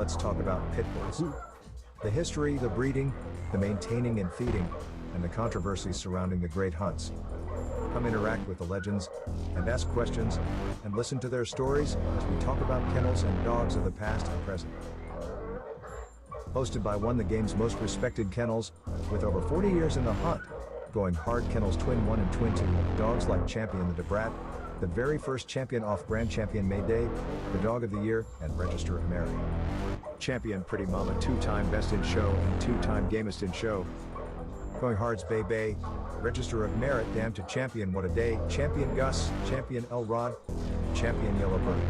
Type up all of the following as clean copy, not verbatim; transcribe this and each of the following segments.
Let's talk about pit bulls. The history, the breeding, the maintaining and feeding, and the controversies surrounding the great hunts. Come interact with the legends, and ask questions, and listen to their stories as we talk about kennels and dogs of the past and present. Hosted by one of the game's most respected kennels, with over 40 years in the hunt, going hard Kennels Twin 1 and Twin 2, dogs like Champion the Debrat, the very first champion off-brand champion Mayday, the dog of the year, and Register of Merit. Champion Pretty Mama, two-time best in show and two-time gamest in show. Going hard's Bay Bay, Register of Merit, damn to Champion What a Day, Champion Gus, Champion El Rod, Champion Yellow Bird.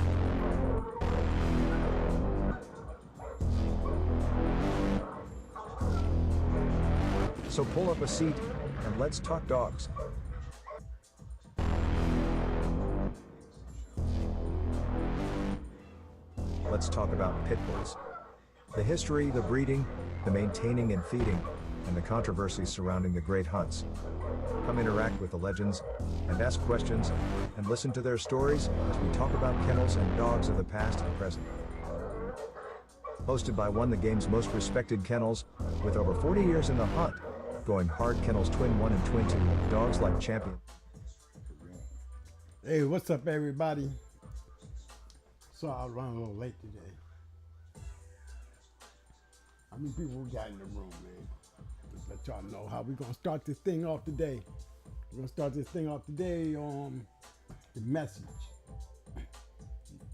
So pull up a seat, and let's talk dogs. Let's talk about pit bulls. The history, the breeding, the maintaining and feeding, and the controversies surrounding the great hunts. Come interact with the legends, and ask questions, and listen to their stories as we talk about kennels and dogs of the past and present. Hosted by one of the game's most respected kennels, with over 40 years in the hunt, going hard Kennels Twin 1 and Twin 2, dogs like Champion. Hey, what's up everybody? So I was running a little late today. How many people we got in the room, man? Just let y'all know how we're gonna start this thing off today. We're gonna start this thing off today on the message.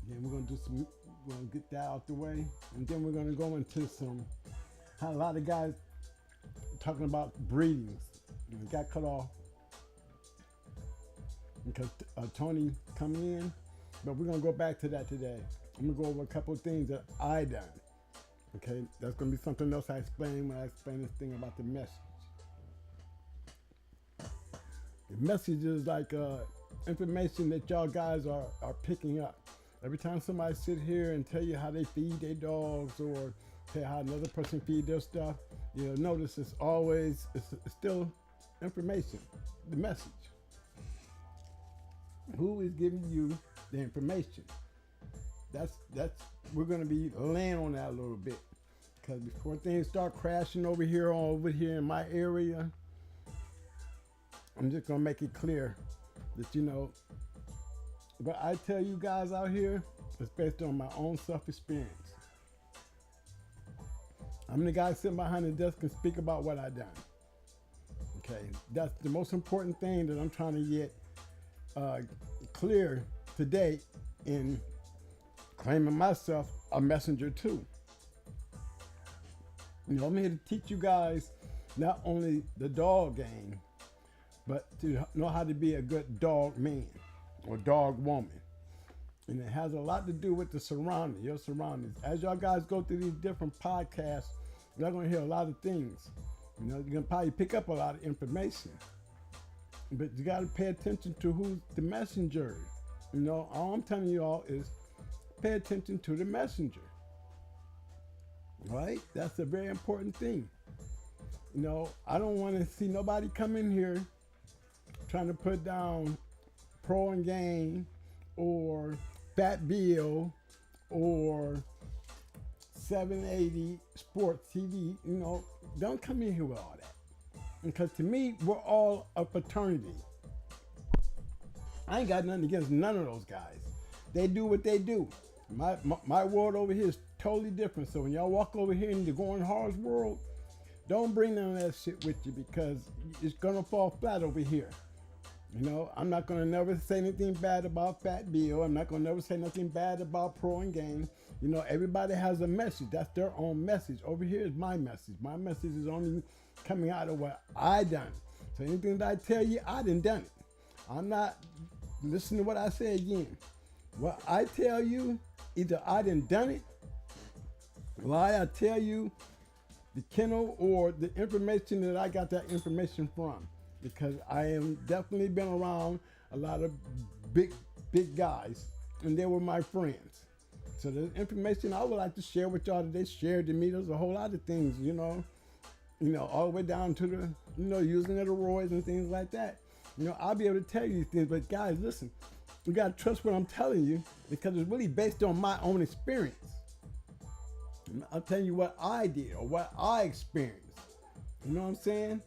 Then we're gonna get that out the way, and then we're gonna go into how a lot of guys talking about breedings. It got cut off because Tony coming in, but we're gonna go back to that today. I'm gonna go over a couple of things that I done. Okay, that's gonna be something else I explain when I explain this thing about the message. The message is like information that y'all guys are picking up. Every time somebody sit here and tell you how they feed their dogs or tell you how another person feed their stuff, you'll notice it's still information, the message. Who is giving you the information? That's we're gonna be laying on that a little bit, because before things start crashing over here in my area, I'm just gonna make it clear that what I tell you guys out here is based on my own self-experience. I'm the guy sitting behind the desk and speak about what I done. Okay, that's the most important thing that I'm trying to get clear today in claiming myself a messenger too. I'm here to teach you guys not only the dog game, but to know how to be a good dog man or dog woman. And it has a lot to do with your surroundings. As y'all guys go through these different podcasts, you're gonna hear a lot of things. You're gonna probably pick up a lot of information. But you gotta pay attention to who's the messenger. All I'm telling you all is pay attention to the messenger. Right? That's a very important thing. I don't want to see nobody come in here trying to put down Pro and Game or Fat Bill or 780 Sports TV. Don't come in here with all that. Because to me, we're all a fraternity. I ain't got nothing against none of those guys. They do what they do. My world over here is totally different. So when y'all walk over here in the going hard's world, don't bring none of that shit with you, because it's gonna fall flat over here. I'm not gonna never say anything bad about Fat Bill. I'm not gonna never say nothing bad about Pro and Game. Everybody has a message. That's their own message. Over here is my message. My message is only coming out of what I done. So anything that I tell you, I done it. I'm not, listen to what I say again. What I tell you, either I done it, or I tell you the kennel or the information that I got that information from. Because I am definitely been around a lot of big guys, and they were my friends. So the information I would like to share with y'all today, shared to me, there's a whole lot of things, all the way down to the, using of the roids and things like that. I'll be able to tell you these things, but guys, listen, you gotta trust what I'm telling you, because it's really based on my own experience. I'm telling you what I did or what I experienced. You know what I'm saying?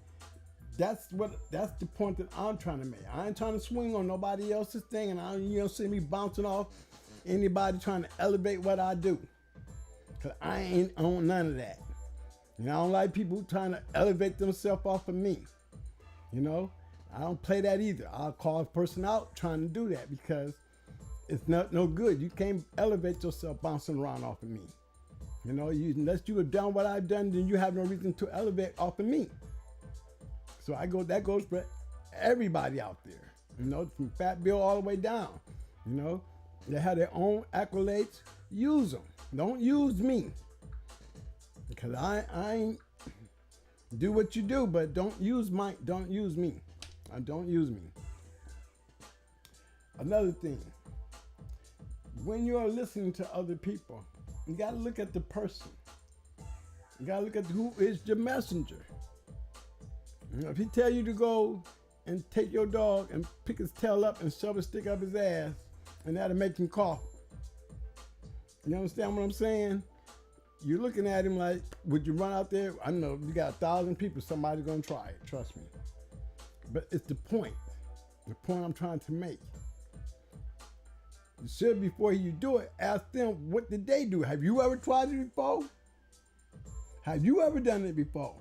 That's the point that I'm trying to make. I ain't trying to swing on nobody else's thing, and I don't see me bouncing off anybody trying to elevate what I do. Cause I ain't on none of that. I don't like people trying to elevate themselves off of me. I don't play that either. I'll call a person out trying to do that because it's no good. You can't elevate yourself bouncing around off of me. Unless you have done what I've done, then you have no reason to elevate off of me. So that goes for everybody out there, from Fat Bill all the way down. They have their own accolades. Use them. Don't use me. Because I ain't do what you do, but don't use me. Don't use me. Another thing, when you're listening to other people, you got to look at the person. You got to look at who is your messenger. If he tell you to go and take your dog and pick his tail up and shove a stick up his ass, and that'll make him cough. You understand what I'm saying? You're looking at him like, would you run out there? I know you got 1,000 people, somebody's gonna try it, trust me. But it's the point I'm trying to make. You should, before you do it, ask them, what did they do? Have you ever tried it before? Have you ever done it before?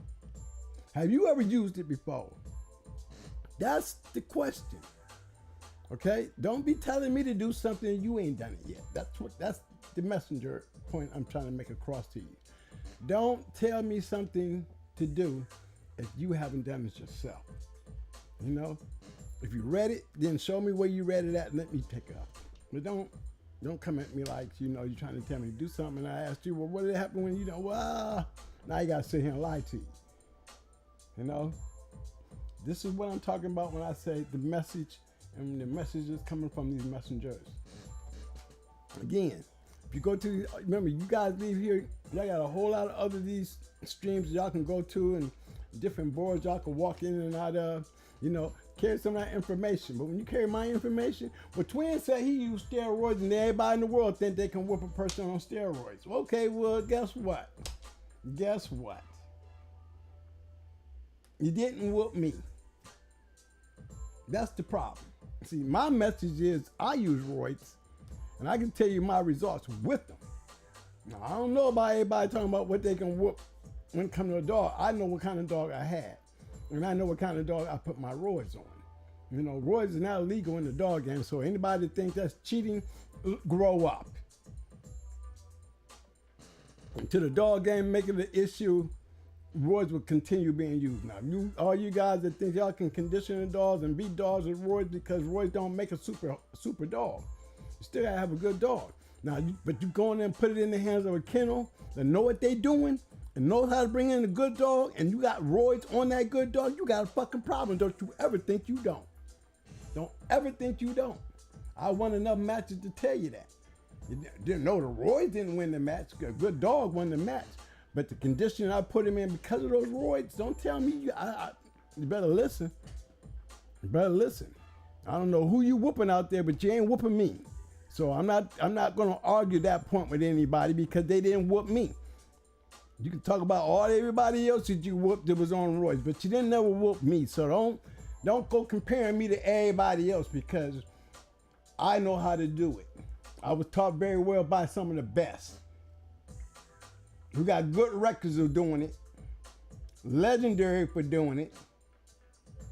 Have you ever used it before? That's the question. Okay? Don't be telling me to do something you ain't done it yet. That's the messenger point I'm trying to make across to you. Don't tell me something to do if you haven't done it yourself. If you read it, then show me where you read it at and let me pick it up. But don't come at me like, you're trying to tell me to do something, and I asked you, well, what did happen when now you gotta sit here and lie to you. This is what I'm talking about when I say the message, and the message is coming from these messengers. Again, if you go to, remember, you guys leave here, y'all got a whole lot of other these streams y'all can go to and different boards y'all can walk in and out of, carry some of that information. But when you carry my information, well, Twin said he used steroids and everybody in the world think they can whoop a person on steroids. Okay, well, guess what? You didn't whoop me. That's the problem. See, my message is I use roids, and I can tell you my results with them. Now, I don't know about everybody talking about what they can whoop when it comes to a dog. I know what kind of dog I had, and I know what kind of dog I put my roids on. Roids is not illegal in the dog game, so anybody that thinks that's cheating, grow up. To the dog game making the issue, roids will continue being used. Now, all you guys that think y'all can condition the dogs and beat dogs with roids because roids don't make a super dog. You still gotta have a good dog. Now, but you go in there and put it in the hands of a kennel that know what they doing and knows how to bring in a good dog, and you got roids on that good dog, you got a fucking problem. Don't you ever think you don't. Don't ever think you don't. I won enough matches to tell you that. You didn't know the roids didn't win the match. A good dog won the match. But the condition I put him in because of those roids, don't tell me you better listen. You better listen. I don't know who you whooping out there, but you ain't whooping me. So I'm not gonna argue that point with anybody because they didn't whoop me. You can talk about everybody else that you whooped that was on roids, but you didn't never whoop me. So don't go comparing me to everybody else because I know how to do it. I was taught very well by some of the best who got good records of doing it, legendary for doing it.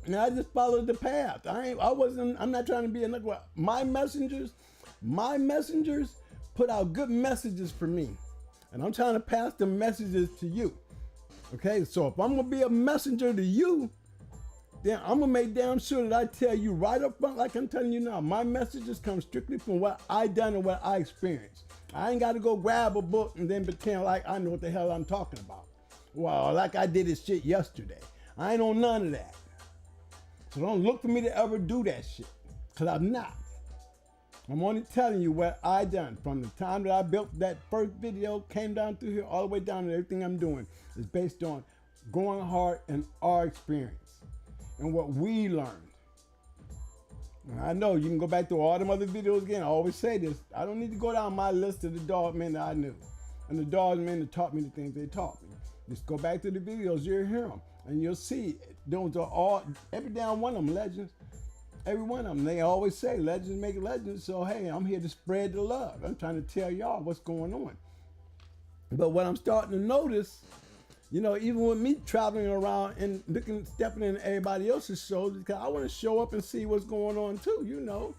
And I just followed the path. I'm not trying to be another. My messengers put out good messages for me. And I'm trying to pass the messages to you. Okay, so if I'm gonna be a messenger to you, then I'm gonna make damn sure that I tell you right up front, like I'm telling you now, my messages come strictly from what I done and what I experienced. I ain't gotta go grab a book and then pretend like I know what the hell I'm talking about. Well, like I did this shit yesterday. I ain't on none of that. So don't look for me to ever do that shit, cause I'm not. I'm only telling you what I done from the time that I built that first video, came down through here, all the way down to everything I'm doing is based on going hard and our experience and what we learned. And I know you can go back to all them other videos again. I always say this. I don't need to go down my list of the dog men that I knew. And the dogs, man, that taught me the things they taught me. Just go back to the videos, you'll hear them. And you'll see, those are all, every damn one of them legends. Every one of them. They always say, legends make legends. So, hey, I'm here to spread the love. I'm trying to tell y'all what's going on. But what I'm starting to notice, you know, even with me traveling around and looking, stepping in everybody else's shows, because I want to show up and see what's going on too, you know.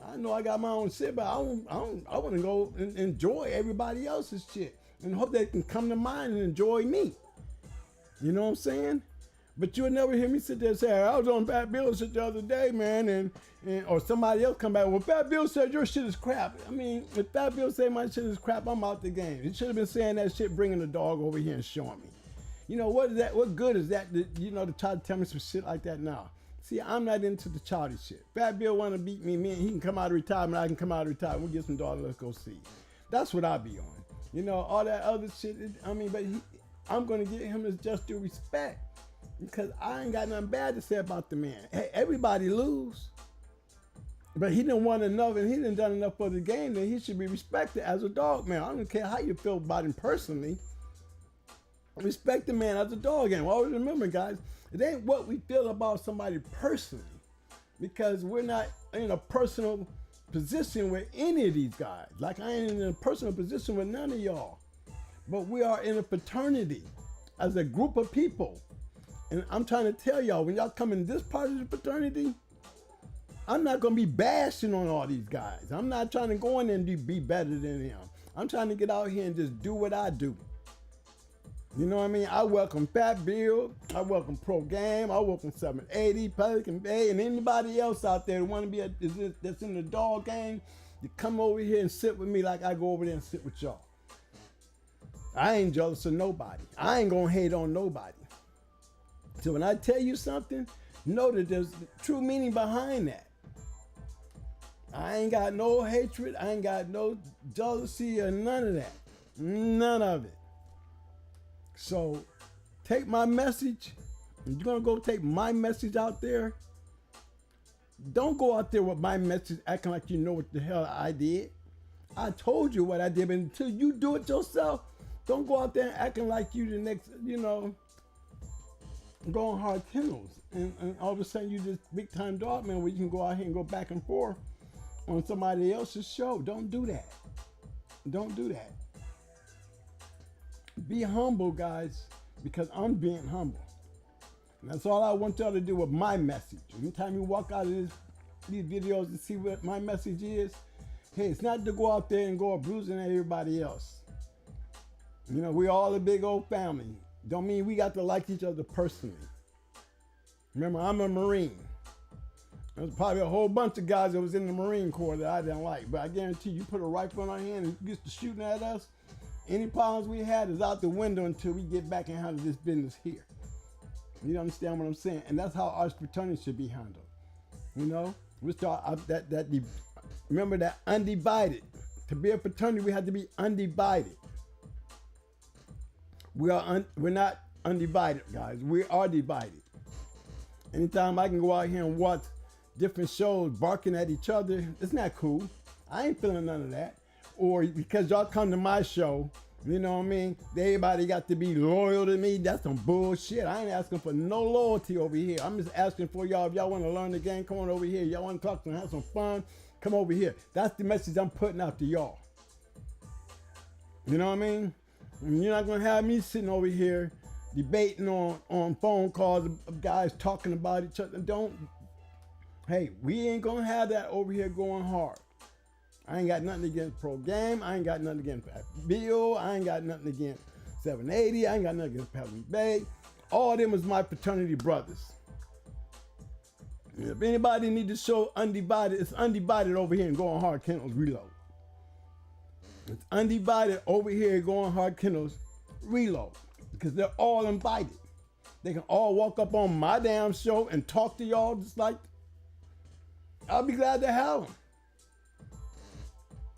I know I got my own shit, but I want to go and enjoy everybody else's shit and hope they can come to mine and enjoy me. You know what I'm saying? But you'll never hear me sit there and say, I was on Fat Bill shit the other day, man, and or somebody else come back, well, Fat Bill said your shit is crap. I mean, if Fat Bill say my shit is crap, I'm out the game. He should have been saying that shit, bringing the dog over here and showing me. You know, what is that? What good is that, you know, to try to tell me some shit like that now? See, I'm not into the childish shit. Fat Bill want to beat me, he can come out of retirement, I can come out of retirement, we'll get some dogs, let's go see. That's what I be on. You know, all that other shit, but I'm going to give him his just due respect. Because I ain't got nothing bad to say about the man. Hey, everybody lose. But he didn't want enough and he didn't done enough for the game, then he should be respected as a dog man. I don't care how you feel about him personally. Respect the man as a dog man. Always remember, guys, it ain't what we feel about somebody personally. Because we're not in a personal position with any of these guys. Like I ain't in a personal position with none of y'all. But we are in a fraternity as a group of people. And I'm trying to tell y'all, when y'all come in this part of the fraternity, I'm not going to be bashing on all these guys. I'm not trying to go in there and be better than them. I'm trying to get out here and just do what I do. You know what I mean? I welcome Fat Bill. I welcome Pro Game. I welcome 780, Pelican Bay, and anybody else out there that want to be that's in the dog game. You come over here and sit with me like I go over there and sit with y'all. I ain't jealous of nobody. I ain't going to hate on nobody. So when I tell you something, know that there's true meaning behind that. I ain't got no hatred. I ain't got no jealousy or none of that. None of it. So take my message. If you're going to go take my message out there, don't go out there with my message acting like you know what the hell I did. I told you what I did, but until you do it yourself, don't go out there and acting like you the next, you know, going hard kennels, and all of a sudden you this big time dog man where you can go out here and go back and forth on somebody else's show. Don't do that. Don't do that. Be humble, guys, because I'm being humble. And that's all I want y'all to do with my message. Anytime you walk out of these videos and see what my message is, hey, it's not to go out there and go abusing everybody else. You know, we're all a big old family. Don't mean we got to like each other personally. Remember, I'm a Marine. There's probably a whole bunch of guys that was in the Marine Corps that I didn't like. But I guarantee you put a rifle in our hand and gets to shooting at us, any problems we had is out the window until we get back and handle this business here. You understand what I'm saying? And that's how our fraternity should be handled. You know? We start remember that undivided. To be a fraternity, we have to be undivided. We're not undivided, guys. We are divided. Anytime I can go out here and watch different shows barking at each other, it's not cool. I ain't feeling none of that. Or because y'all come to my show, you know what I mean? Everybody got to be loyal to me. That's some bullshit. I ain't asking for no loyalty over here. I'm just asking for y'all, if y'all want to learn the game, come on over here. Y'all want to talk to them, have some fun, come over here. That's the message I'm putting out to y'all. You know what I mean? And you're not going to have me sitting over here debating on phone calls of guys talking about each other. Hey, we ain't going to have that over here going hard. I ain't got nothing against Pro Game. I ain't got nothing against Bill. I ain't got nothing against 780. I ain't got nothing against Pelican Bay. All of them is my fraternity brothers. If anybody need to show undivided, it's undivided over here and Going Hard Kennels Reload. It's undivided over here Going Hard Kennels Reload. Because they're all invited. They can all walk up on my damn show and talk to y'all just like, I'll be glad to have them.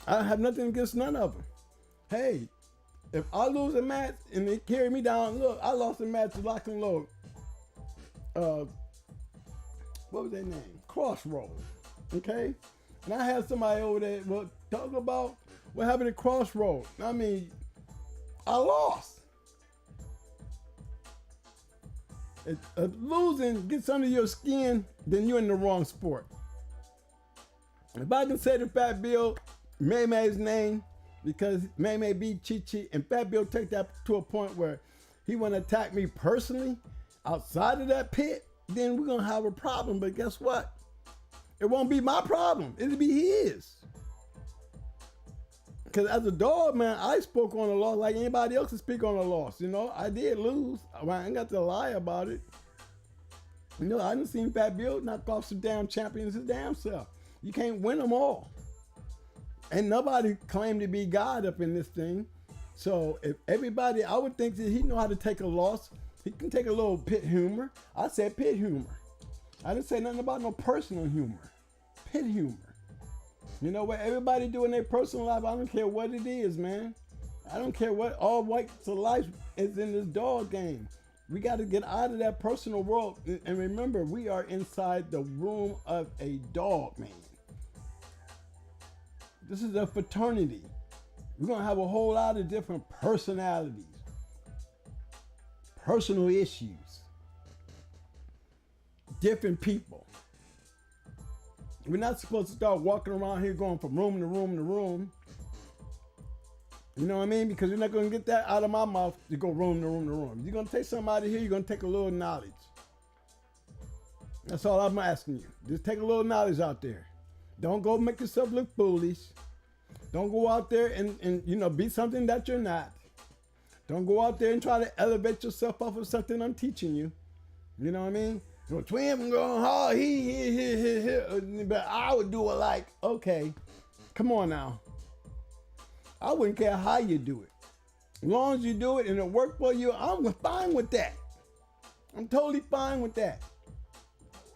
I have nothing against none of them. Hey, if I lose a match and they carry me down, look, I lost a match to Lock and Load. What was their name? Crossroad. Okay? And I had somebody over there talking about what happened at Crossroad. I mean, I lost. If losing gets under your skin, then you're in the wrong sport. If I can say to Fat Bill, May's name, because May beat Chi-Chi, and Fat Bill take that to a point where he want to attack me personally outside of that pit, then we're going to have a problem. But guess what? It won't be my problem. It'll be his. Because as a dog, man, I spoke on the loss like anybody else can speak on the loss. You know, I did lose. I ain't got to lie about it. You know, I done seen Fat Bill knock off some damn champions his damn self. You can't win them all. And nobody claimed to be God up in this thing. So if everybody, I would think that he know how to take a loss. He can take a little pit humor. I said pit humor. I didn't say nothing about no personal humor. Pit humor. You know what everybody do in their personal life, I don't care what it is, man. I don't care what all whites of life is in this dog game. We got to get out of that personal world. And remember, we are inside the room of a dog, man. This is a fraternity. We're going to have a whole lot of different personalities, personal issues, different people. We're not supposed to start walking around here going from room to room to room. You know what I mean? Because you're not going to get that out of my mouth to go room to room to room. You're going to take something out of here, you're going to take a little knowledge. That's all I'm asking you. Just take a little knowledge out there. Don't go make yourself look foolish. Don't go out there and you know, be something that you're not. Don't go out there and try to elevate yourself off of something I'm teaching you. You know what I mean? So twin going hard, he, but I would do it like, okay, come on now. I wouldn't care how you do it. As long as you do it and it worked for you, I'm fine with that. I'm totally fine with that.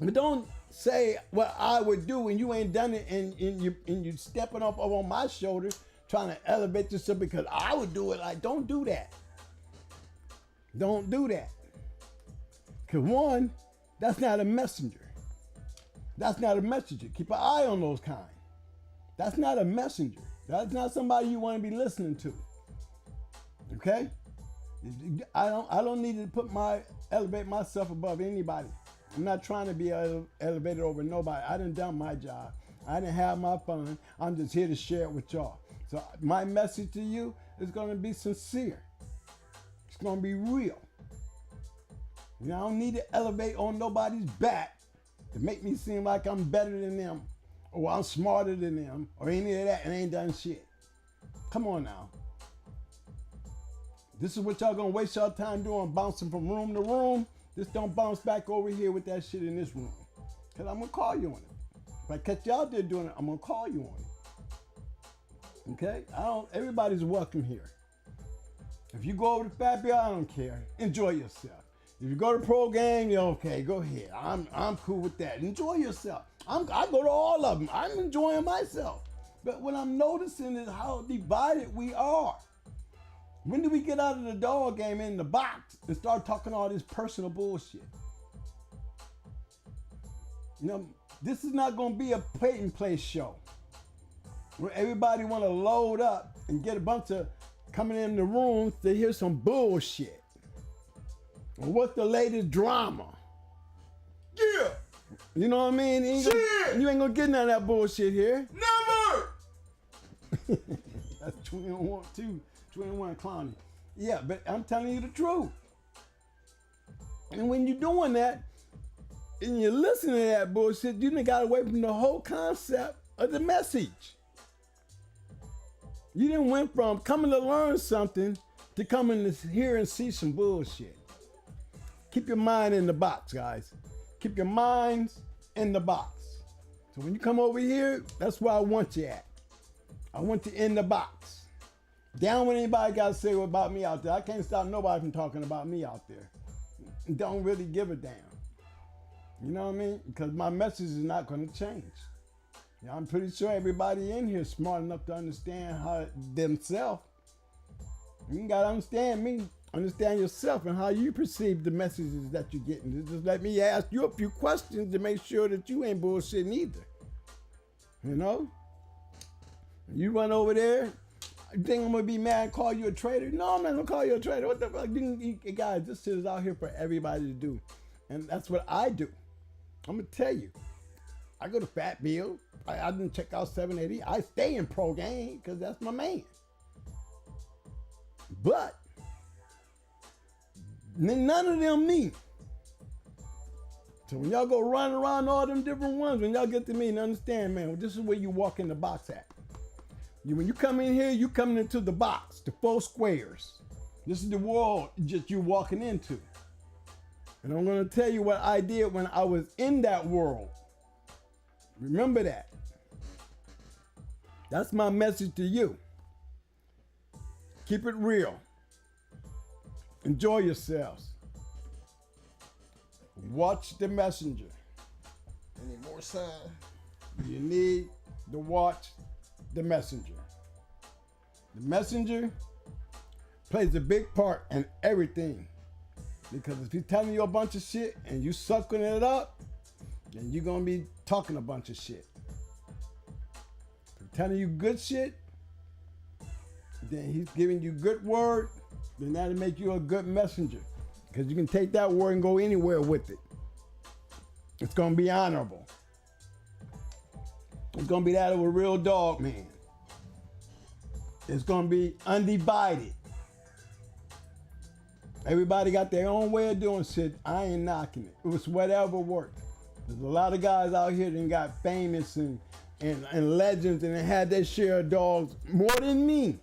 But don't say what I would do and you ain't done it and you stepping up on my shoulder trying to elevate yourself because I would do it. Like, don't do that. Don't do that. Because one, that's not a messenger. That's not a messenger. Keep an eye on those kind. That's not a messenger. That's not somebody you want to be listening to. Okay? I don't need to elevate myself above anybody. I'm not trying to be elevated over nobody. I done my job. I done have my fun. I'm just here to share it with y'all. So my message to you is going to be sincere. It's going to be real. You know, I don't need to elevate on nobody's back to make me seem like I'm better than them or I'm smarter than them or any of that and ain't done shit. Come on now. This is what y'all gonna waste y'all time doing, bouncing from room to room. Just don't bounce back over here with that shit in this room. Cause I'm gonna call you on it. If I catch you out there doing it, I'm gonna call you on it. Okay? Everybody's welcome here. If you go over to Fat Bill, I don't care. Enjoy yourself. If you go to pro game, you're okay, go ahead. I'm cool with that. Enjoy yourself. I go to all of them. I'm enjoying myself. But what I'm noticing is how divided we are. When do we get out of the dog game in the box and start talking all this personal bullshit? You know, this is not going to be a play and play show where everybody want to load up and get a bunch of coming in the rooms to hear some bullshit. Or what's the latest drama? Yeah. You know what I mean? You ain't gonna get none of that bullshit here. Never. That's 21 clowning. Yeah, but I'm telling you the truth. And when you're doing that, and you're listening to that bullshit, you done got away from the whole concept of the message. You didn't went from coming to learn something to coming to hear and see some bullshit. Keep your mind in the box, guys. Keep your minds in the box. So when you come over here, that's where I want you at. I want you in the box. Down what anybody got to say about me out there. I can't stop nobody from talking about me out there. Don't really give a damn. You know what I mean? Because my message is not going to change. Yeah, I'm pretty sure everybody in here is smart enough to understand how themselves. You got to understand me. Understand yourself and how you perceive the messages that you're getting. Just let me ask you a few questions to make sure that you ain't bullshitting either. You know? You run over there, You think I'm gonna be mad and call you a traitor? No, I'm not gonna call you a traitor. What the fuck? Guys, this shit is out here for everybody to do. And that's what I do. I'm gonna tell you. I go to Fat Bill. I didn't check out 780. I stay in pro game because that's my man. But none of them me. So when y'all go run around all them different ones, when y'all get to me and understand, man, this is where you walk in the box at. When you come in here, you coming into the box, the 4 squares. This is the world just you walking into. And I'm gonna tell you what I did when I was in that world. Remember that. That's my message to you. Keep it real. Enjoy yourselves. Watch the messenger. Any more sign? You need to watch the messenger. The messenger plays a big part in everything. Because if he's telling you a bunch of shit and you sucking it up, then you're gonna be talking a bunch of shit. If he's telling you good shit, then he's giving you good word, then that'll make you a good messenger. Because you can take that word and go anywhere with it. It's gonna be honorable. It's gonna be that of a real dog man. It's gonna be undivided. Everybody got their own way of doing shit. I ain't knocking it. It was whatever worked. There's a lot of guys out here that got famous and legends and they had their share of dogs more than me.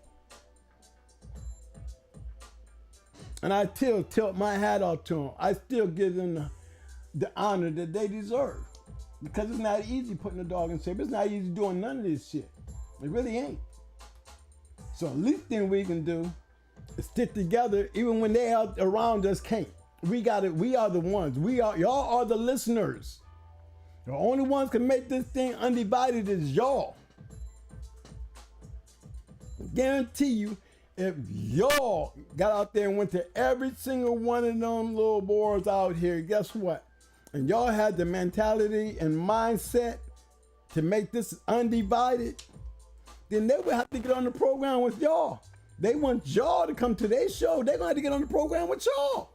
And I still tilt my hat off to them. I still give them the honor that they deserve. Because it's not easy putting a dog in shape. It's not easy doing none of this shit. It really ain't. So the least thing we can do is stick together even when they out around us can't. We are the ones. Y'all are the listeners. The only ones can make this thing undivided is y'all. I guarantee you, if y'all got out there and went to every single one of them little boards out here, guess what? And y'all had the mentality and mindset to make this undivided, then they would have to get on the program with y'all. They want y'all to come to their show. They're gonna have to get on the program with y'all.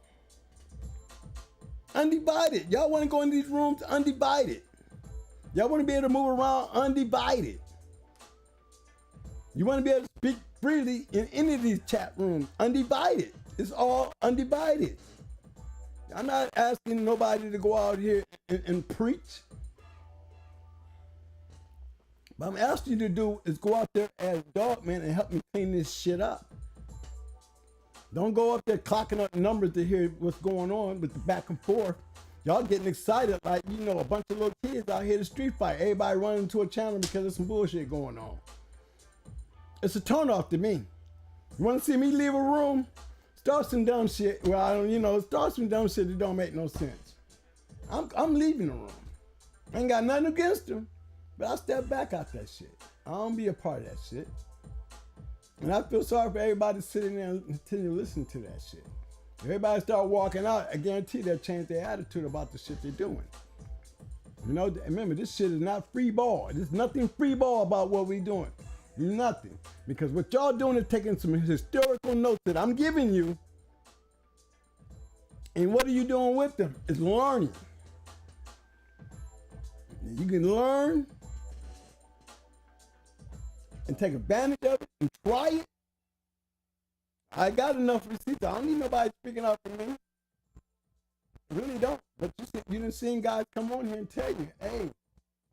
Undivided. Y'all wanna go in these rooms undivided. Y'all wanna be able to move around undivided. You wanna be able to speak freely in any of these chat rooms, undivided. It's all undivided. I'm not asking nobody to go out here and preach. What I'm asking you to do is go out there as a dog man and help me clean this shit up. Don't go up there clocking up numbers to hear what's going on with the back and forth. Y'all getting excited like, you know, a bunch of little kids out here to street fight. Everybody running into a channel because there's some bullshit going on. It's a turn off to me. You want to see me leave a room? Start some dumb shit. Well, start some dumb shit that don't make no sense. I'm leaving the room. I ain't got nothing against them, but I step back out that shit. I don't be a part of that shit. And I feel sorry for everybody sitting there and continue to listen to that shit. If everybody start walking out, I guarantee they'll change their attitude about the shit they're doing. You know, remember, this shit is not free ball. There's nothing free ball about what we're doing. Nothing. Because what y'all doing is taking some historical notes that I'm giving you. And what are you doing with them? It's learning. You can learn and take advantage of it and try it. I got enough receipts. I don't need nobody speaking out for me. I really don't. But you done seen guys come on here and tell you, hey,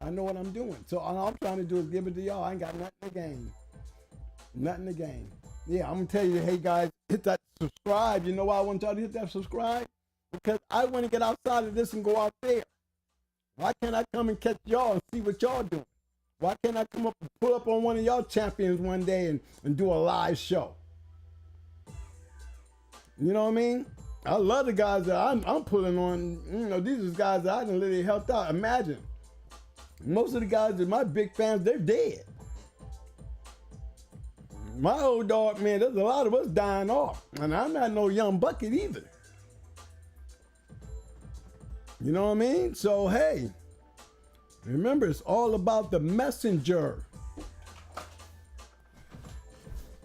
I know what I'm doing. So all I'm trying to do is give it to y'all. I ain't got nothing to gain. Nothing to gain. Yeah, I'm going to tell you, hey, guys, hit that subscribe. You know why I want y'all to hit that subscribe? Because I want to get outside of this and go out there. Why can't I come and catch y'all and see what y'all doing? Why can't I come up and pull up on one of y'all champions one day and do a live show? You know what I mean? I love the guys that I'm pulling on. You know, these are guys that I done literally helped out. Imagine. Most of the guys that my big fans, they're dead. My old dog, man, there's a lot of us dying off. And I'm not no young bucket either. You know what I mean? So, hey, remember, it's all about the messenger.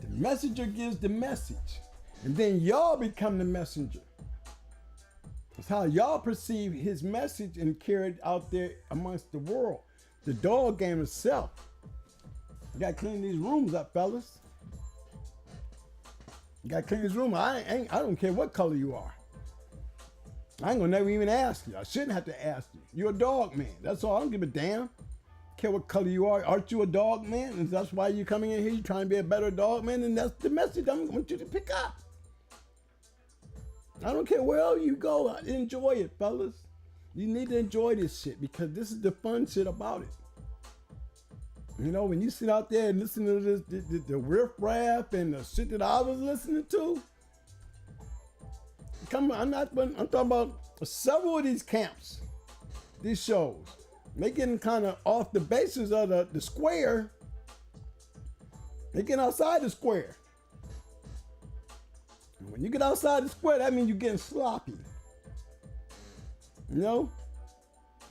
The Messenger gives the message. And then y'all become the messenger. It's how y'all perceive his message and carry it out there amongst the world. The dog game itself. You gotta clean these rooms up, fellas. You gotta clean this room. I don't care what color you are. I ain't gonna never even ask you. I shouldn't have to ask you. You're a dog man. That's all. I don't give a damn. Care what color you are. Aren't you a dog man? And that's why you're coming in here. You're trying to be a better dog man. And that's the message I want you to pick up. I don't care where else you go. Enjoy it, fellas. You need to enjoy this shit because this is the fun shit about it. You know, when you sit out there and listen to this, the riff-raff and the shit that I was listening to, I'm talking about several of these camps, these shows. They getting kind of off the basis of the square. They getting outside the square. And when you get outside the square, that means you're getting sloppy. You know?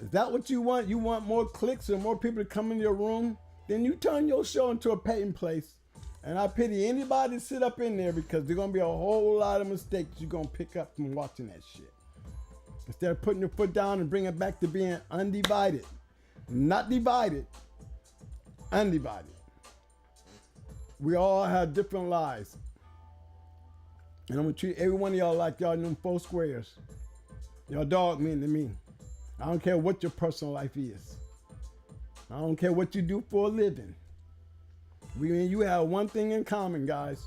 Is that what you want? You want more clicks and more people to come in your room? Then you turn your show into a paying place. And I pity anybody to sit up in there because there's going to be a whole lot of mistakes you're going to pick up from watching that shit. Instead of putting your foot down and bringing it back to being undivided. Not divided. Undivided. We all have different lives. And I'm going to treat every one of y'all like y'all in them 4 squares. Y'all dog men to me. I don't care what your personal life is. I don't care what you do for a living. You have one thing in common, guys.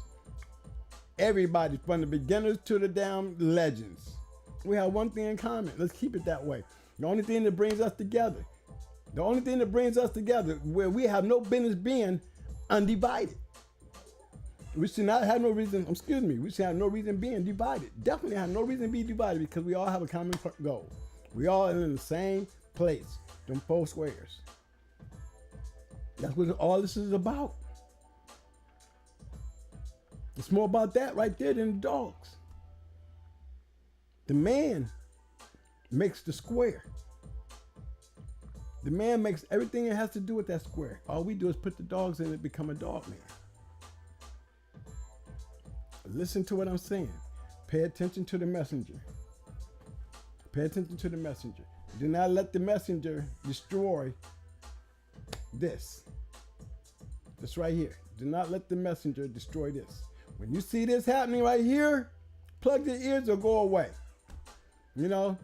Everybody, from the beginners to the damn legends. We have one thing in common. Let's keep it that way. The only thing that brings us together. The only thing that brings us together where we have no business being undivided. We should not have no reason, we should have no reason being divided. Definitely have no reason to be divided because we all have a common goal. We all are in the same place, them 4 squares. That's what all this is about. It's more about that right there than the dogs. The man makes the square. The man makes everything that has to do with that square. All we do is put the dogs in it, become a dog man. Listen to what I'm saying. Pay attention to the messenger. Pay attention to the messenger. Do not let the messenger destroy this. This right here. Do not let the messenger destroy this. When you see this happening right here, plug your ears or go away. You know,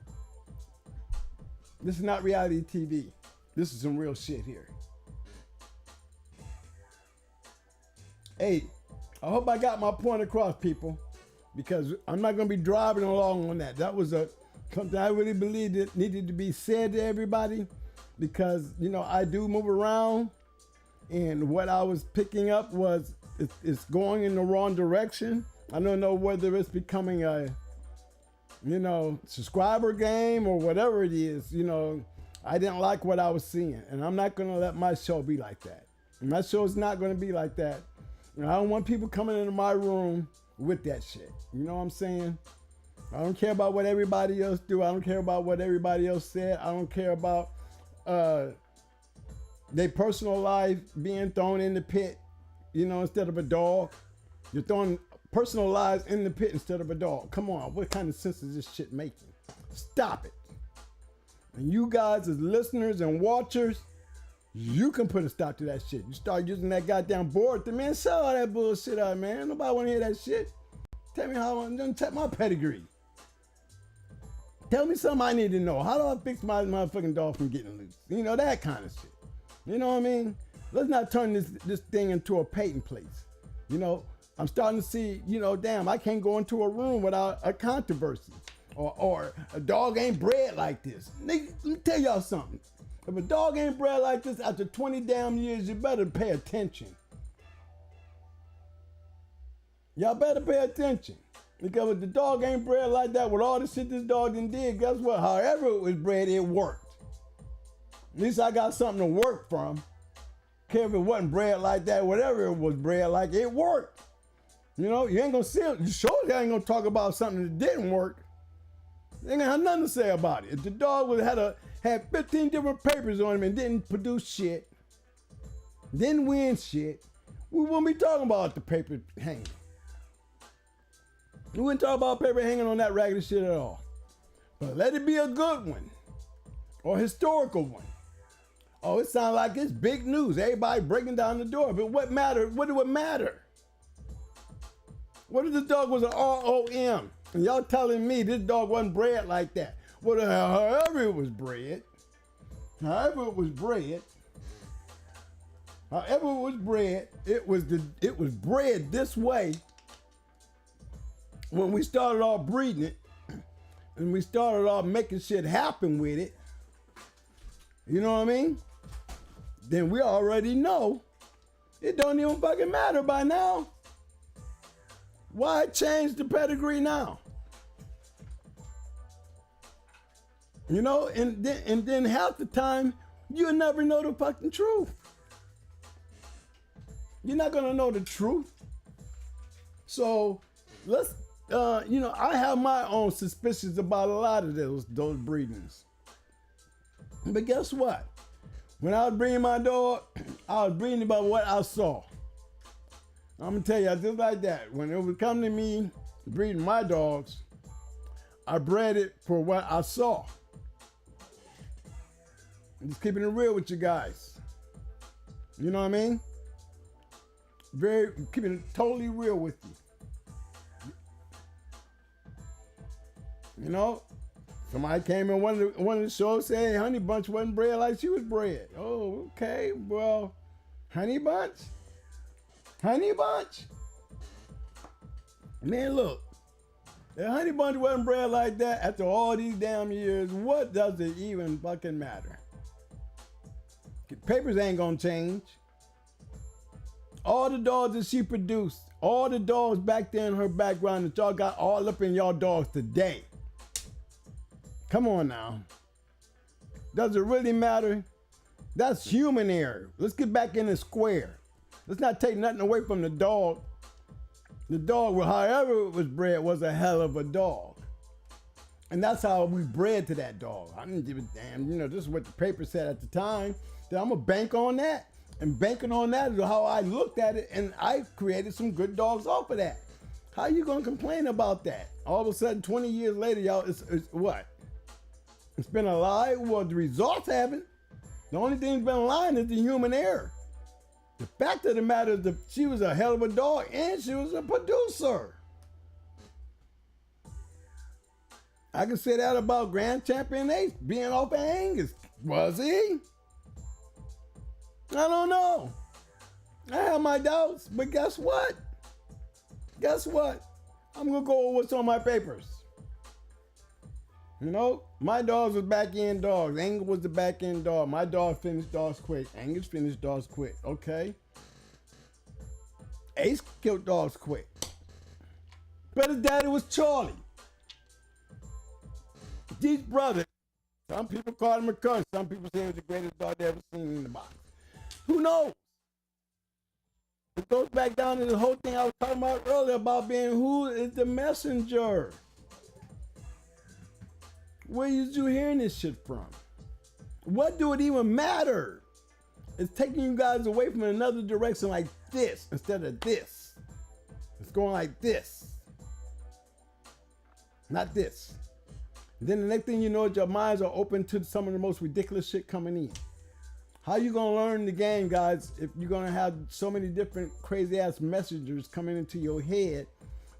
this is not reality TV. This is some real shit here. Hey, I hope I got my point across, people, because I'm not going to be driving along on that. That was something I really believed it needed to be said to everybody because, you know, I do move around and what I was picking up was it's going in the wrong direction. I don't know whether it's becoming a, you know, subscriber game or whatever it is. You know, I didn't like what I was seeing, and I'm not going to let my show be like that. And my show is not going to be like that. You know, I don't want people coming into my room with that shit. You know what I'm saying? I don't care about what everybody else do. I don't care about what everybody else said. I don't care about their personal life being thrown in the pit, you know, instead of a dog. You're throwing personal lives in the pit instead of a dog. Come on, what kind of sense is this shit making? Stop it. And you guys as listeners and watchers, you can put a stop to that shit. You start using that goddamn board to, man, sell all that bullshit out, man. Nobody want to hear that shit. Tell me how I'm going to check my pedigree. Tell me something I need to know. How do I fix my motherfucking dog from getting loose? You know, that kind of shit. You know what I mean? Let's not turn this thing into a paying place. You know, I'm starting to see, you know, damn, I can't go into a room without a controversy. Or a dog ain't bred like this. Nigga, let me tell y'all something. If a dog ain't bred like this after 20 damn years, you better pay attention. Y'all better pay attention. Because if the dog ain't bred like that with all the shit this dog done did, guess what? However it was bred, it worked. At least I got something to work from. Care if it wasn't bred like that, whatever it was bred like, it worked. You know, you ain't gonna see it. You surely ain't gonna talk about something that didn't work. They ain't gonna have nothing to say about it. If the dog would had 15 different papers on him and didn't produce shit, didn't win shit, we wouldn't be talking about the paper hanging. We wouldn't talk about paper hanging on that raggedy shit at all. But let it be a good one or historical one. Oh, it sounds like it's big news. Everybody breaking down the door. But what matter? What do it matter? What if the dog was an ROM? And y'all telling me this dog wasn't bred like that? Well, however it was bred, it was bred this way when we started off breeding it, and we started off making shit happen with it. You know what I mean? Then we already know it don't even fucking matter by now. Why change the pedigree now? You know, and then half the time you'll never know the fucking truth. You're not gonna know the truth. So let's, you know, I have my own suspicions about a lot of those breedings. But guess what? When I was breeding my dog, I was breeding about what I saw. I'm gonna tell you, just like that. When it would come to me breeding my dogs, I bred it for what I saw. I'm just keeping it real with you guys. You know what I mean? Keeping it totally real with you. You know? Somebody came in one of the shows saying, hey, Honey Bunch wasn't bred like she was bred. Oh, okay. Well, Honey Bunch? Honey Bunch? Man, look. If Honey Bunch wasn't bred like that after all these damn years, what does it even fucking matter? Papers ain't gonna change. All the dogs that she produced, all the dogs back there in her background that y'all got all up in y'all dogs today. Come on now. Does it really matter? That's human error. Let's get back in the square. Let's not take nothing away from the dog. The dog, however it was bred, was a hell of a dog. And that's how we bred to that dog. I didn't give a damn. You know, this is what the paper said at the time. That I'm going to bank on that. And banking on that is how I looked at it, and I created some good dogs off of that. How you going to complain about that? All of a sudden, 20 years later, y'all, it's what? It's been a lie? Well, the results haven't. The only thing that's been lying is the human error. The fact of the matter is that she was a hell of a dog, and she was a producer. I can say that about Grand Champion Ace being off of Angus. Was he? I don't know. I have my doubts, but guess what? Guess what? I'm gonna go over what's on my papers. You know, my dogs was back end dogs. Angus was the back end dog. My dog finished dogs quick. Angus finished dogs quick. Okay. Ace killed dogs quick. But his daddy was Charlie. These brothers, some people call him a curse. Some people say he was the greatest dog they ever seen in the box. Who knows? It goes back down to the whole thing I was talking about earlier about being who is the messenger. Where is you hearing this shit from? What do it even matter? It's taking you guys away from another direction like this instead of this. It's going like this. Not this. And then the next thing you know, your minds are open to some of the most ridiculous shit coming in. How you gonna learn the game, guys, if you're gonna have so many different crazy ass messengers coming into your head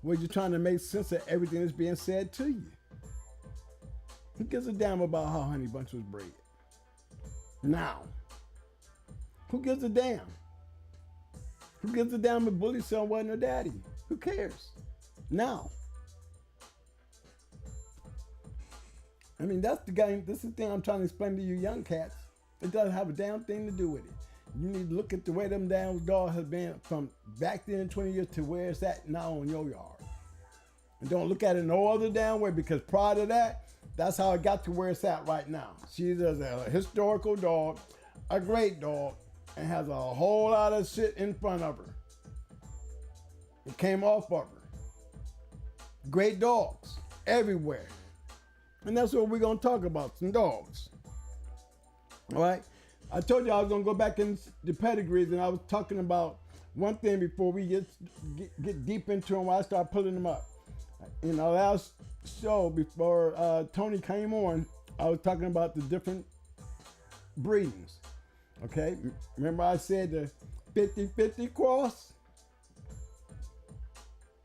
where you're trying to make sense of everything that's being said to you? Who gives a damn about how Honey Bunch was bred? Now. Who gives a damn? Who gives a damn if Bully's son wasn't her daddy? Who cares? Now. I mean, that's the game. This is the thing I'm trying to explain to you young cats. It doesn't have a damn thing to do with it. You need to look at the way them damn dogs have been from back then 20 years to where it's at now in your yard. And don't look at it no other damn way, because prior to that, that's how it got to where it's at right now. She's a historical dog, a great dog, and has a whole lot of shit in front of her. It came off of her. Great dogs everywhere. And that's what we're going to talk about, some dogs. All right? I told you I was going to go back in the pedigrees, and I was talking about one thing before we get deep into them, I start pulling them up. In our last show before Tony came on, I was talking about the different breedings. Okay, remember I said the 50-50 cross,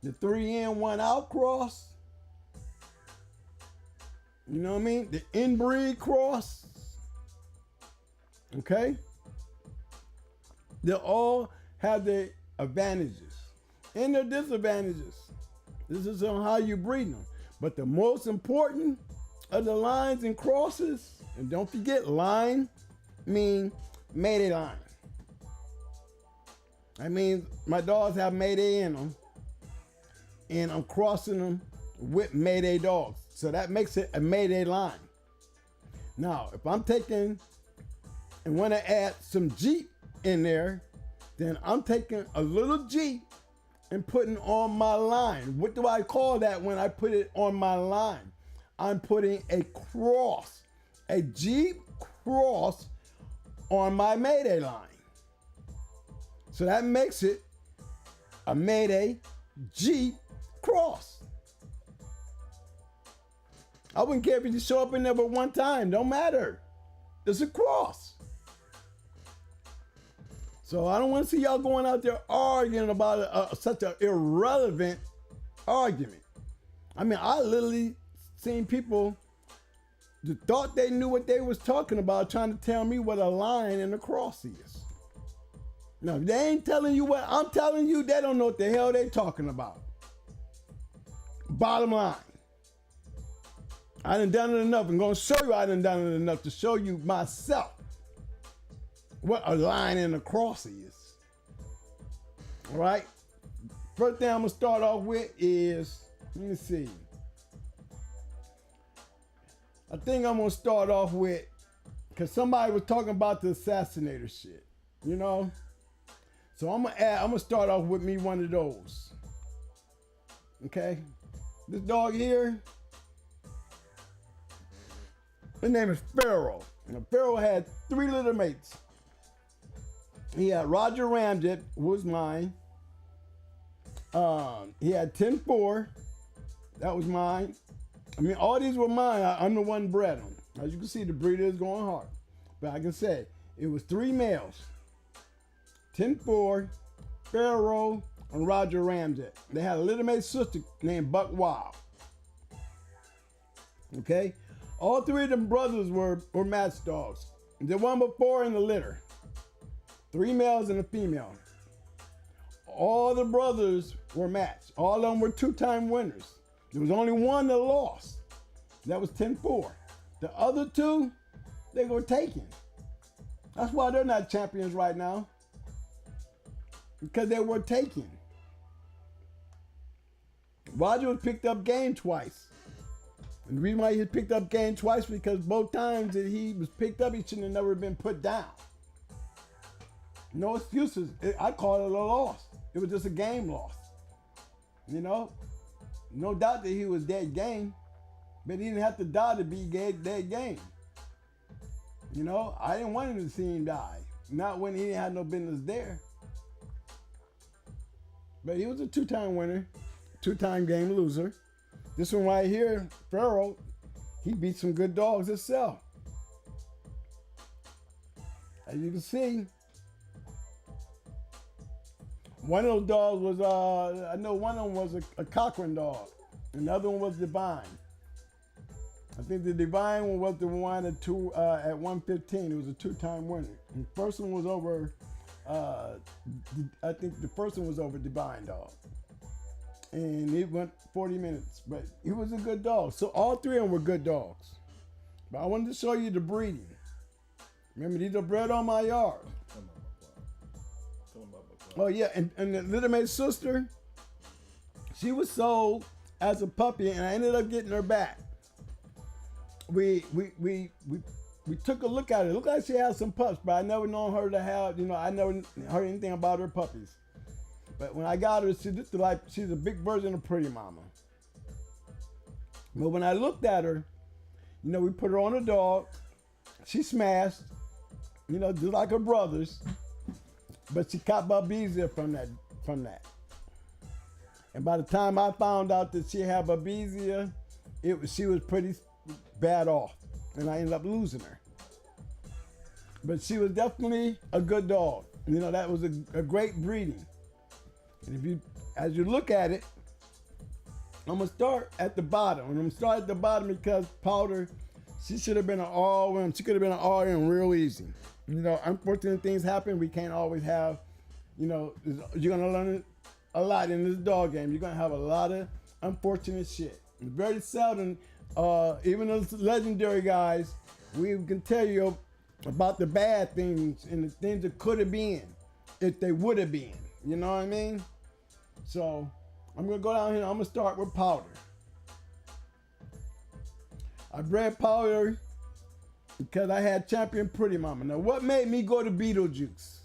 the 3 in 1 out cross. You know what I mean? The inbreed cross. Okay, they all have their advantages and their disadvantages. This is on how you breed them. But the most important of the lines and crosses, and don't forget, line mean mayday line. I mean, my dogs have mayday in them, and I'm crossing them with mayday dogs. So that makes it a mayday line. Now, if I'm taking and want to add some Jeep in there, then I'm taking a little Jeep and putting on my line. What do I call that when I put it on my line? I'm putting a cross, a Jeep cross on my mayday line. So that makes it a mayday Jeep cross. I wouldn't care if you show up in there but one time, don't matter. It's a cross. So I don't want to see y'all going out there arguing about such an irrelevant argument. I mean, I literally seen people that thought they knew what they was talking about trying to tell me what a line and a cross is. Now, if they ain't telling you what I'm telling you, they don't know what the hell they talking about. Bottom line. I done it enough. I'm going to show you I done it enough to show you myself what a line and a cross is. All right? First thing I'm going to start off with is, let me see. I think I'm going to start off with, because somebody was talking about the assassinator shit, you know? So I'm going to start off with me one of those. Okay? This dog here, his name is Pharaoh. Now, Pharaoh had 3 litter mates. He had Roger Ramjet, who was mine. He had 10-4. That was mine. I mean, all these were mine. I'm the one bred them. As you can see, the breeder is going hard. But I can say, it was 3 males. 10-4, Pharaoh, and Roger Ramjet. They had a little mate sister named Buck Wild. Okay? All 3 of them brothers were match dogs. The one before in the litter. 3 males and a female. All the brothers were matched. All of them were 2-time winners. There was only one that lost. That was 10-4. The other 2, they were taken. That's why they're not champions right now. Because they were taken. Roger was picked up game twice. And the reason why he was picked up game twice because both times that he was picked up, he shouldn't have never been put down. No excuses. I call it a loss. It was just a game loss. You know? No doubt that he was dead game, but he didn't have to die to be dead game. You know? I didn't want him to see him die. Not when he didn't have no business there. But he was a 2-time winner, 2-time game loser. This one right here, Pharaoh, he beat some good dogs himself. As you can see, one of those dogs was, I know one of them was a Cochrane dog. And the other one was Divine. I think the Divine one was the one at 115. It was a 2-time winner. And the first one was over, I think the first one was over Divine dog. And it went 40 minutes, but he was a good dog. So all 3 of them were good dogs. But I wanted to show you the breeding. Remember, these are bred on my yard. Oh yeah, and the little mate's sister, she was sold as a puppy, and I ended up getting her back. We took a look at it. It looked like she had some pups, but I never known her to have, I never heard anything about her puppies. But when I got her, she's a big version of Pretty Mama. But when I looked at her, we put her on a dog. She smashed, just like her brothers. but she caught babesia from that. And by the time I found out that she had babesia, she was pretty bad off, and I ended up losing her. But she was definitely a good dog. You know, that was a great breeding. And as you look at it, I'm gonna start at the bottom. And I'm gonna start at the bottom because Powder, she should have been an all-in. She could have been an all-in real easy. You know, unfortunate things happen. We can't always have, you know, you're gonna learn a lot in this dog game. You're gonna have a lot of unfortunate shit. It's very seldom, even those legendary guys, we can tell you about the bad things and the things that could have been if they would have been. You know what I mean? So I'm gonna go down here. I'm gonna start with Powder. I bred Powder because I had Champion Pretty Mama. Now, what made me go to Beetlejuice?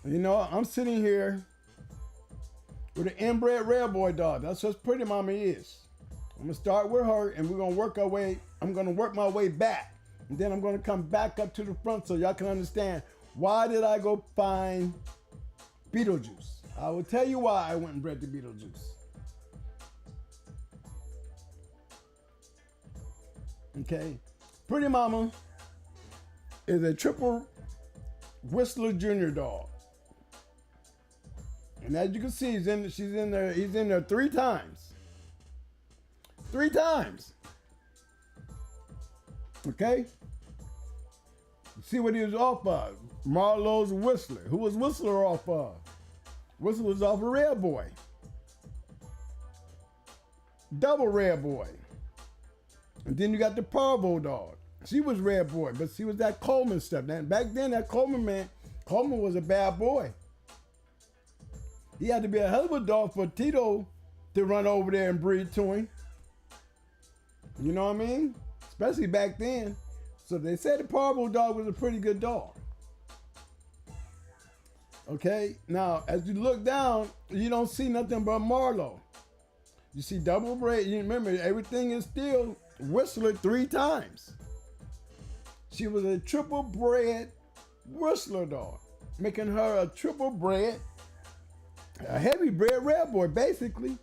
You know, I'm sitting here with an inbred Red Boy dog. That's what Pretty Mama is. I'm gonna start with her, and we're gonna work our way. I'm gonna work my way back, and then I'm gonna come back up to the front so y'all can understand why did I go find Beetlejuice. I will tell you why I went and bred the Beetlejuice. Okay, Pretty Mama is a triple Whistler Junior dog. And as you can see, he's in there 3 times. 3 times. Okay? See what he was off of. Marlowe's Whistler. Who was Whistler off of? Whistler was off of Red Boy. Double Red Boy. And then you got the Parvo dog. She was Red Boy, but she was that Coleman stuff. Now, back then, that Coleman was a bad boy. He had to be a hell of a dog for Tito to run over there and breed to him. You know what I mean? Especially back then. So they said the Parvo dog was a pretty good dog. Okay, now as you look down, you don't see nothing but Marlowe. You see double bred. You remember, everything is still Whistler 3 times. She was a triple bred Whistler dog, making her a triple bred, a heavy bred Red Boy, basically.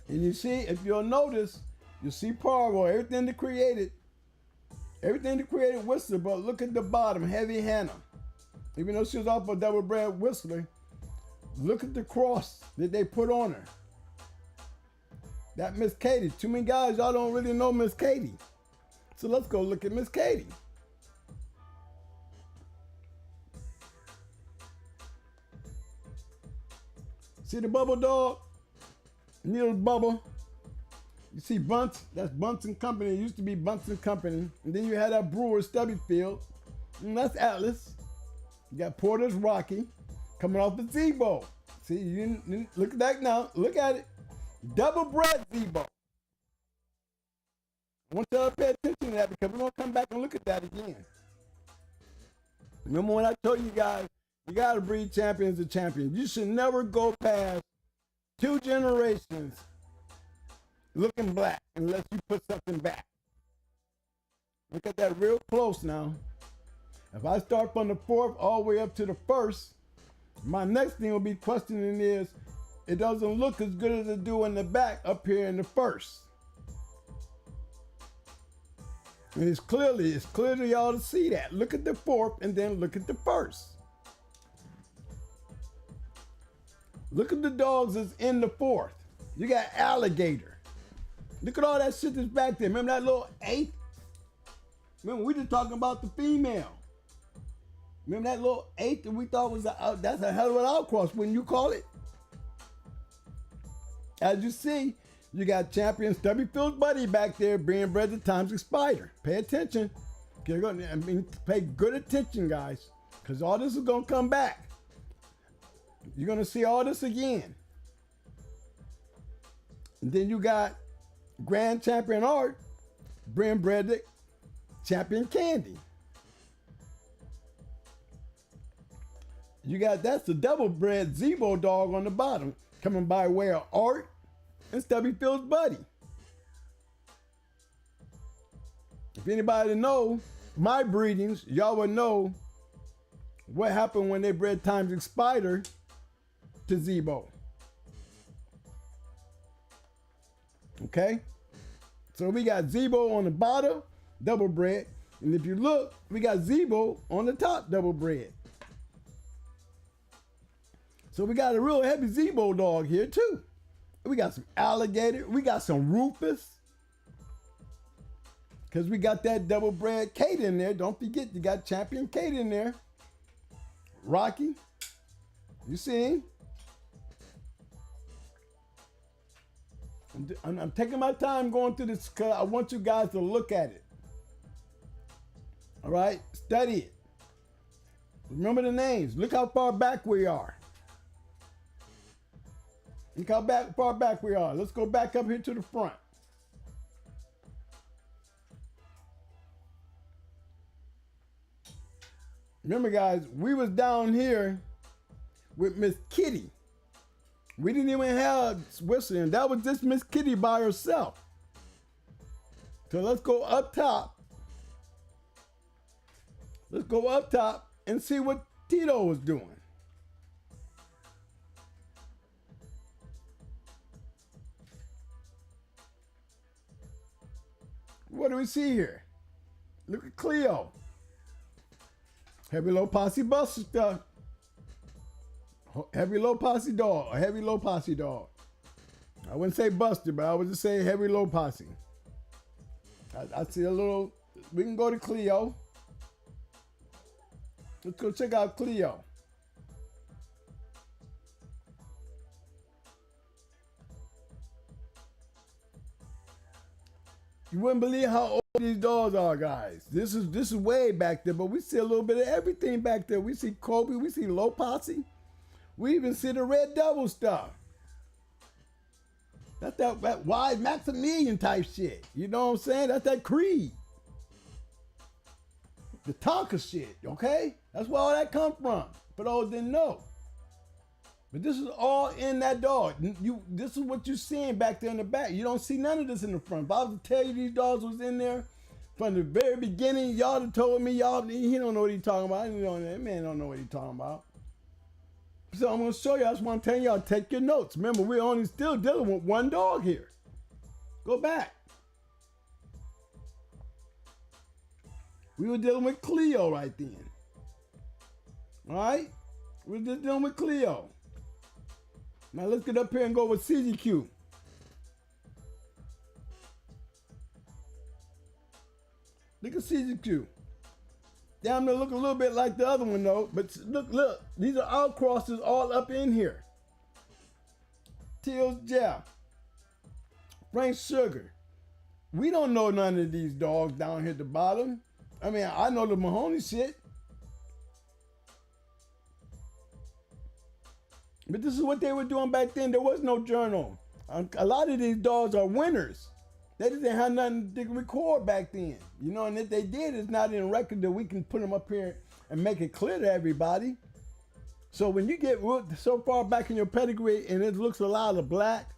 And you see, if you'll notice, you see Parvo, everything they created Whistler, but look at the bottom, Heavy Hannah. Even though she was off a double bred Whistler, look at the cross that they put on her. That Miss Katie. Too many guys, y'all don't really know Miss Katie. So let's go look at Miss Katie. See the bubble dog? Needle bubble. You see Bunts, that's Bunts and Company. It used to be Bunts and Company. And then you had that Brewer Stubbyfield. And that's Atlas. You got Porter's Rocky coming off the Zebo. See, you didn't look at that now. Look at it. Double bred Zebo. I want y'all to pay attention to that because we're going to come back and look at that again. Remember when I told you guys, you got to breed champions to champions. You should never go past 2 generations looking black unless you put something back. Look at that real close now. If I start from the 4th all the way up to the 1st, my next thing will be questioning is, it doesn't look as good as it do in the back up here in the 1st. And it's clear to y'all to see that. Look at the 4th and then look at the 1st. Look at the dogs that's in the 4th. You got Alligator. Look at all that shit that's back there. Remember that little 8th? Remember, we just talking about the female. Remember that little 8th that we thought was that's a hell of an outcross, wouldn't you call it? As you see, you got Champion Stubbyfield's buddy back there being bred to Tom's Spider. Pay attention. Pay good attention, guys, because all this is going to come back. You're going to see all this again. And then you got Grand Champion Art being bred to Champion Candy. You got, that's the double bred Zebo dog on the bottom, coming by way of Art and Stubbyfield's buddy. If anybody knows my breedings, y'all would know what happened when they bred Times Spider to Zebo. Okay? So we got Zebo on the bottom, double bred. And if you look, we got Zebo on the top, double bred. So we got a real heavy Zebo dog here too. We got some alligator. We got some Rufus. Because we got that double bred Kate in there. Don't forget, you got Champion Kate in there. Rocky. You see him? I'm taking my time going through this because I want you guys to look at it. All right? Study it. Remember the names. Look how far back we are. Look how far back we are. Let's go back up here to the front. Remember, guys, we was down here with Miss Kitty. We didn't even have whistling. That was just Miss Kitty by herself. So let's go up top. Let's go up top and see what Tito was doing. What do we see here? Look at Cleo. Heavy low posse buster stuff. Heavy low posse dog. A heavy low posse dog. I wouldn't say buster, but I would just say heavy low posse. I see a little. We can go to Cleo. Let's go check out Cleo. You wouldn't believe how old these dogs are, guys. This is way back there, but we see a little bit of everything back there. We see Kobe, we see low posse. We even see the red devil stuff. That's that wide Maximilian type shit. You know what I'm saying? That's that Creed. The Tonka shit, okay? That's where all that come from. For those that didn't know. But this is all in that dog. This is what you're seeing back there in the back. You don't see none of this in the front. If I was to tell you these dogs was in there from the very beginning, y'all have told me, he don't know what he's talking about. That man don't know what he's talking about. So I'm going to show you. That's why I'm telling y'all, take your notes. Remember, we're only still dealing with one dog here. Go back. We were dealing with Cleo right then. All right? We were just dealing with Cleo. Now let's get up here and go with CGQ. Look at CGQ. Damn, they look a little bit like the other one though, but look, these are outcrosses all up in here. Teal's Jeff, Frank Sugar. We don't know none of these dogs down here at the bottom. I mean, I know the Mahoney shit. But this is what they were doing back then. There was no journal. A lot of these dogs are winners. They didn't have nothing to record back then. You know, and if they did, it's not in record that we can put them up here and make it clear to everybody. So when you get so far back in your pedigree and it looks a lot of black,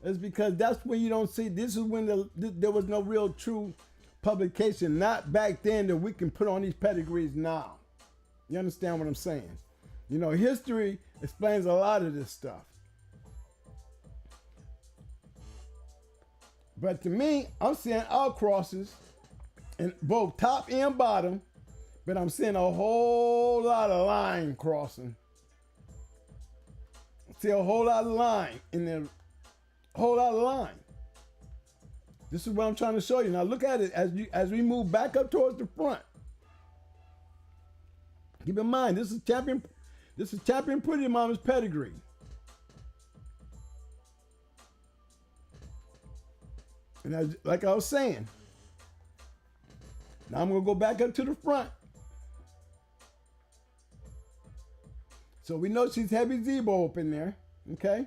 it's because that's when you don't see, this is when there was no real true publication, not back then that we can put on these pedigrees now. You understand what I'm saying? You know, history explains a lot of this stuff. But to me, I'm seeing outcrosses in both top and bottom, but I'm seeing a whole lot of line crossing. I see a whole lot of line in there, a whole lot of line. This is what I'm trying to show you. Now look at it as we move back up towards the front. Keep in mind, this is Champion Pretty Mama's pedigree. And like I was saying, now I'm going to go back up to the front. So we know she's heavy Zebo up in there, okay?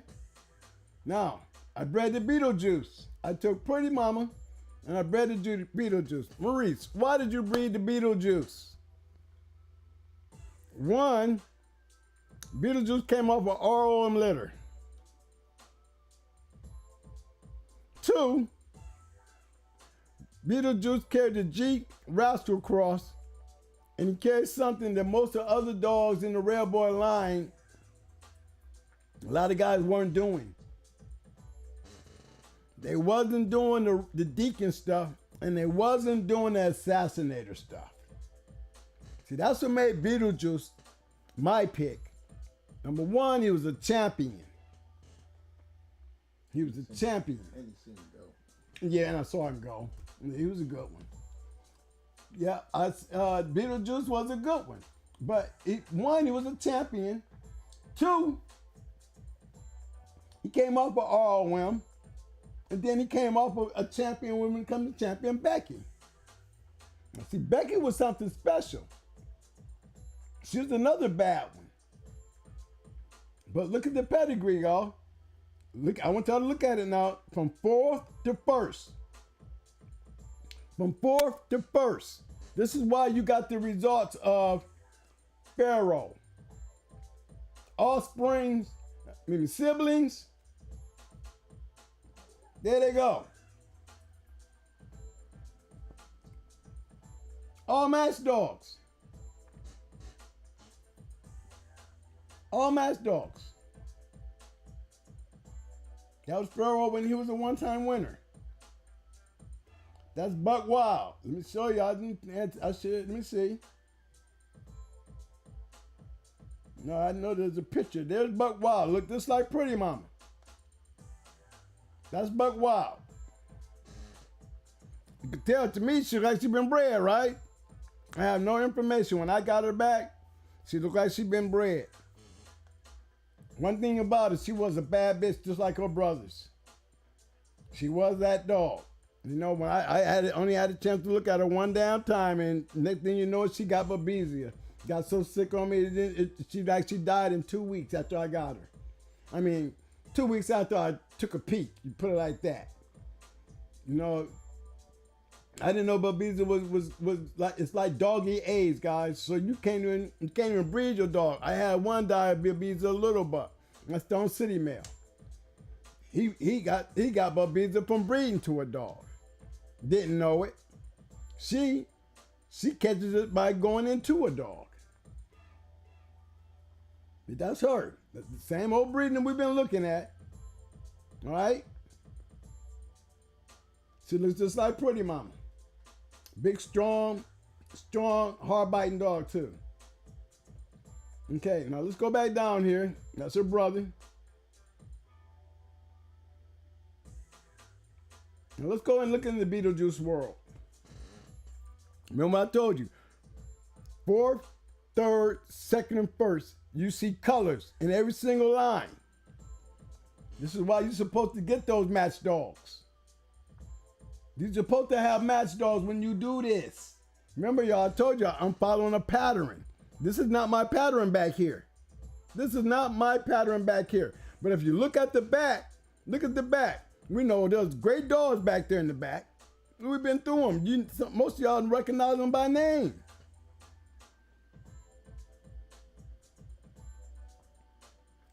Now, I bred the Beetlejuice. I took Pretty Mama and I bred the Beetlejuice. Maurice, why did you breed the Beetlejuice? One, Beetlejuice came off an ROM litter. Two, Beetlejuice carried the Jeep Rascal Cross, and he carried something that most of the other dogs in the Red Boy line, a lot of guys weren't doing. They wasn't doing the Deacon stuff, and they wasn't doing the Assassinator stuff. See, that's what made Beetlejuice my pick. Number one, he was a champion. He was a champion. And you seen him go. Yeah, and I saw him go. He was a good one. Yeah, Beetlejuice was a good one. But one, he was a champion. Two, he came off of ROM. And then he came off of a champion when it comes to champion Becky. Now, see, Becky was something special. She was another bad one. But look at the pedigree, y'all. Look, I want y'all to look at it now from 4th to 1st. From 4th to 1st. This is why you got the results of Pharaoh. Offsprings, maybe siblings. There they go. All match dogs. All match dogs. That was Pharaoh when he was a one-time winner. That's Buck Wild. Let me show you. Let me see. No, I know there's a picture. There's Buck Wild. Look just like Pretty Mama. That's Buck Wild. You can tell to me she like she been bred, right? I have no information. When I got her back, she looked like she been bred. One thing about it, she was a bad bitch just like her brothers. She was that dog. You know, when I only had a chance to look at her one damn time, and next thing you know, she got babesia. Got so sick on me, she died in 2 weeks after I got her. I mean, 2 weeks after I took a peek, you put it like that. You know, I didn't know babesia was like, it's like doggy AIDS, guys. So you can't even breed your dog. I had one die of babesia, little buck. That's Stone City male. He got babesia from breeding to a dog. Didn't know it. She catches it by going into a dog. But that's her. That's the same old breeding that we've been looking at. All right? She looks just like Pretty Mama. Big, strong, hard-biting dog, too. Okay, now let's go back down here. That's her brother. Now let's go and look in the Beetlejuice world. Remember what I told you? 4th, 3rd, 2nd, and 1st, you see colors in every single line. This is why you're supposed to get those match dogs. You're supposed to have match dogs when you do this. Remember, y'all, I told you I'm following a pattern. This is not my pattern back here. This is not my pattern back here. But if you look at the back, look at the back. We know there's great dogs back there in the back. We've been through them. Most of y'all recognize them by name.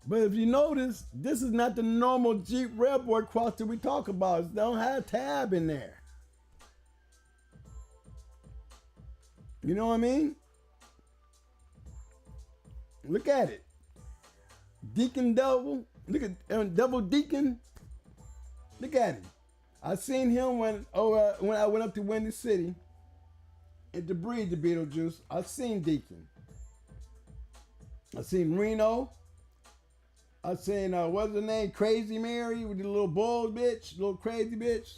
But if you notice, this is not the normal Jeep Red Boy cross that we talk about. They don't have tab in there. You know what I mean? Look at it. Deacon Devil. Look at Devil Deacon. Look at him. I seen him when I went up to Windy City and to breed the Beetlejuice. I seen Deacon. I seen Reno. I seen what's her name? Crazy Mary with the little bull bitch, little crazy bitch.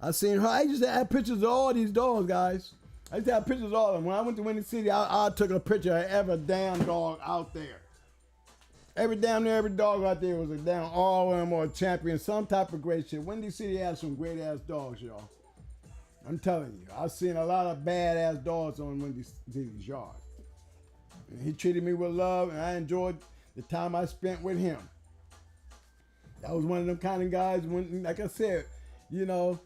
I seen her. I used to have pictures of all these dogs, guys. I used to have pictures of all of them. When I went to Windy City, I took a picture of every damn dog out there. Every dog out there was a damn RM or a champion, some type of great shit. Windy City has some great ass dogs, y'all. I'm telling you, I've seen a lot of badass dogs on Windy City's yard. And he treated me with love, and I enjoyed the time I spent with him. That was one of them kind of guys when, like I said, you know,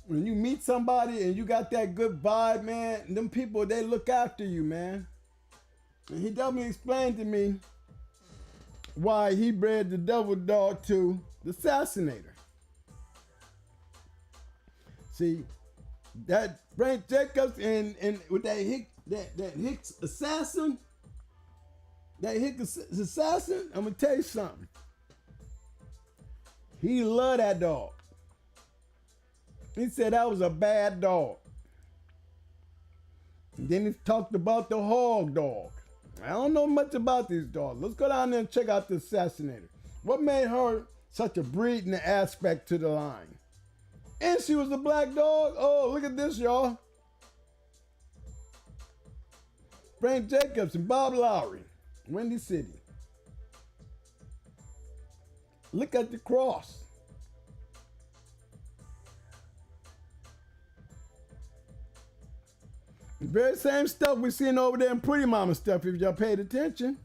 when you meet somebody and you got that good vibe, man, them people, they look after you, man. And he definitely explained to me why he bred the devil dog to the Assassinator. See, that Frank Jacobs and with that Hicks assassin, I'm gonna tell you something. He loved that dog. He said that was a bad dog. And then he talked about the hog dog. I don't know much about these dogs. Let's go down there and check out the assassinator. What made her such a breeding aspect to the line? And she was a black dog. Oh, look at this, y'all. Frank Jacobs and Bob Lowry, Windy City. Look at the cross. The very same stuff we're seeing over there in Pretty Mama stuff, if y'all paid attention.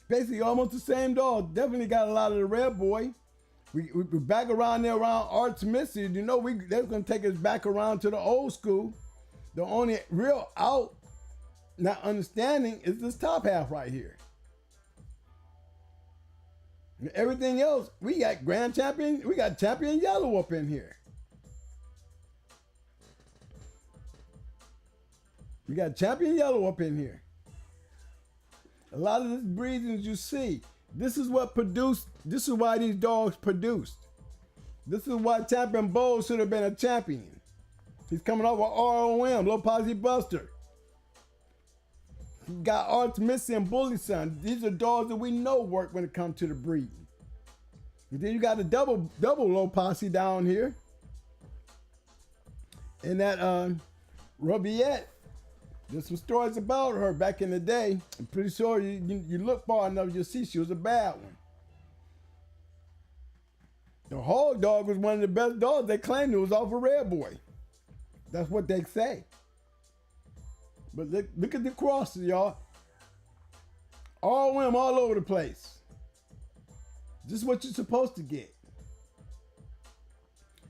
Basically almost the same dog. Definitely got a lot of the red boy. We're back around there around Art Smith. You know, they're going to take us back around to the old school. The only real out, not understanding, is this top half right here. And everything else, we got grand champion, we got champion yellow up in here. We got champion yellow up in here. A lot of these breedings you see, this is what produced, this is why these dogs produced. This is why Champion Bowl should have been a champion. He's coming off with ROM, Low Posse Buster. He got Arts Missy and Bully Son. These are dogs that we know work when it comes to the breeding. And then you got a double Low Posse down here. And that Robiette. There's some stories about her back in the day. I'm pretty sure you look far enough, you'll see she was a bad one. The hog dog was one of the best dogs. They claimed it was off a Red Boy. That's what they say. But look at the crosses, y'all. All women all over the place. This is what you're supposed to get.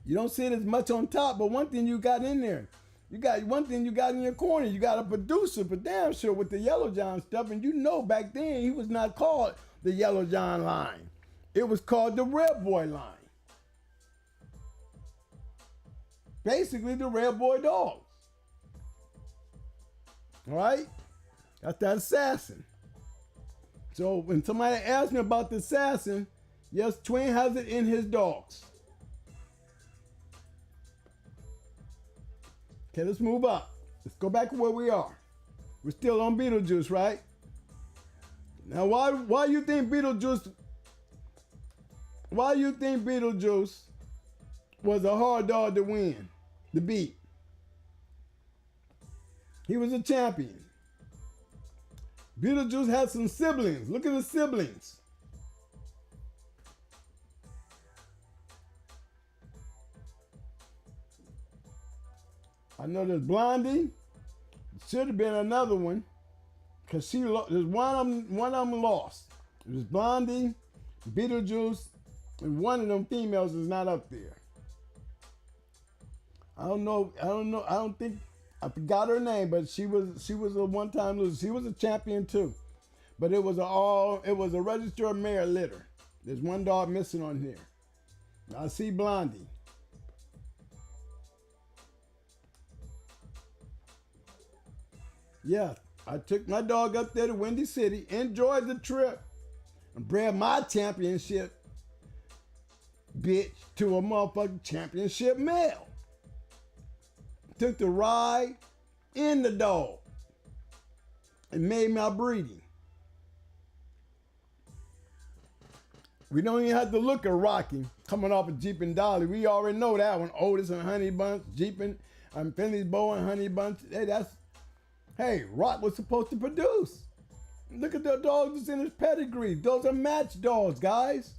You don't see it as much on top, but one thing you got in there. You got one thing you got in your corner. You got a producer for damn sure with the Yellow John stuff. And you know back then he was not called the Yellow John line. It was called the Red Boy line. Basically the Red Boy dogs. All right? That's that assassin. So when somebody asks me about the assassin, yes, Twin has it in his dogs. Okay, let's move up. Let's go back to where we are. We're still on Beetlejuice, right? Now, why you think Beetlejuice was a hard dog to win, to beat? He was a champion. Beetlejuice had some siblings. Look at the siblings. I know there's Blondie. Should have been another one, cause there's one of them lost. There's Blondie, Beetlejuice, and one of them females is not up there. I don't think I forgot her name, but she was a one-time loser. She was a champion too, but it was a registered mare litter. There's one dog missing on here. I see Blondie. Yeah, I took my dog up there to Windy City, enjoyed the trip, and bred my championship bitch to a motherfucking championship male. Took the ride in the dog and made my breeding. We don't even have to look at Rocky coming off of Jeep and Dolly. We already know that one. Otis and Honey Bunch, Jeep and Finley's Bow and Honey Bunch. Hey, Rock was supposed to produce. Look at the dogs that's in his pedigree. Those are match dogs, guys.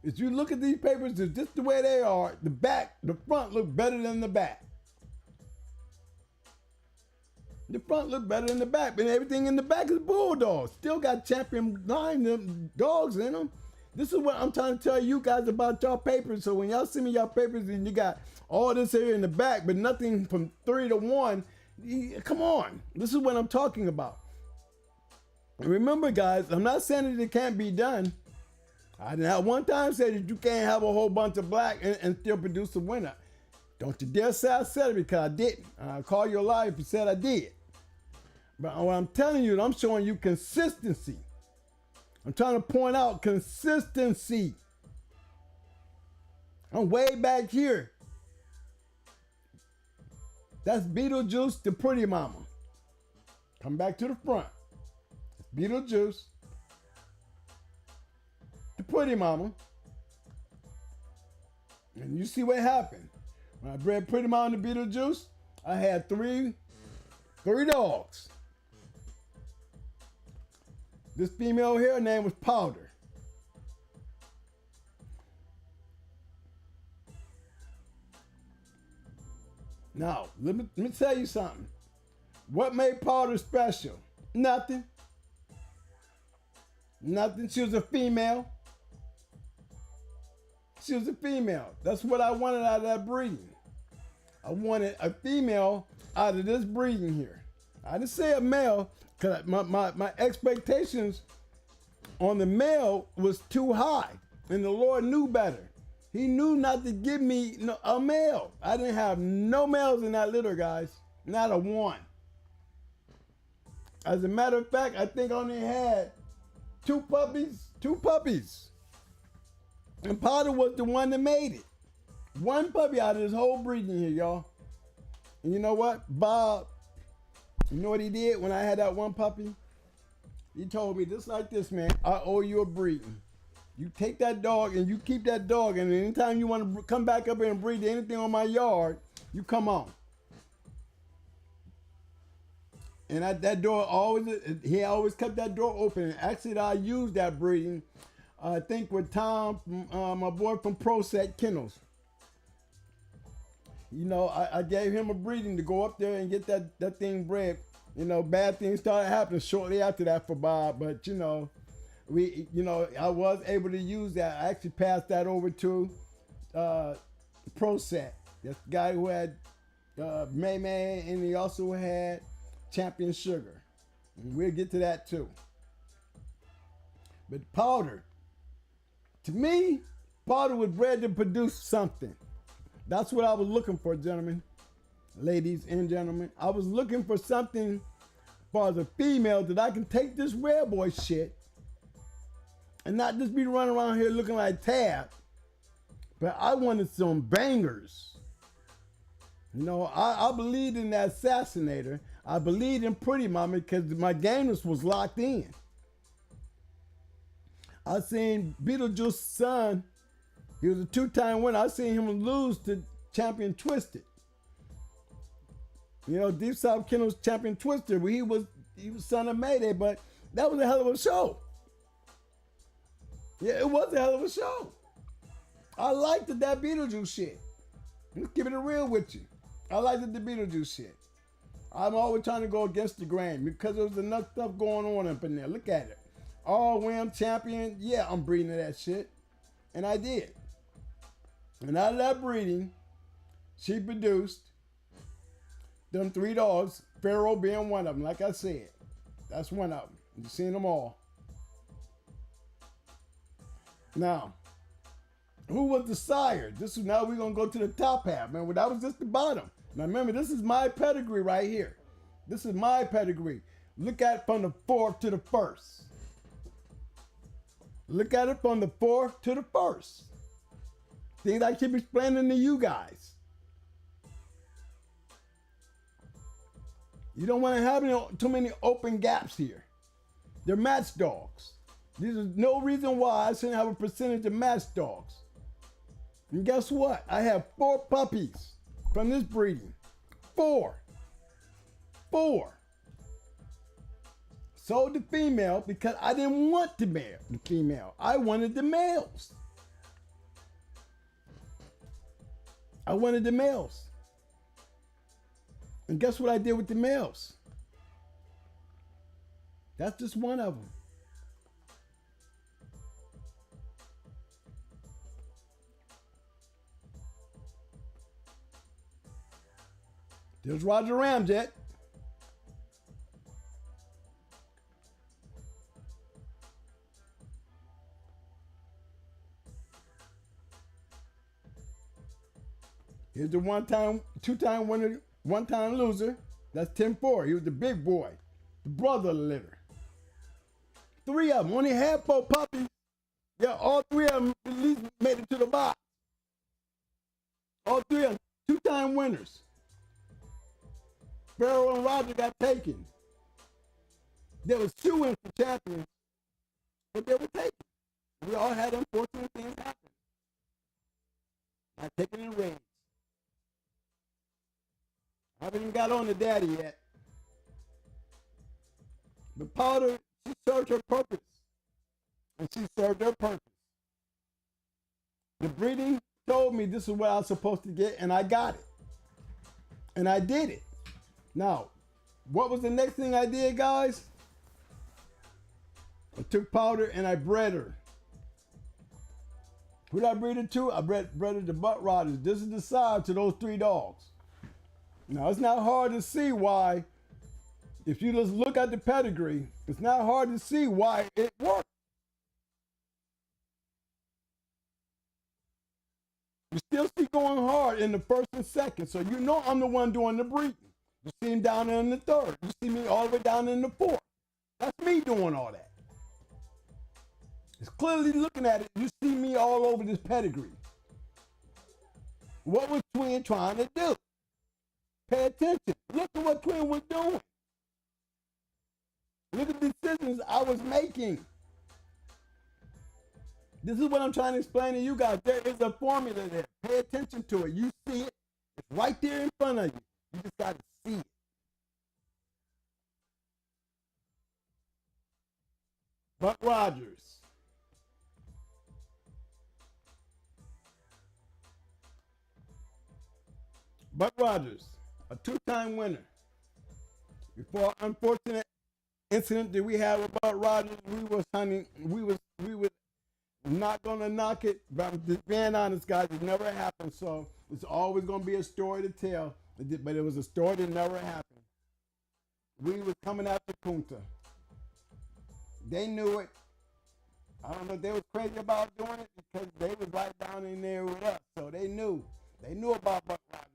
If you look at these papers, they're just the way they are. The front look better than the back. The front look better than the back, but everything in the back is bulldogs. Still got champion line dogs in them. This is what I'm trying to tell you guys about y'all papers. So when y'all send me y'all papers and you got all this here in the back, but nothing from 3 to 1, come on. This is what I'm talking about. And remember, guys, I'm not saying that it can't be done. I didn't have one time say that you can't have a whole bunch of black and still produce a winner. Don't you dare say I said it, because I didn't. I'll call you a liar if you said I did. But what I'm telling you, I'm showing you consistency. I'm trying to point out consistency. I'm way back here. That's Beetlejuice to Pretty Mama. Come back to the front. It's Beetlejuice to Pretty Mama. And you see what happened. When I bred Pretty Mama to Beetlejuice, I had three dogs. This female here, her name was Powder. Now, let me tell you something. What made Powder special? Nothing. Nothing. She was a female. She was a female. That's what I wanted out of that breeding. I wanted a female out of this breeding here. I didn't say a male, because my expectations on the male was too high. And the Lord knew better. He knew not to give me a male. I didn't have no males in that litter, guys. Not a one. As a matter of fact, I think I only had two puppies. And Powder was the one that made it. One puppy out of this whole breeding here, y'all. And you know what? Bob, you know what he did when I had that one puppy? He told me, just like this, man, I owe you a breeding. You take that dog and you keep that dog, and anytime you want to come back up here and breed anything on my yard, you come on. And that door he always kept that door open. And actually, I used that breeding, I think with Tom, my boy from Kennels. You know, I gave him a breeding to go up there and get that thing bred. You know, bad things started happening shortly after that for Bob, but you know, I was able to use that. I actually passed that over to Proset. That's the guy who had Mayday, and he also had Champion Sugar. And we'll get to that too. But Powder, to me, Powder was bred to produce something. That's what I was looking for, gentlemen, ladies and gentlemen. I was looking for something for the female that I can take this red boy shit and not just be running around here looking like Tab, but I wanted some bangers. You know, I believed in that assassinator. I believed in Pretty Mama because my gameness was locked in. I seen Beetlejuice's son. He was a two-time winner. I seen him lose to Champion Twisted. You know, Deep South Kennels Champion Twister, where he was son of Mayday, but that was a hell of a show. Yeah, it was a hell of a show. I liked that Beetlejuice shit. Let's keep it real with you. I liked the Beetlejuice shit. I'm always trying to go against the grain because there was enough stuff going on up in there. Look at it. All Wham Champion. Yeah, I'm breeding that shit. And I did. And out of that breeding, she produced them three dogs, Pharaoh being one of them. Like I said, that's one of them. You've seen them all. Now, who was the sire? Now we're going to go to the top half. Man, that was just the bottom. Now remember, this is my pedigree right here. This is my pedigree. Look at it from the fourth to the first. Look at it from the fourth to the first. Things I keep explaining to you guys. You don't want to have too many open gaps here. They're match dogs. There's no reason why I shouldn't have a percentage of match dogs. And guess what? I have 4 puppies from this breeding. 4. Sold the female because I didn't want the female. I wanted the males. I wanted the males. And guess what I did with the males? That's just one of them. There's Roger Ramjet. Here's the two-time winner, one-time loser. That's 10-4. He was the big boy, the brother of the litter. 3 of them, only had 4 puppies. Yeah, all 3 of them at least made it to the box. All 3 of them, 2-time winners. Sparrow and Roger got taken. They were suing for champions, but they were taken. We all had unfortunate things happen. Not taken in range. I haven't even got on to daddy yet. But Powder, she served her purpose. And she served her purpose. The breeding told me this is what I was supposed to get, and I got it. And I did it. Now, what was the next thing I did, guys? I took Powder and I bred her. Who did I breed her to? I bred her to Buck Rogers. This is the side to those 3 dogs. Now, it's not hard to see why, if you just look at the pedigree, it's not hard to see why it worked. You still see going hard in the first and second, so you know I'm the one doing the breeding. You see him down there in the 3rd. You see me all the way down in the 4th. That's me doing all that. It's clearly looking at it, you see me all over this pedigree. What was Twin trying to do? Pay attention. Look at what Twin was doing. Look at the decisions I was making. This is what I'm trying to explain to you guys. There is a formula there. Pay attention to it. You see it. It's right there in front of you. You just got to see it. Buck Rogers. Buck Rogers, a 2-time winner. Before unfortunate incident that we had with Buck Rogers, we was not gonna knock it, but I'm just being honest, guys, it never happened. So it's always gonna be a story to tell. But it was a story that never happened. We was coming after Kunta. They knew it. I don't know if they was crazy about doing it because they was right down in there with us. So they knew. They knew about Buck Rogers.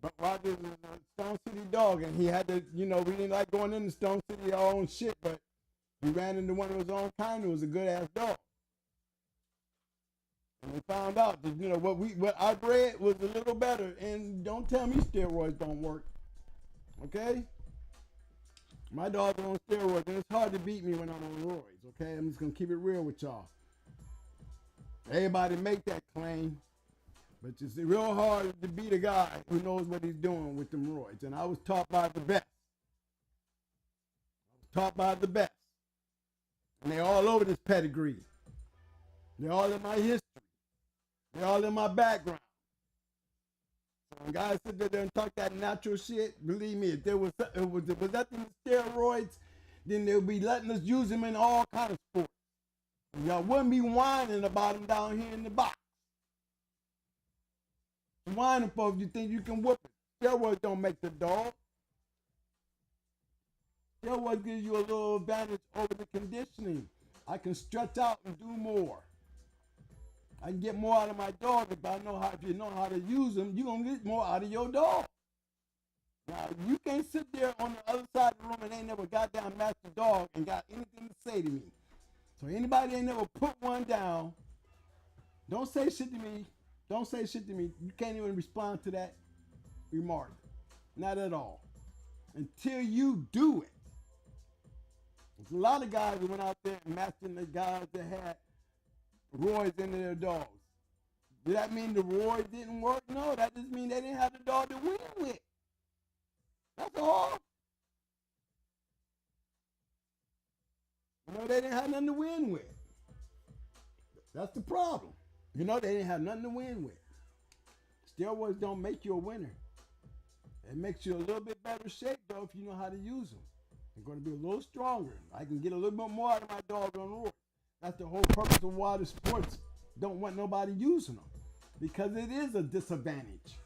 Buck Rogers is a Stone City dog, and he had to, we didn't like going into Stone City our own shit, but we ran into one of his own kind who was a good-ass dog. And we found out that, what I bred was a little better, and don't tell me steroids don't work, okay? My dog is on steroids, and it's hard to beat me when I'm on roids, okay? I'm just going to keep it real with y'all. Everybody make that claim. But it's real hard to beat a guy who knows what he's doing with them roids. And I was taught by the best. And they're all over this pedigree. They're all in my history. They're all in my background. So when guys sit there and talk that natural shit, believe me, if there was nothing steroids, then they'll be letting us use them in all kinds of sports. And y'all wouldn't be whining about them down here in the box. Whining folks, you think you can whoop it. Steroids don't make the dog. Steroids gives you a little advantage over the conditioning. I can stretch out and do more. I can get more out of my dog if you know how to use them, you're going to get more out of your dog. Now, you can't sit there on the other side of the room and ain't never got down master dog and got anything to say to me. So anybody ain't never put one down, don't say shit to me. Don't say shit to me. You can't even respond to that remark. Not at all. Until you do it. There's a lot of guys that went out there and matching the guys that had roids in their dogs. Did that mean the roids didn't work? No, that just means they didn't have the dog to win with. That's all. They didn't have nothing to win with. That's the problem. They didn't have nothing to win with. Steroids don't make you a winner. It makes you a little bit better shape, though, if you know how to use them. They're going to be a little stronger. I can get a little bit more out of my dog on roid. That's the whole purpose of why the sports don't want nobody using them. Because it is a disadvantage.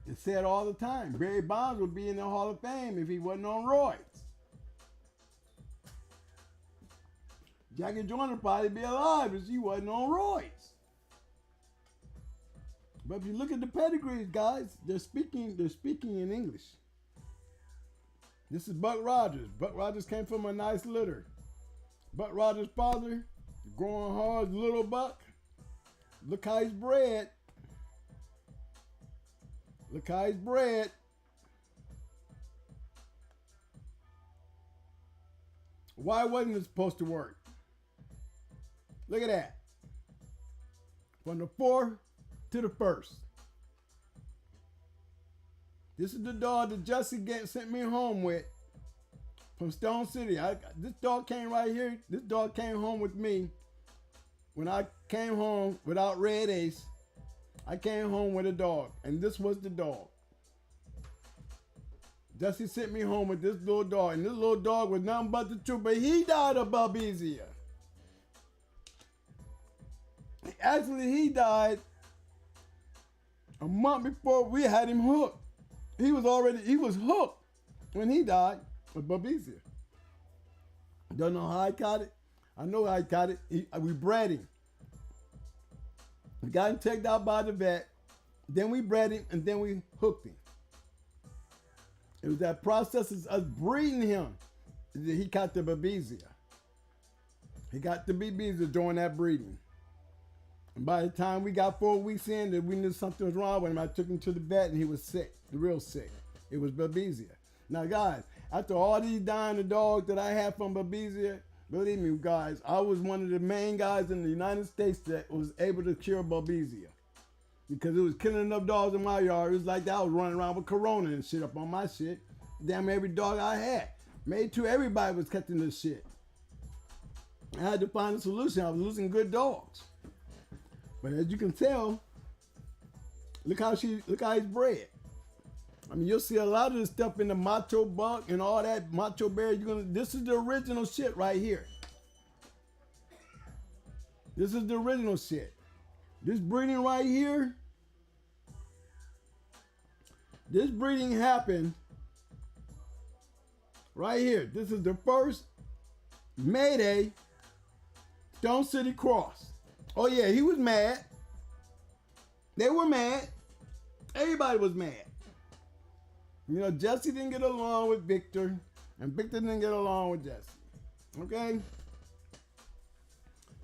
It's said all the time. Barry Bonds would be in the Hall of Fame if he wasn't on roids. Jackie Joyner would probably be alive if he wasn't on roids. But if you look at the pedigrees, guys, they're speaking in English. This is Buck Rogers. Buck Rogers came from a nice litter. Buck Rogers' father, growing hard, little buck. Look how he's bred. Look how he's bred. Why wasn't it supposed to work? Look at that. From the 4th to the 1st. This is the dog that Jesse sent me home with from Stone City. This dog came right here. This dog came home with me. When I came home without Red Ace, I came home with a dog, and this was the dog. Jesse sent me home with this little dog, and this little dog was nothing but the truth, but he died of babesia. Actually, he died a month before we had him hooked. He was hooked when he died with babesia. Don't know how I caught it. I know how I caught it. We bred him. We got him checked out by the vet. Then we bred him, and then we hooked him. It was that process of us breeding him that he caught the babesia. He got the babesia during that breeding. And by the time we got 4 weeks in, that we knew something was wrong with him, I took him to the vet, and he was sick, real sick. It was babesia. Now, guys, after all these dying of dogs that I had from babesia, believe me, guys, I was one of the main guys in the United States that was able to cure babesia. Because it was killing enough dogs in my yard. It was like that. I was running around with corona and shit up on my shit. Damn every dog I had. Made sure everybody was catching this shit. I had to find a solution. I was losing good dogs. But as you can tell, look how he's bred. I mean, you'll see a lot of this stuff in the Macho Buck and all that Macho Bear. This is the original shit right here. This is the original shit. This breeding right here, this breeding happened right here. This is the first Mayday Stone City cross. Oh yeah, he was mad. They were mad. Everybody was mad. You know, Jesse didn't get along with Victor, and Victor didn't get along with Jesse. Okay?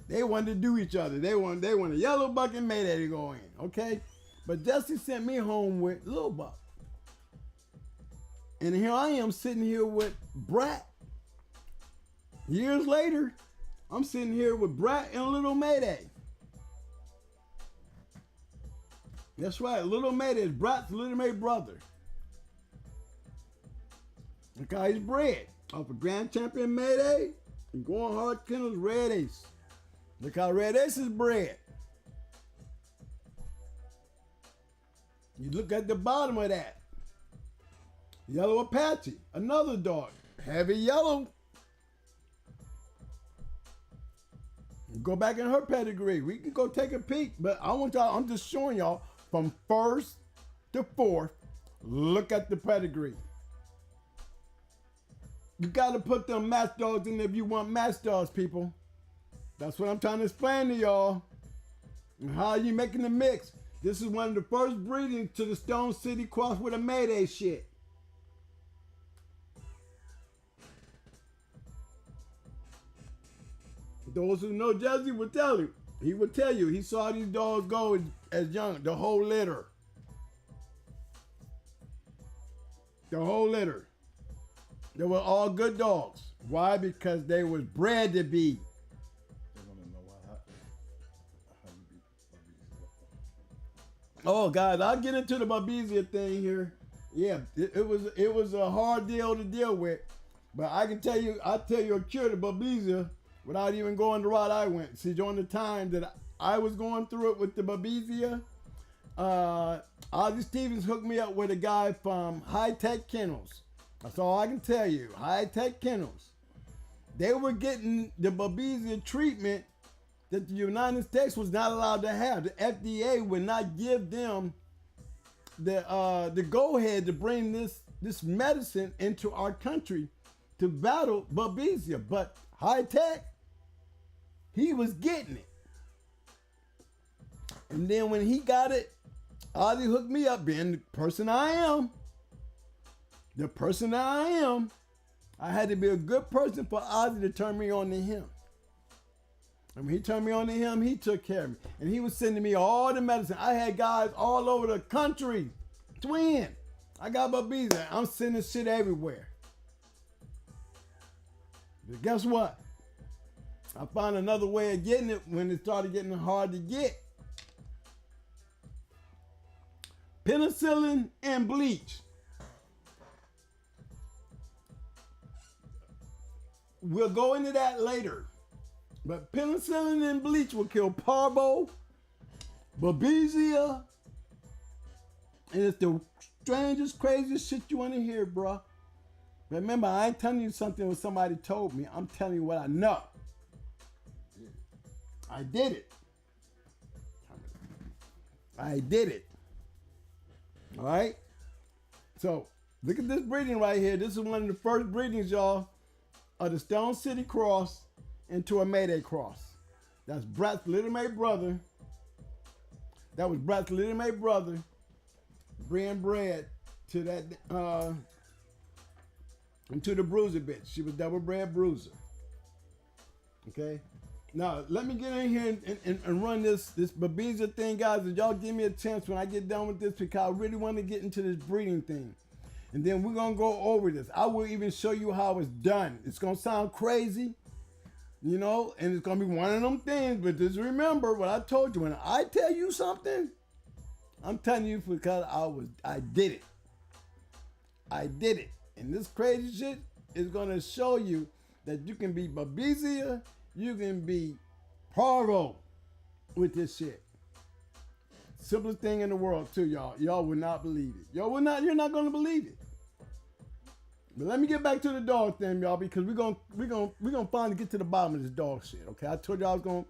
They wanted to do each other. They wanted Yellow Buck and Mayday to go in. Okay? But Jesse sent me home with Little Buck. And here I am sitting here with Brat. Years later, I'm sitting here with Brat and Little Mayday. That's right, Little Mayday is Brat's little May brother. Look how he's bred. Off of Grand Champion Mayday and Going Hard Kennels Red Ace. Look how Red Ace is bred. You look at the bottom of that. Yellow Apache, another dog. Heavy yellow. Go back in her pedigree. We can go take a peek, but I'm just showing y'all from 1st to 4th. Look at the pedigree. You gotta put them match dogs in there if you want match dogs, people. That's what I'm trying to explain to y'all. And how you making the mix. This is one of the first breedings to the Stone City cross with a Mayday shit. Those who know Jesse will tell you. He will tell you he saw these dogs go as young, the whole litter. The whole litter. They were all good dogs. Why? Because they was bred to be. They want to know how you beat babesia. Oh, guys, I'll get into the babesia thing here. Yeah, it was a hard deal to deal with, but I'll tell you a cure to babesia without even going the route I went. See, during the time that I was going through it with the babesia, Ozzie Stevens hooked me up with a guy from High Tech Kennels. That's all I can tell you. High Tech Kennels. They were getting the babesia treatment that the United States was not allowed to have. The FDA would not give them the go-ahead to bring this medicine into our country to battle babesia. But High Tech, he was getting it. And then when he got it, Ozzy hooked me up, being the person I am. The person that I am. I had to be a good person for Ozzy to turn me on to him. And when he turned me on to him, he took care of me. And he was sending me all the medicine. I had guys all over the country. Twin. I got babies. I'm sending shit everywhere. But guess what? I found another way of getting it when it started getting hard to get. Penicillin and bleach. We'll go into that later. But penicillin and bleach will kill parvo, babesia, and it's the strangest, craziest shit you want to hear, bruh. Remember, I ain't telling you something what somebody told me. I'm telling you what I know. I did it. I did it. All right? So, look at this breeding right here. This is one of the first breedings, y'all, of the Stone City Cross into a Mayday Cross. That's Brat's little mate brother. That was Brat's little mate brother being bred to that, to the bruiser bitch. She was double bred bruiser. Okay? Now, let me get in here and run this babesia thing, guys. And y'all give me a chance when I get done with this because I really want to get into this breeding thing. And then we're going to go over this. I will even show you how it's done. It's going to sound crazy, you know, and it's going to be one of them things. But just remember what I told you. When I tell you something, I'm telling you because I did it. I did it. And this crazy shit is going to show you that you can be babesia, you can be parvo with this shit. Simplest thing in the world too, y'all. Y'all would not believe it. You're not gonna believe it. But let me get back to the dog thing, y'all, because we're gonna finally get to the bottom of this dog shit. Okay, I told y'all I was gonna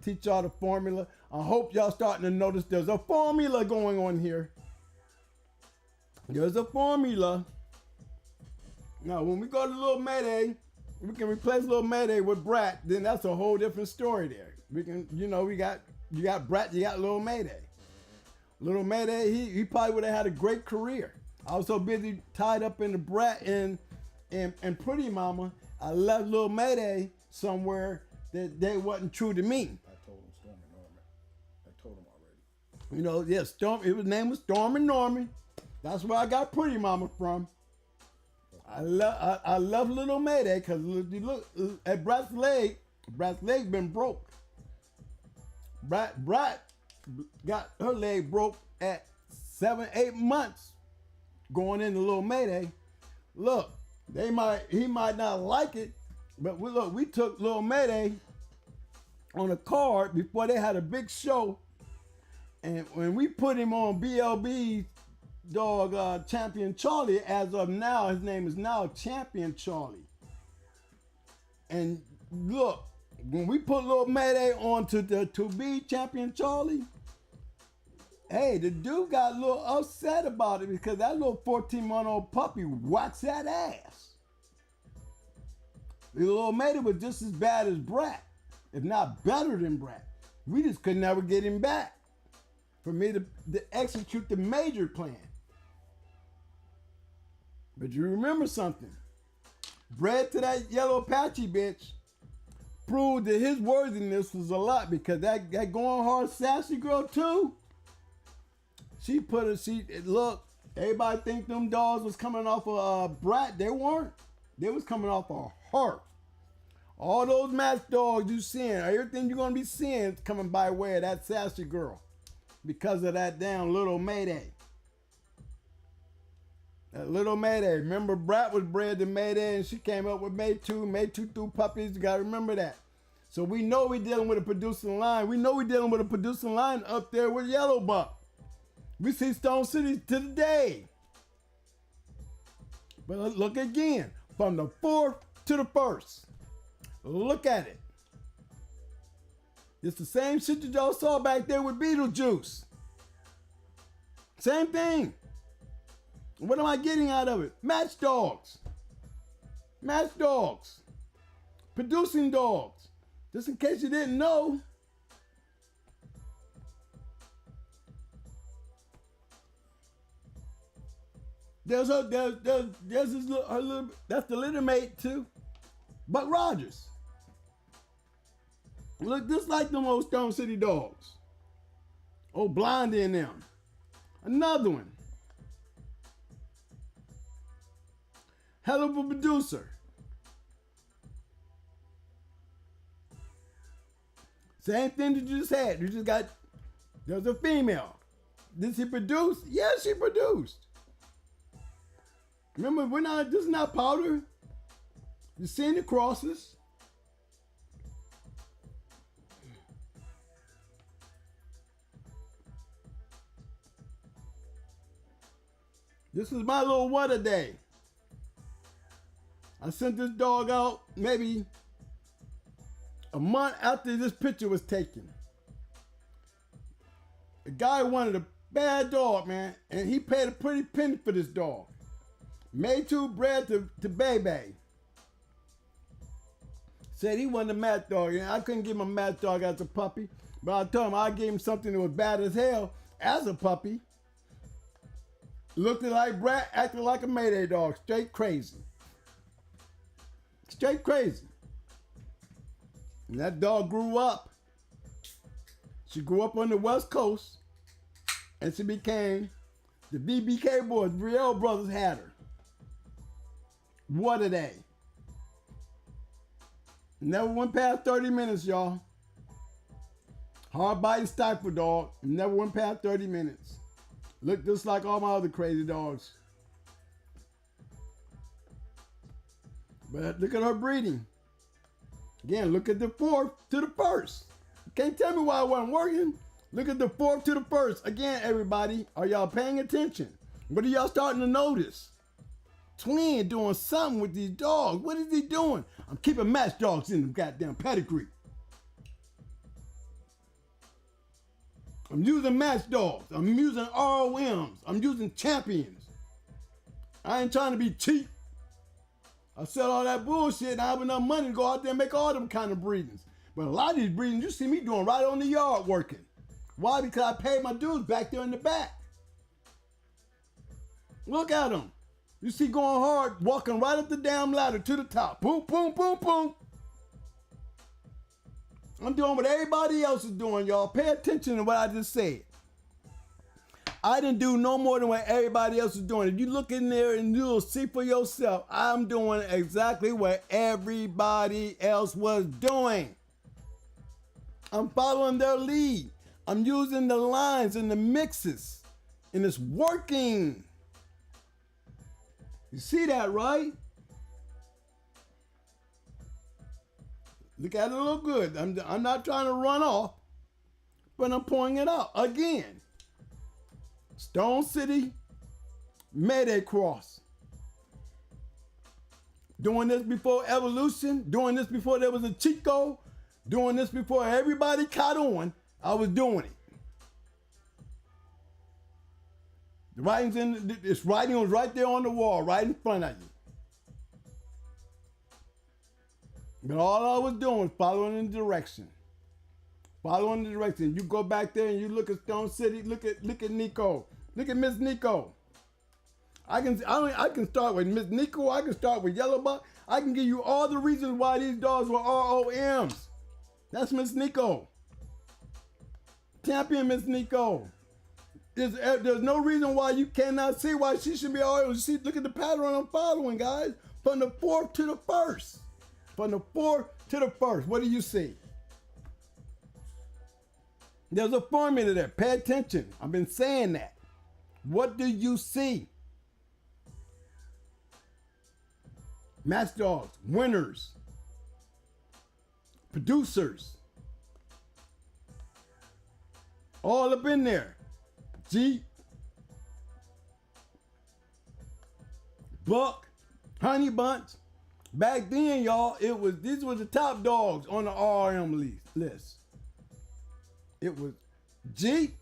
teach y'all the formula. I hope y'all starting to notice there's a formula going on here. There's a formula. Now, when we go to Little Mayday, we can replace Little Mayday with Brat, then that's a whole different story there. We can, you got Brat, you got Little Mayday. Little Mayday, he probably would have had a great career. I was so busy tied up in the Brat and Pretty Mama, I left Little Mayday somewhere that they wasn't true to me. I told him Storm and Norman. I told him already. You know, yeah, his name was Storm and Norman. That's where I got Pretty Mama from. I love Little Mayday because you look at Brat's leg been broke. Brat got her leg broke at 7-8 months going into Little Mayday. Look, he might not like it, but we took Little Mayday on a card before they had a big show, and when we put him on BLB's dog Champion Charlie, as of now, his name is now Champion Charlie. And look, when we put Little Mayday on to be Champion Charlie, hey, the dude got a little upset about it because that little 14-month-old puppy whacks that ass. The Little Mayday was just as bad as Brat, if not better than Brat. We just could never get him back for me to execute the major plan. But you remember something. Bred to that yellow Apache bitch proved that his worthiness was a lot because that going hard sassy girl too, look, everybody think them dogs was coming off of Brat. They weren't. They was coming off of her. All those match dogs you seeing, everything you're going to be seeing is coming by way of that sassy girl because of that damn Little Mayday. That Little Mayday. Remember, Brat was bred to Mayday and she came up with May 2 through puppies. You got to remember that. So we know we're dealing with a producing line. We know we're dealing with a producing line up there with Yellow Buck. We see Stone City to the day. But look again, from the 4th to the 1st. Look at it. It's the same shit that y'all saw back there with Beetlejuice. Same thing. What am I getting out of it? Match dogs. Match dogs. Producing dogs. Just in case you didn't know. There's this little, her little, that's the litter mate too. Buck Rogers. Look just like them old Stone City dogs. Old Blondie in them. Another one. Hell of a producer. Same thing that you just had. You just got, there's a female. Did she produce? Yes, she produced. Remember, this is not powder. You're seeing the crosses. This is my little what a day. I sent this dog out maybe a month after this picture was taken. The guy wanted a bad dog, man, and he paid a pretty penny for this dog. Made two bred to Baby. Said he wanted a mat dog, and I couldn't give him a mat dog as a puppy, but I told him I gave him something that was bad as hell as a puppy. Looked like Brat, acted like a mayday dog, straight crazy. Straight crazy. And that dog grew up. She grew up on the West Coast, and she became the BBK boys. Brielle brothers had her. What a day. Never went past 30 minutes, y'all. Hard biting stifle dog. Never went past 30 minutes. Looked just like all my other crazy dogs. But look at her breeding. Again, look at the 4th to the 1st. You can't tell me why it wasn't working. Look at the 4th to the 1st. Again, everybody, are y'all paying attention? What are y'all starting to notice? Twin doing something with these dogs. What is he doing? I'm keeping match dogs in them goddamn pedigree. I'm using match dogs. I'm using ROMs. I'm using champions. I ain't trying to be cheap. I sell all that bullshit and I have enough money to go out there and make all them kind of breedings. But a lot of these breedings you see me doing right on the yard working. Why? Because I paid my dues back there in the back. Look at them. You see going hard, walking right up the damn ladder to the top. Boom, boom, boom, boom. I'm doing what everybody else is doing, y'all. Pay attention to what I just said. I didn't do no more than what everybody else is doing. If you look in there and you'll see for yourself, I'm doing exactly what everybody else was doing. I'm following their lead. I'm using the lines and the mixes, and it's working. You see that, right? Look at it a little good. I'm not trying to run off, but I'm pouring it out. Again, Stone City, Mayday Cross. Doing this before evolution, doing this before there was a Chico, doing this before everybody caught on. I was doing it. The writing was right there on the wall, right in front of you. But all I was doing was following the direction. Following the direction. You go back there and you look at Stone City. Look at Nico. Look at Miss Nico. I can start with Miss Nico. I can start with Yellow Buck. I can give you all the reasons why these dogs were ROMs. That's Miss Nico. Champion Miss Nico. There's no reason why you cannot see why she should be ROM. See, look at the pattern I'm following, guys. From the 4th to the 1st. From the 4th to the 1st. What do you see? There's a formula there. Pay attention. I've been saying that. What do you see? Match dogs, winners, producers, all up in there. Jeep, Buck, Honey Bunch. Back then, y'all, these were the top dogs on the RM list. It was Jeep,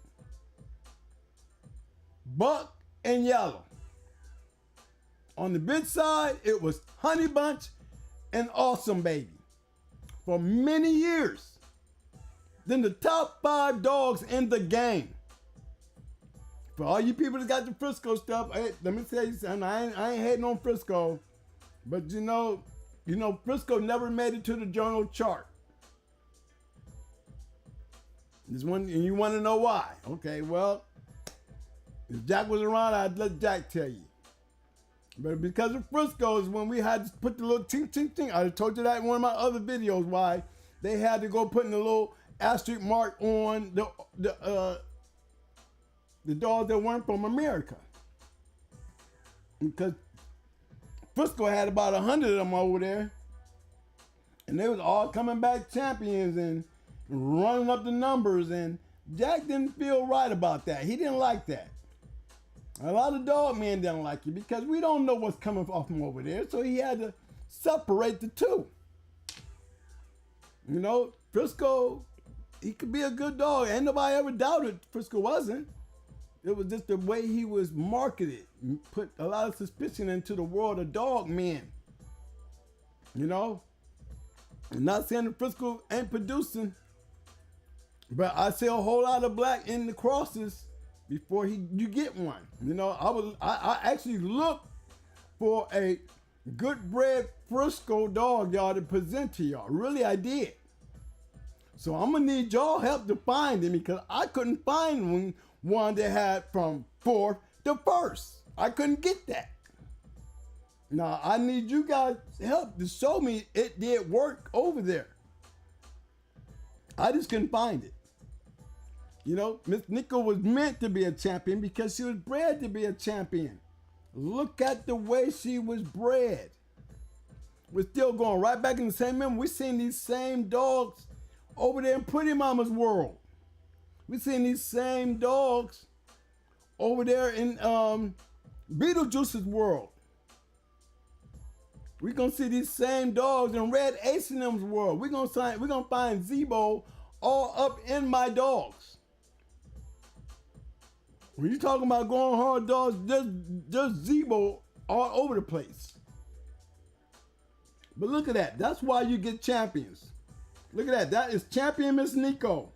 Buck, and Yellow. On the big side, it was Honey Bunch and Awesome Baby for many years. Then the top 5 dogs in the game. For all you people that got the Frisco stuff, hey, let me tell you something. I ain't hating on Frisco, but you know, Frisco never made it to the journal chart. This one, and you want to know why? Okay, well, if Jack was around, I'd let Jack tell you. But because of Frisco is when we had to put the little ting, ting, ting. I told you that in one of my other videos why they had to go putting the little asterisk mark on the dogs that weren't from America. Because Frisco had about 100 of them over there. And they was all coming back champions and running up the numbers. And Jack didn't feel right about that. He didn't like that. A lot of dog men didn't like it because we don't know what's coming off from over there. So he had to separate the two. You know, Frisco, he could be a good dog. Ain't nobody ever doubted Frisco wasn't. It was just the way he was marketed. Put a lot of suspicion into the world of dog men. You know? I'm not saying that Frisco ain't producing, but I see a whole lot of black in the crosses before you get one. You know, I actually looked for a good bred Frisco dog, y'all, to present to y'all. Really, I did. So I'm gonna need y'all help to find him because I couldn't find one that had from fourth to first. I couldn't get that. Now I need you guys help to show me it did work over there. I just couldn't find it. You know, Miss Nico was meant to be a champion because she was bred to be a champion. Look at the way she was bred. We're still going right back in the same member. We're seeing these same dogs over there in Pretty Mama's world. We're seeing these same dogs over there in Beetlejuice's world. We're gonna see these same dogs in Red H&M's world. We're gonna find Zebo all up in my dogs. When you're talking about going hard dogs, just Zebo all over the place. But look at that. That's why you get champions. Look at that. That is Champion Miss Nico.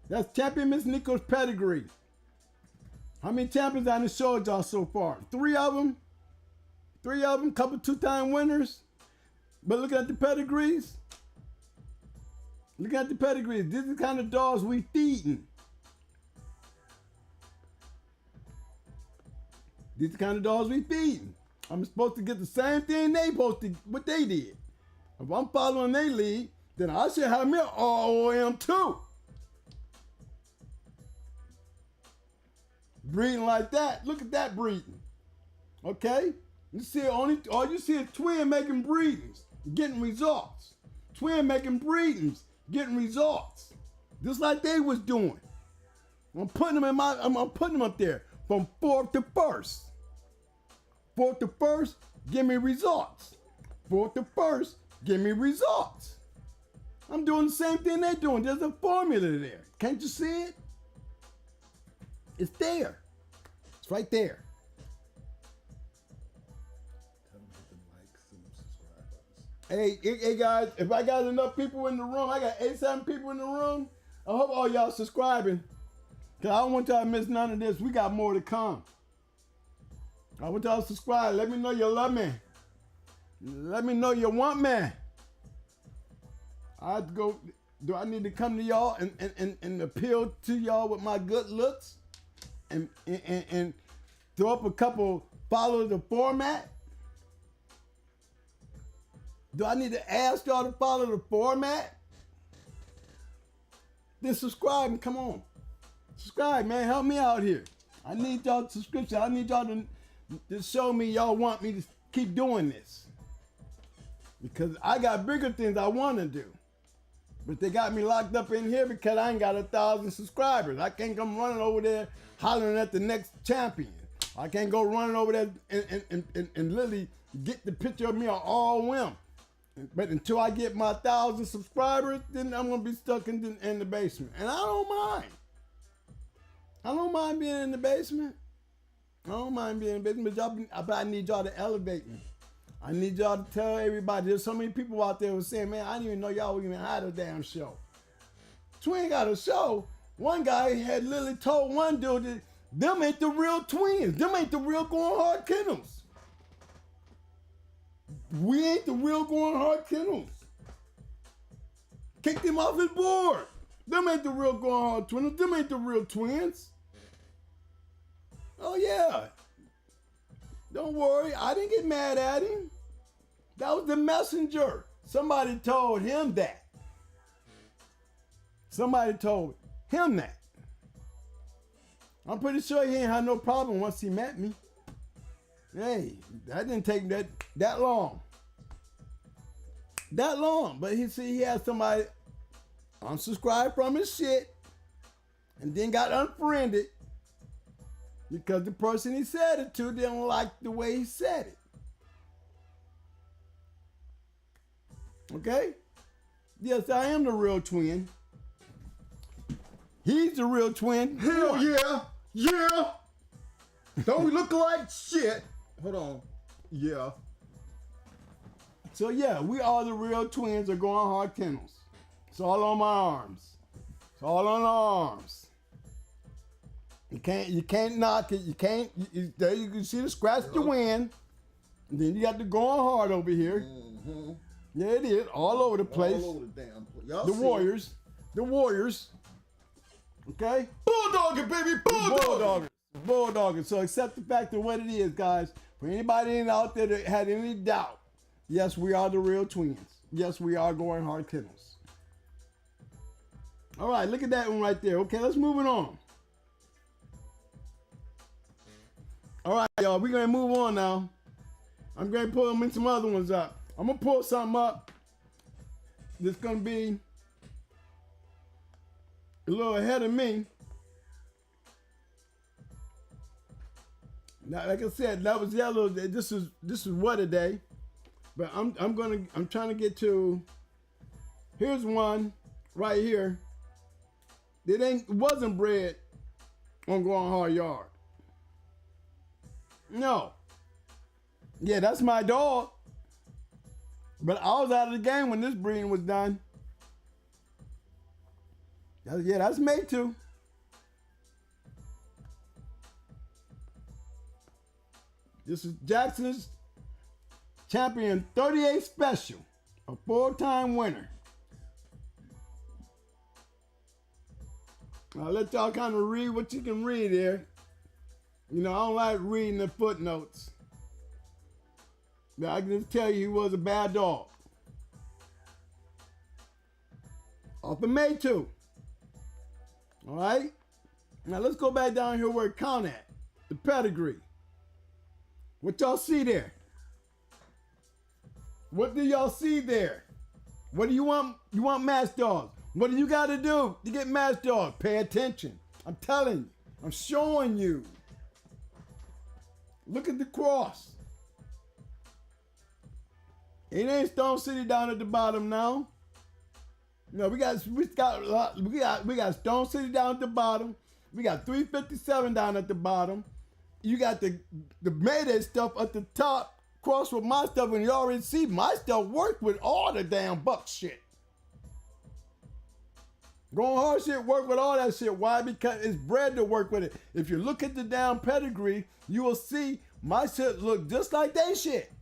That's Champion Miss Nico's pedigree. How many champions I done showed y'all so far? 3 of them. 3 of them, couple 2-time winners. But look at the pedigrees. Look at the pedigrees. These are the kind of dogs we feeding. These are the kind of dogs we feeding. I'm supposed to get the same thing they supposed to, what they did. If I'm following their lead, then I should have me an ROM too. Breeding like that. Look at that breeding. Okay? You see, all you see is twin making breedings, getting results. Twin making breedings, getting results. Just like they was doing. I'm putting them up there from fourth to first. Fourth to first, give me results. Fourth to first, give me results. I'm doing the same thing they're doing. There's a formula there. Can't you see it? It's there. It's right there. Tell them hit them likes and them subscribe buttons. Hey guys, if I got enough people in the room, I got 87 people in the room. I hope all y'all subscribing. Cause I don't want y'all to miss none of this. We got more to come. I want y'all to subscribe. Let me know you love me. Let me know you want me. I have to go. Do I need to come to y'all and appeal to y'all with my good looks? And throw up a couple, follow the format? Do I need to ask y'all to follow the format? Then subscribe and come on. Subscribe, man. Help me out here. I need y'all subscription. I need y'all to show me y'all want me to keep doing this. Because I got bigger things I want to do. But they got me locked up in here because I ain't got 1,000 subscribers. I can't come running over there hollering at the next champion. I can't go running over there and literally get the picture of me on all whim. But until I get my 1,000 subscribers, then I'm going to be stuck in the basement. And I don't mind. I don't mind being in the basement. I don't mind being in the basement, but I need y'all to elevate me. I need y'all to tell everybody. There's so many people out there who saying, man, I didn't even know y'all even had a damn show. Twin got a show. One guy had literally told one dude Them ain't the real twins. Them ain't the real going hard kennels. We ain't the real going hard kennels. Kick them off his board. Them ain't the real going hard twins. Them ain't the real twins. Oh yeah. Don't worry, I didn't get mad at him. That was the messenger. Somebody told him that. Somebody told him that. I'm pretty sure he ain't had no problem once he met me. Hey, that didn't take that long. That long. But he had somebody unsubscribe from his shit and then got unfriended because the person he said it to didn't like the way he said it. Okay? Yes, I am the real twin. He's the real twin. Hell yeah. Yeah. Don't we look like shit? Hold on. Yeah. So yeah, we are the real twins of going hard kennels. It's all on my arms. It's all on the arms. You can't knock it. You can't. There you can see the scratch the win. And then you got the going hard over here. Mm-hmm. Yeah, it is all over the place. All over the damn place. Y'all The see Warriors. The Warriors. Okay? Bulldogging, baby. Bulldogging. Bulldogging. So accept the fact of what it is, guys. For anybody out there that had any doubt, yes, we are the real twins. Yes, we are going hard kennels. All right, look at that one right there. Okay, let's move it on. All right, y'all, we're going to move on now. I'm going to pull them in some other ones up. I'm going to pull something up that's going to be a little ahead of me. Now, like I said, that was yellow. This is what a day. But I'm trying to get to, here's one right here. It wasn't bred on Going Hard Yard. No. Yeah, that's my dog. But I was out of the game when this breeding was done. That's made too. This is Jackson's Champion 38 Special, a 4-time winner. I'll let y'all kind of read what you can read here. You know, I don't like reading the footnotes. But I can just tell you he was a bad dog. Off of May 2. All right? Now let's go back down here where it count at. The pedigree. What y'all see there? What do y'all see there? What do you want? You want match dogs. What do you got to do to get match dogs? Pay attention. I'm telling you. I'm showing you. Look at the cross. It ain't Stone City down at the bottom now. No, we got Stone City down at the bottom. We got 357 down at the bottom. You got the Mayday stuff at the top, cross with my stuff, and you already see my stuff work with all the damn buck shit. Going hard shit work with all that shit. Why? Because it's bred to work with it. If you look at the damn pedigree, you will see my shit look just like they shit.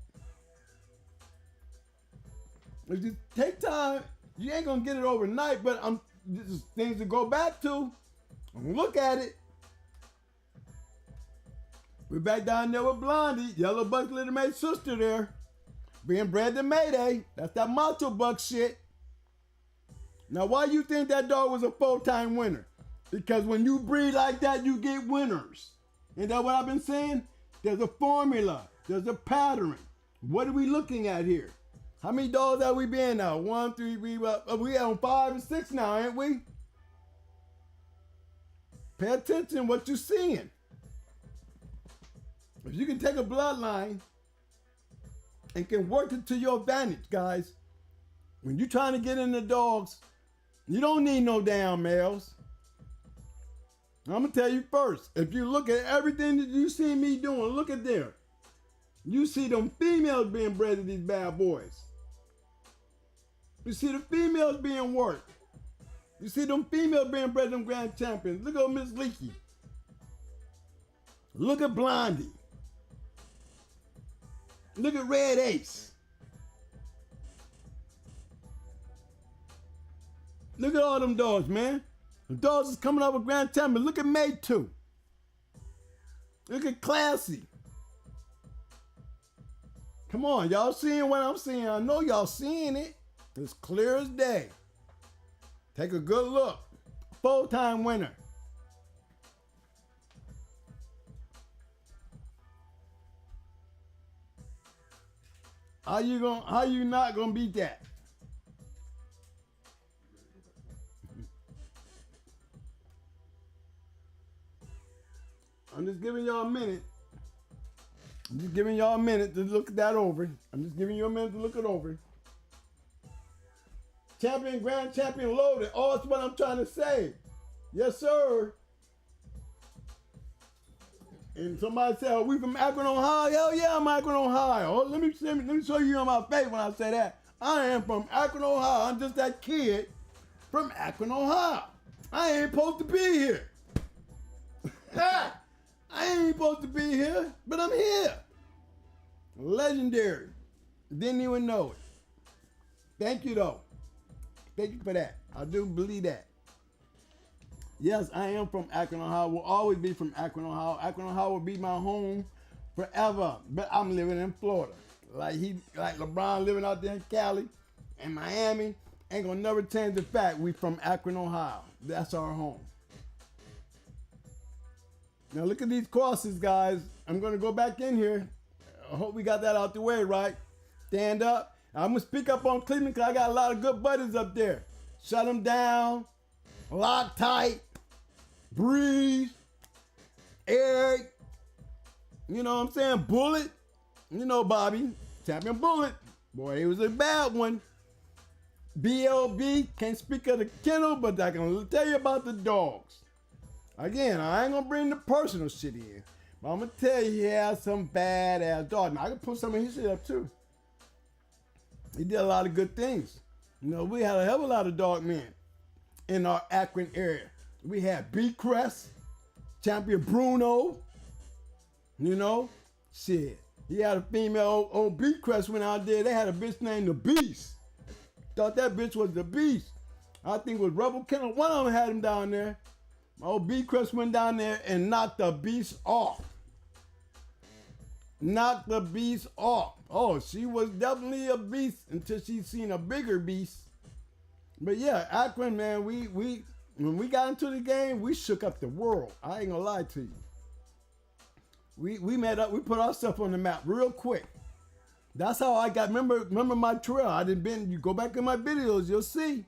If you take time, you ain't gonna get it overnight, but this is things to go back to. Look at it. We're back down there with Blondie, Yellow Buck's little mate sister there. Being bred to Mayday. That's that macho buck shit. Now, why you think that dog was a 4-time winner? Because when you breed like that, you get winners. Isn't that what I've been saying? There's a formula. There's a pattern. What are we looking at here? How many dogs have we been now? 1, 3, we on 5 and 6 now, ain't we? Pay attention what you're seeing. If you can take a bloodline and can work it to your advantage, guys, when you're trying to get into dogs, you don't need no damn males. I'm going to tell you first, if you look at everything that you see me doing, look at there. You see them females being bred to these bad boys. You see the females being worked. You see them females being bred to them grand champions. Look at Miss Leaky. Look at Blondie. Look at Red Ace. Look at all them dogs, man. The dogs is coming up with Grand Champion. Look at May 2. Look at Classy. Come on, y'all seeing what I'm seeing? I know y'all seeing it. It's clear as day. Take a good look. Full-time winner. How you not gonna beat that? I'm just giving y'all a minute. I'm just giving y'all a minute to look that over. I'm just giving you a minute to look it over. Champion, Grand Champion loaded. Oh, that's what I'm trying to say. Yes, sir. And somebody said, "Are we from Akron, Ohio?" Hell yeah, I'm Akron, Ohio. Oh, let me show you on my face when I say that. I am from Akron, Ohio. I'm just that kid from Akron, Ohio. I ain't supposed to be here. I ain't supposed to be here, but I'm here. Legendary. Didn't even know it. Thank you, though. Thank you for that. I do believe that. Yes, I am from Akron, Ohio. Will always be from Akron, Ohio. Akron, Ohio will be my home forever. But I'm living in Florida. Like LeBron living out there in Cali and Miami. Ain't gonna never change the fact we from Akron, Ohio. That's our home. Now look at these crosses, guys. I'm gonna go back in here. I hope we got that out the way, right? Stand up. I'm gonna speak up on Cleveland because I got a lot of good buddies up there. Shut them down. Lock tight. Breeze. Eric. You know what I'm saying? Bullet. You know Bobby. Champion Bullet. Boy, he was a bad one. BLB. Can't speak of the kennel, but I can tell you about the dogs. Again, I ain't gonna bring the personal shit in, but I'm gonna tell you he has some badass dogs. Now I can put some of his shit up too. He did a lot of good things. You know, we had a hell of a lot of dog men in our Akron area. We had B Crest, Champion Bruno. You know, shit. He had a female old B Crest went out there. They had a bitch named the Beast. Thought that bitch was the Beast. I think it was Rebel Kennel. One of them had him down there. My old B Crest went down there and knocked the Beast off. Knocked the Beast off. Oh, she was definitely a beast until she seen a bigger beast. But yeah, Akron, man, we when we got into the game, we shook up the world. I ain't gonna lie to you. We met up, we put ourselves on the map real quick. That's how I got, remember my trail. You go back in my videos, you'll see.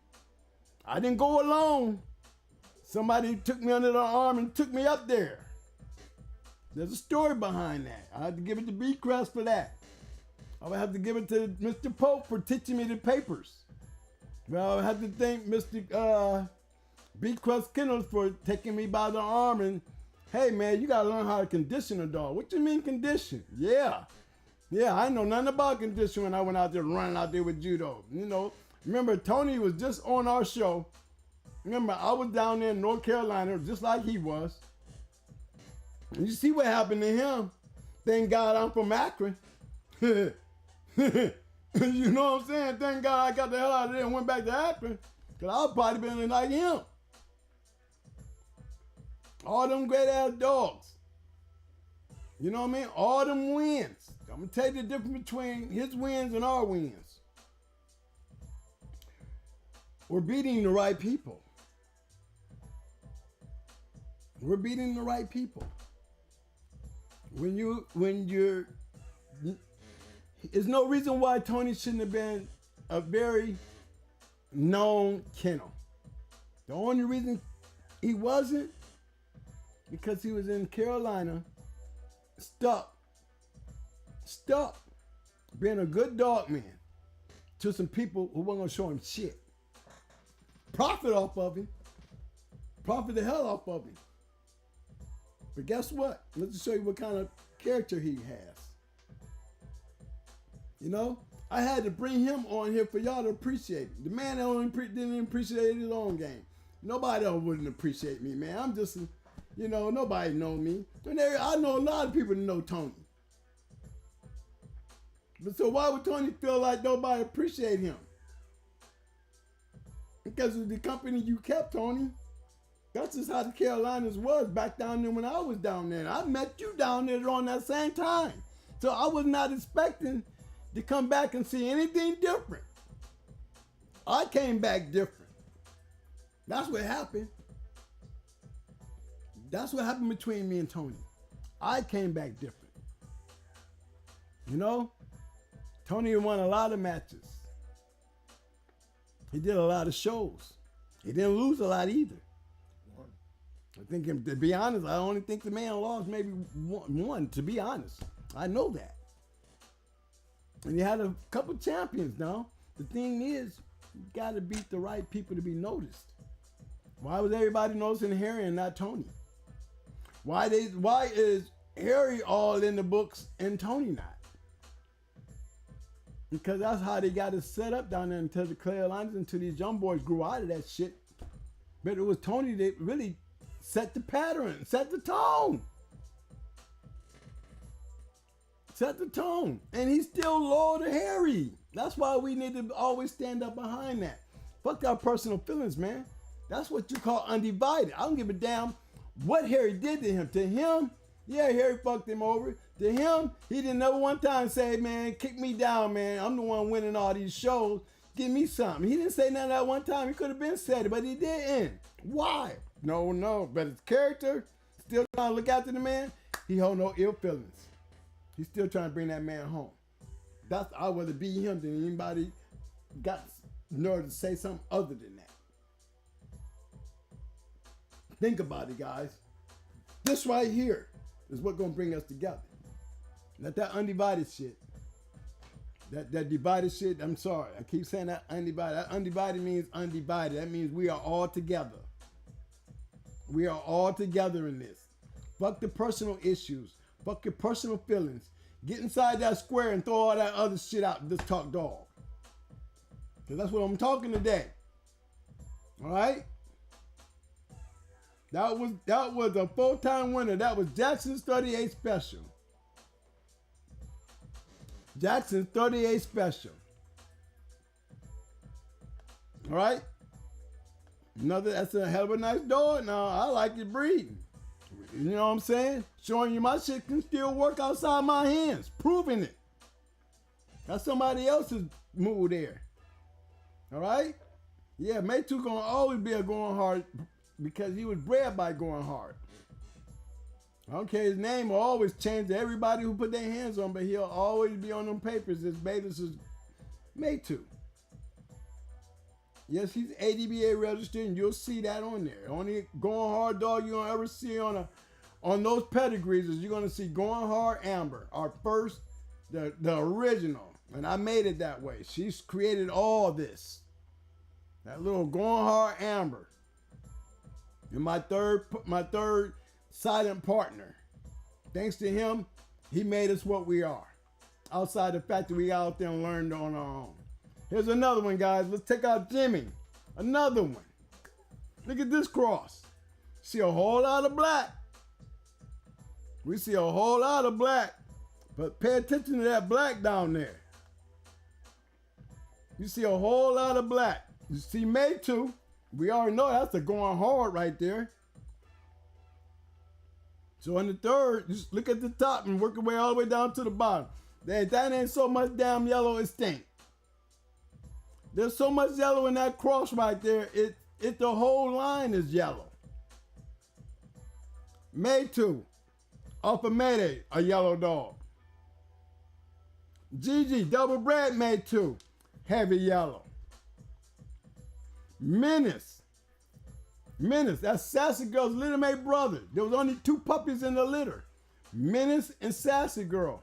I didn't go alone. Somebody took me under the arm and took me up there. There's a story behind that. I had to give it to B Crest for that. I would have to give it to Mr. Pope for teaching me the papers. Well, I would have to thank Mr. B Crest Kennels for taking me by the arm and, hey man, you gotta learn how to condition a dog. What you mean condition? Yeah, I know nothing about condition when I went out there running out there with judo. You know, remember Tony was just on our show. Remember, I was down there in North Carolina just like he was. And you see what happened to him. Thank God I'm from Akron. You know what I'm saying? Thank God I got the hell out of there and went back to Akron. Because I'd probably been like him. All them great ass dogs. You know what I mean? All them wins. I'm going to tell you the difference between his wins and our wins. We're beating the right people. We're beating the right people. When you're, there's no reason why Tony shouldn't have been a very known kennel. The only reason he wasn't, because he was in Carolina, stuck being a good dog man to some people who weren't gonna show him shit. Profit off of him. Profit the hell off of him. But guess what? Let's show you what kind of character he has. You know, I had to bring him on here for y'all to appreciate it. The man that didn't appreciate his own game. Nobody else wouldn't appreciate me, man. I'm just You know, nobody know me. And I know a lot of people that know Tony. But so why would Tony feel like nobody appreciate him? Because of the company you kept, Tony. That's just how the Carolinas was back down there when I was down there. I met you down there around that same time. So I was not expecting to come back and see anything different. I came back different. That's what happened. That's what happened between me and Tony. I came back different. You know? Tony won a lot of matches. He did a lot of shows. He didn't lose a lot either. I think, to be honest, I only think the man lost maybe one, to be honest. I know that. And he had a couple champions now. The thing is, you got to beat the right people to be noticed. Why was everybody noticing Harry and not Tony? Why is Harry all in the books and Tony not? Because that's how they got it set up down there until the Carolinas, until these young boys grew out of that shit. But it was Tony that really set the pattern, set the tone. Set the tone. And he's still loyal to Harry. That's why we need to always stand up behind that. Fuck our personal feelings, man. That's what you call undivided. I don't give a damn what Harry did to him. To him, yeah, Harry fucked him over. To him, he didn't never one time say, man, kick me down, man. I'm the one winning all these shows. Give me something. He didn't say nothing that one time. He could have been said it, but he didn't. Why? No. But his character, still trying to look after the man, he hold no ill feelings. He's still trying to bring that man home. I'd rather be him than anybody got nerve to say something other than that. Think about it, guys. This right here is what's going to bring us together. Not that undivided shit. That divided shit, I'm sorry. I keep saying that undivided. That undivided means undivided. That means we are all together. We are all together in this. Fuck the personal issues. Fuck your personal feelings. Get inside that square and throw all that other shit out and just talk dog. Because that's what I'm talking today. All right? That was a full-time winner. That was Jackson's 38 special. Jackson's 38 special. All right? That's a hell of a nice dog. Now, I like it breeding. You know what I'm saying? Showing you my shit can still work outside my hands. Proving it. That's somebody else's move there. All right? Yeah, Maytoo gonna always be a going hard because he was bred by going hard. I don't care, his name will always change to everybody who put their hands on, but he'll always be on them papers as Bayless is Maytoo. Yes, he's ADBA registered, and you'll see that on there. Only going hard dog you're gonna ever see on those pedigrees is you're gonna see going hard Amber, our first, the original, and I made it that way. She's created all this. That little going hard Amber, and my third silent partner. Thanks to him, he made us what we are. Outside the fact that we out there and learned on our own. Here's another one, guys. Let's take out Jimmy. Another one. Look at this cross. See a whole lot of black. We see a whole lot of black. But pay attention to that black down there. You see a whole lot of black. You see Maytoo. We already know that's a going hard right there. So in the third, just look at the top and work your way all the way down to the bottom. That ain't so much damn yellow, it stink. There's so much yellow in that cross right there, the whole line is yellow. Maytoo, off of Mayday, a yellow dog. Gigi, double bred Maytoo, heavy yellow. Menace, that's Sassy Girl's little May brother. There was only 2 puppies in the litter. Menace and Sassy Girl.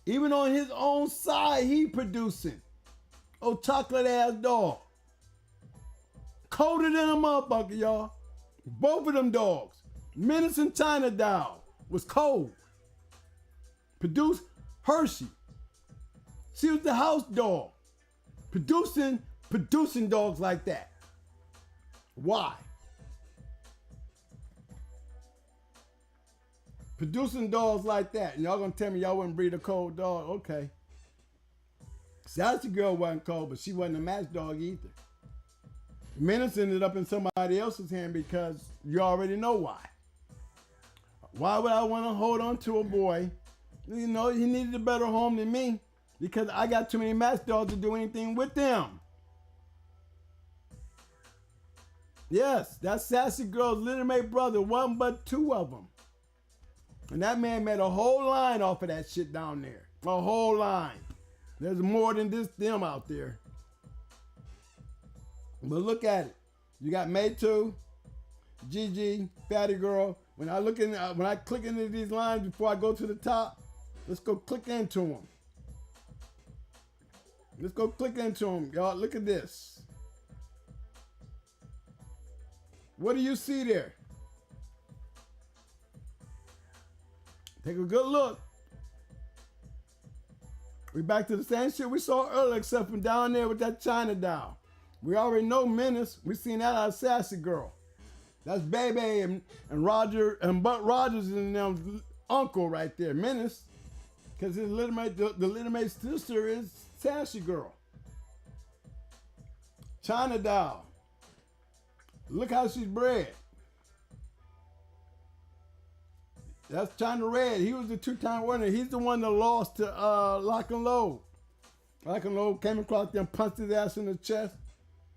Even on his own side, he producing. Oh, chocolate ass dog. Colder than a motherfucker, y'all. Both of them dogs. Menace and China Doll was cold. Produced Hershey. She was the house dog. Producing dogs like that. Why? Producing dogs like that. And y'all gonna tell me y'all wouldn't breed a cold dog. Okay. Sassy Girl wasn't cold, but she wasn't a match dog either. Menace ended up in somebody else's hand because you already know why. Why would I want to hold on to a boy? You know, he needed a better home than me because I got too many match dogs to do anything with them. Yes, that Sassy Girl's little mate brother, one but two of them. And that man made a whole line off of that shit down there. A whole line. There's more than just them out there. But look at it. You got May 2, Gigi, Fatty Girl. When I click into these lines before I go to the top, let's go click into them. Let's go click into them, y'all. Look at this. What do you see there? Take a good look. We back to the same shit we saw earlier, except from down there with that China doll. We already know Menace. We seen that out of Sassy Girl. That's Baby and Roger and Buck Rogers and them uncle right there, Menace. Because his little mate, the little mate's sister is Sassy Girl. China doll. Look how she's bred. That's China Red. He was the two-time winner. He's the one that lost to Lock and Load. Lock and Load came across there and punched his ass in the chest.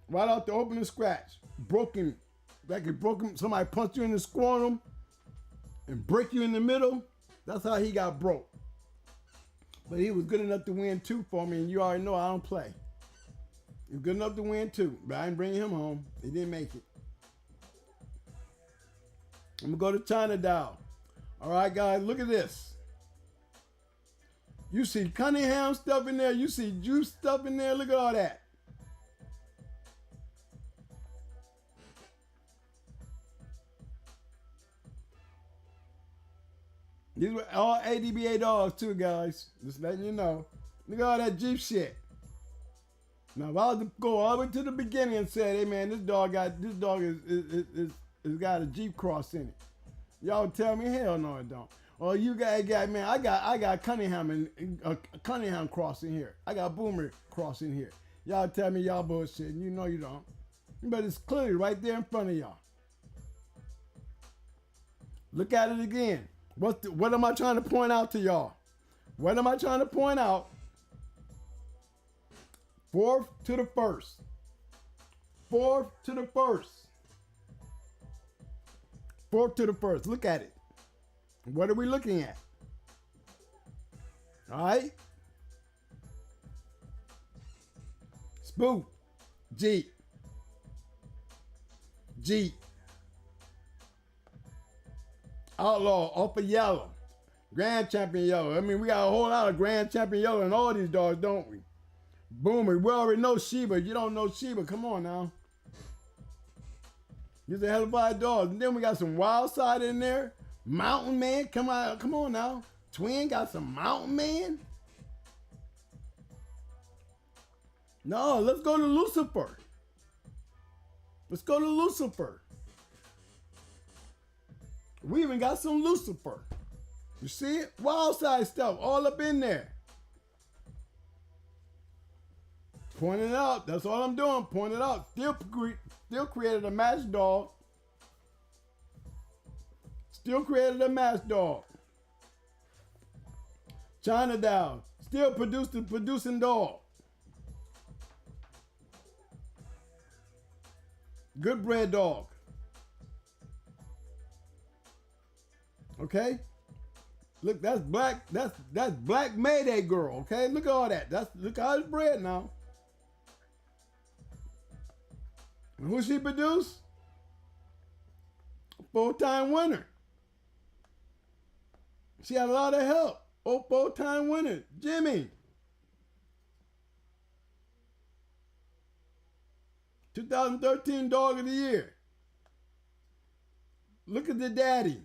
Right out the opening scratch. Broke him. Like it broke him. Somebody punched you in the scrotum and break you in the middle. That's how he got broke. But he was good enough to win 2 for me, and you already know I don't play. He was good enough to win 2, but I didn't bring him home. He didn't make it. I'm going to go to China Doll. All right, guys, look at this. You see Cunningham stuff in there. You see Juice stuff in there. Look at all that. These were all ADBA dogs too, guys. Just letting you know. Look at all that Jeep shit. Now, if I was to go all the way to the beginning and say, hey man, this dog is got a Jeep cross in it. Y'all tell me, hell no, it don't. Or you got man, I got Cunningham and Cunningham cross in here. I got Boomer cross in here. Y'all tell me y'all bullshit, and you know you don't. But it's clearly right there in front of y'all. Look at it again. What am I trying to point out to y'all? What am I trying to point out? 4th to the 1st. 4th to the 1st. 4th to the 1st. Look at it. What are we looking at? All right. Spook. Jeep. Jeep. Outlaw off of yellow. Grand Champion yellow. I mean, we got a whole lot of Grand Champion yellow in all these dogs, don't we? Boomer. We already know Sheba. You don't know Sheba. Come on now. He's a hell of a dog. And then we got some Wild Side in there. Mountain Man. Come on now. Twin got some Mountain Man. No, let's go to Lucifer. Let's go to Lucifer. We even got some Lucifer. You see it? Wild Side stuff all up in there. Pointing it out. That's all I'm doing. Pointing it out. Still created a match dog. Still created a match dog. China Down. Still producing dog. Good bred dog. Okay? Look, that's black. That's black Mayday girl. Okay? Look at all that. Look how it's bred now. And who she produced? Full-time winner. She had a lot of help. Oh, full-time winner. Jimmy. 2013 Dog of the Year. Look at the daddy.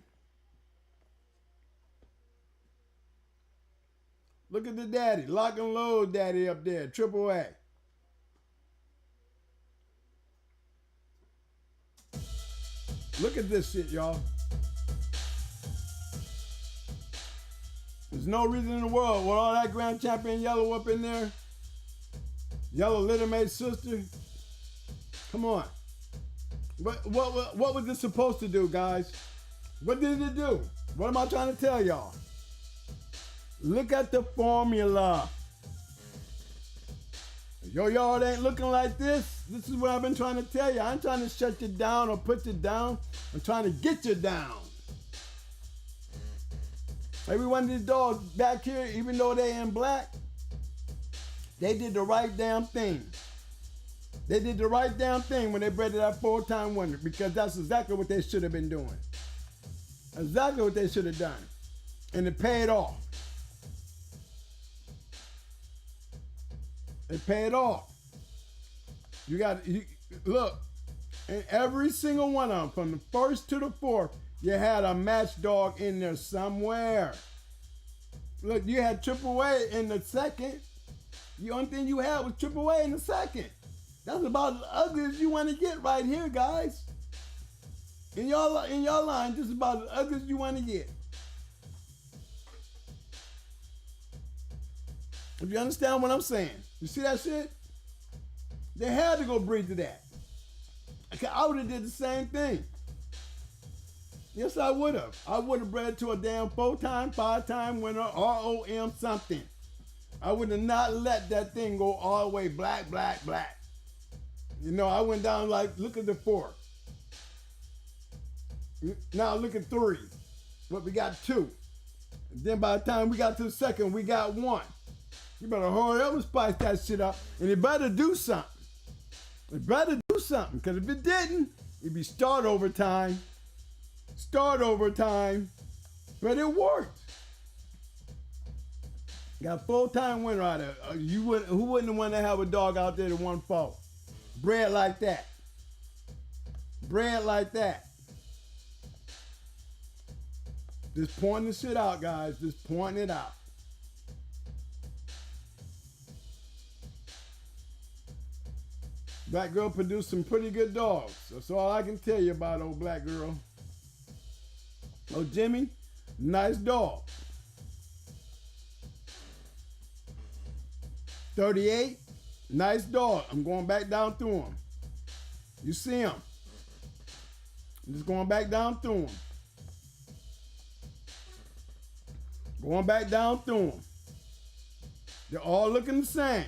Look at the daddy. Lock and Load daddy up there. Triple A. Look at this shit, y'all. no reason in the world with all that grand champion yellow up in there. Yellow littermate sister. Come on. What was this supposed to do, guys? What did it do? What am I trying to tell y'all? Look at the formula. If your yard ain't looking like this, this is what I've been trying to tell you. I ain't trying to shut you down or put you down. I'm trying to get you down. Every one of these dogs back here, even though they in black, they did the right damn thing. They did the right damn thing when they bred to that 4-time winner, because that's exactly what they should have been doing. Exactly what they should have done. And it paid off. It paid off. Look, in every single one of them, from the first to the fourth, you had a match dog in there somewhere. Look, you had Triple A in the second. The only thing you had was Triple A in the second. That's about as ugly as you want to get right here, guys. In your line, this is about as ugly as you want to get. If you understand what I'm saying. You see that shit? They had to go breed to that. I would have did the same thing. Yes, I would have. I would have bred to a damn 4-time, 5-time winner, ROM something. I would have not let that thing go all the way black, black, black. You know, I went down like, look at the 4. Now look at 3. But we got 2. And then by the time we got to the second, we got 1. You better hurry up and spice that shit up. And it better do something. It better do something. Because if it didn't, it'd be start over time. Start over time. But it worked. Got a 4-time winner out of it. Who wouldn't want to have a dog out there that won 4? Bred like that. Bred like that. Just pointing the shit out, guys. Just pointing it out. Black girl produced some pretty good dogs. That's all I can tell you about old black girl. Oh, Jimmy, nice dog. 38, nice dog. I'm going back down through him. You see him. I'm just going back down through him. Going back down through them. They're all looking the same.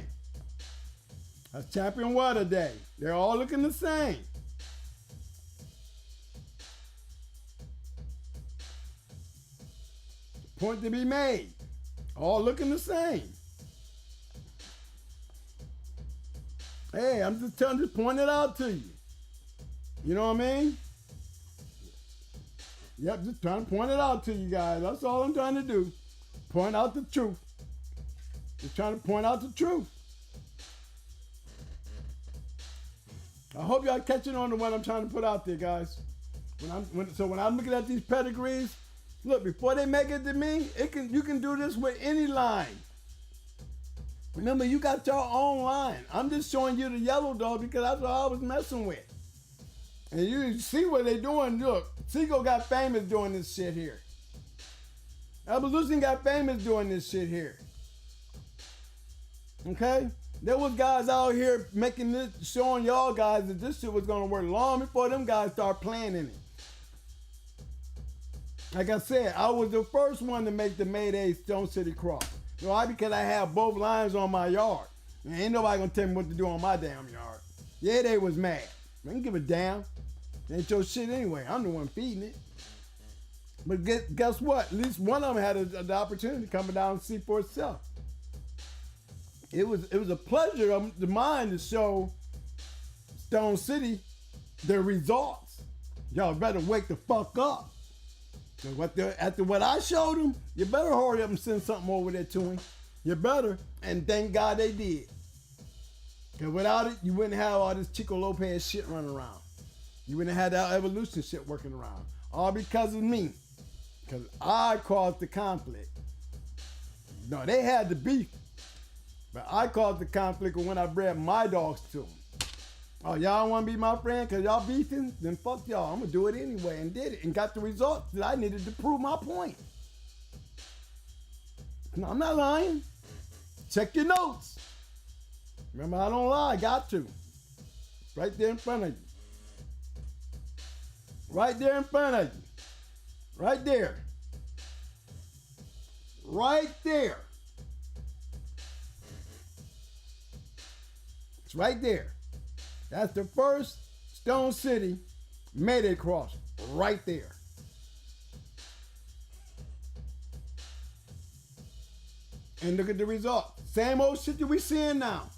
That's Champion Water Day. They're all looking the same. Point to be made. All looking the same. Hey, I'm just pointing it out to you. You know what I mean? Yep, just trying to point it out to you guys. That's all I'm trying to do. Point out the truth. Just trying to point out the truth. I hope y'all catching on to what I'm trying to put out there, guys. When I'm looking at these pedigrees, look, before they make it to me, you can do this with any line. Remember, you got your own line. I'm just showing you the yellow dog because that's what I was messing with. And you see what they doing. Look, Seagull got famous doing this shit here. Evolution got famous doing this shit here. Okay? There was guys out here making this, showing y'all guys that this shit was gonna work long before them guys start playing in it. Like I said, I was the first one to make the Mayday Stone City Cross. Why? Because I have both lines on my yard. And ain't nobody gonna tell me what to do on my damn yard. Yeah, they was mad. I didn't give a damn. It ain't your shit anyway. I'm the one feeding it. But guess what? At least one of them had the opportunity to come down and see for itself. It was a pleasure of mine to show Stone City their results. Y'all better wake the fuck up. After what I showed them, you better hurry up and send something over there to him. You better. And thank God they did. Because without it, you wouldn't have all this Chico Lopez shit running around. You wouldn't have had that evolution shit working around. All because of me. Because I caused the conflict. No, they had the beef. But I caused the conflict when I bred my dogs to them. Oh, y'all want to be my friend because y'all beefing? Then fuck y'all. I'm going to do it anyway. And did it. And got the results that I needed to prove my point. No, I'm not lying. Check your notes. Remember, I don't lie. I got to. Right there in front of you. Right there in front of you. Right there. Right there. It's right there. That's the first Stone City Mayday cross. Right there. And look at the result. Same old shit that we seeing now.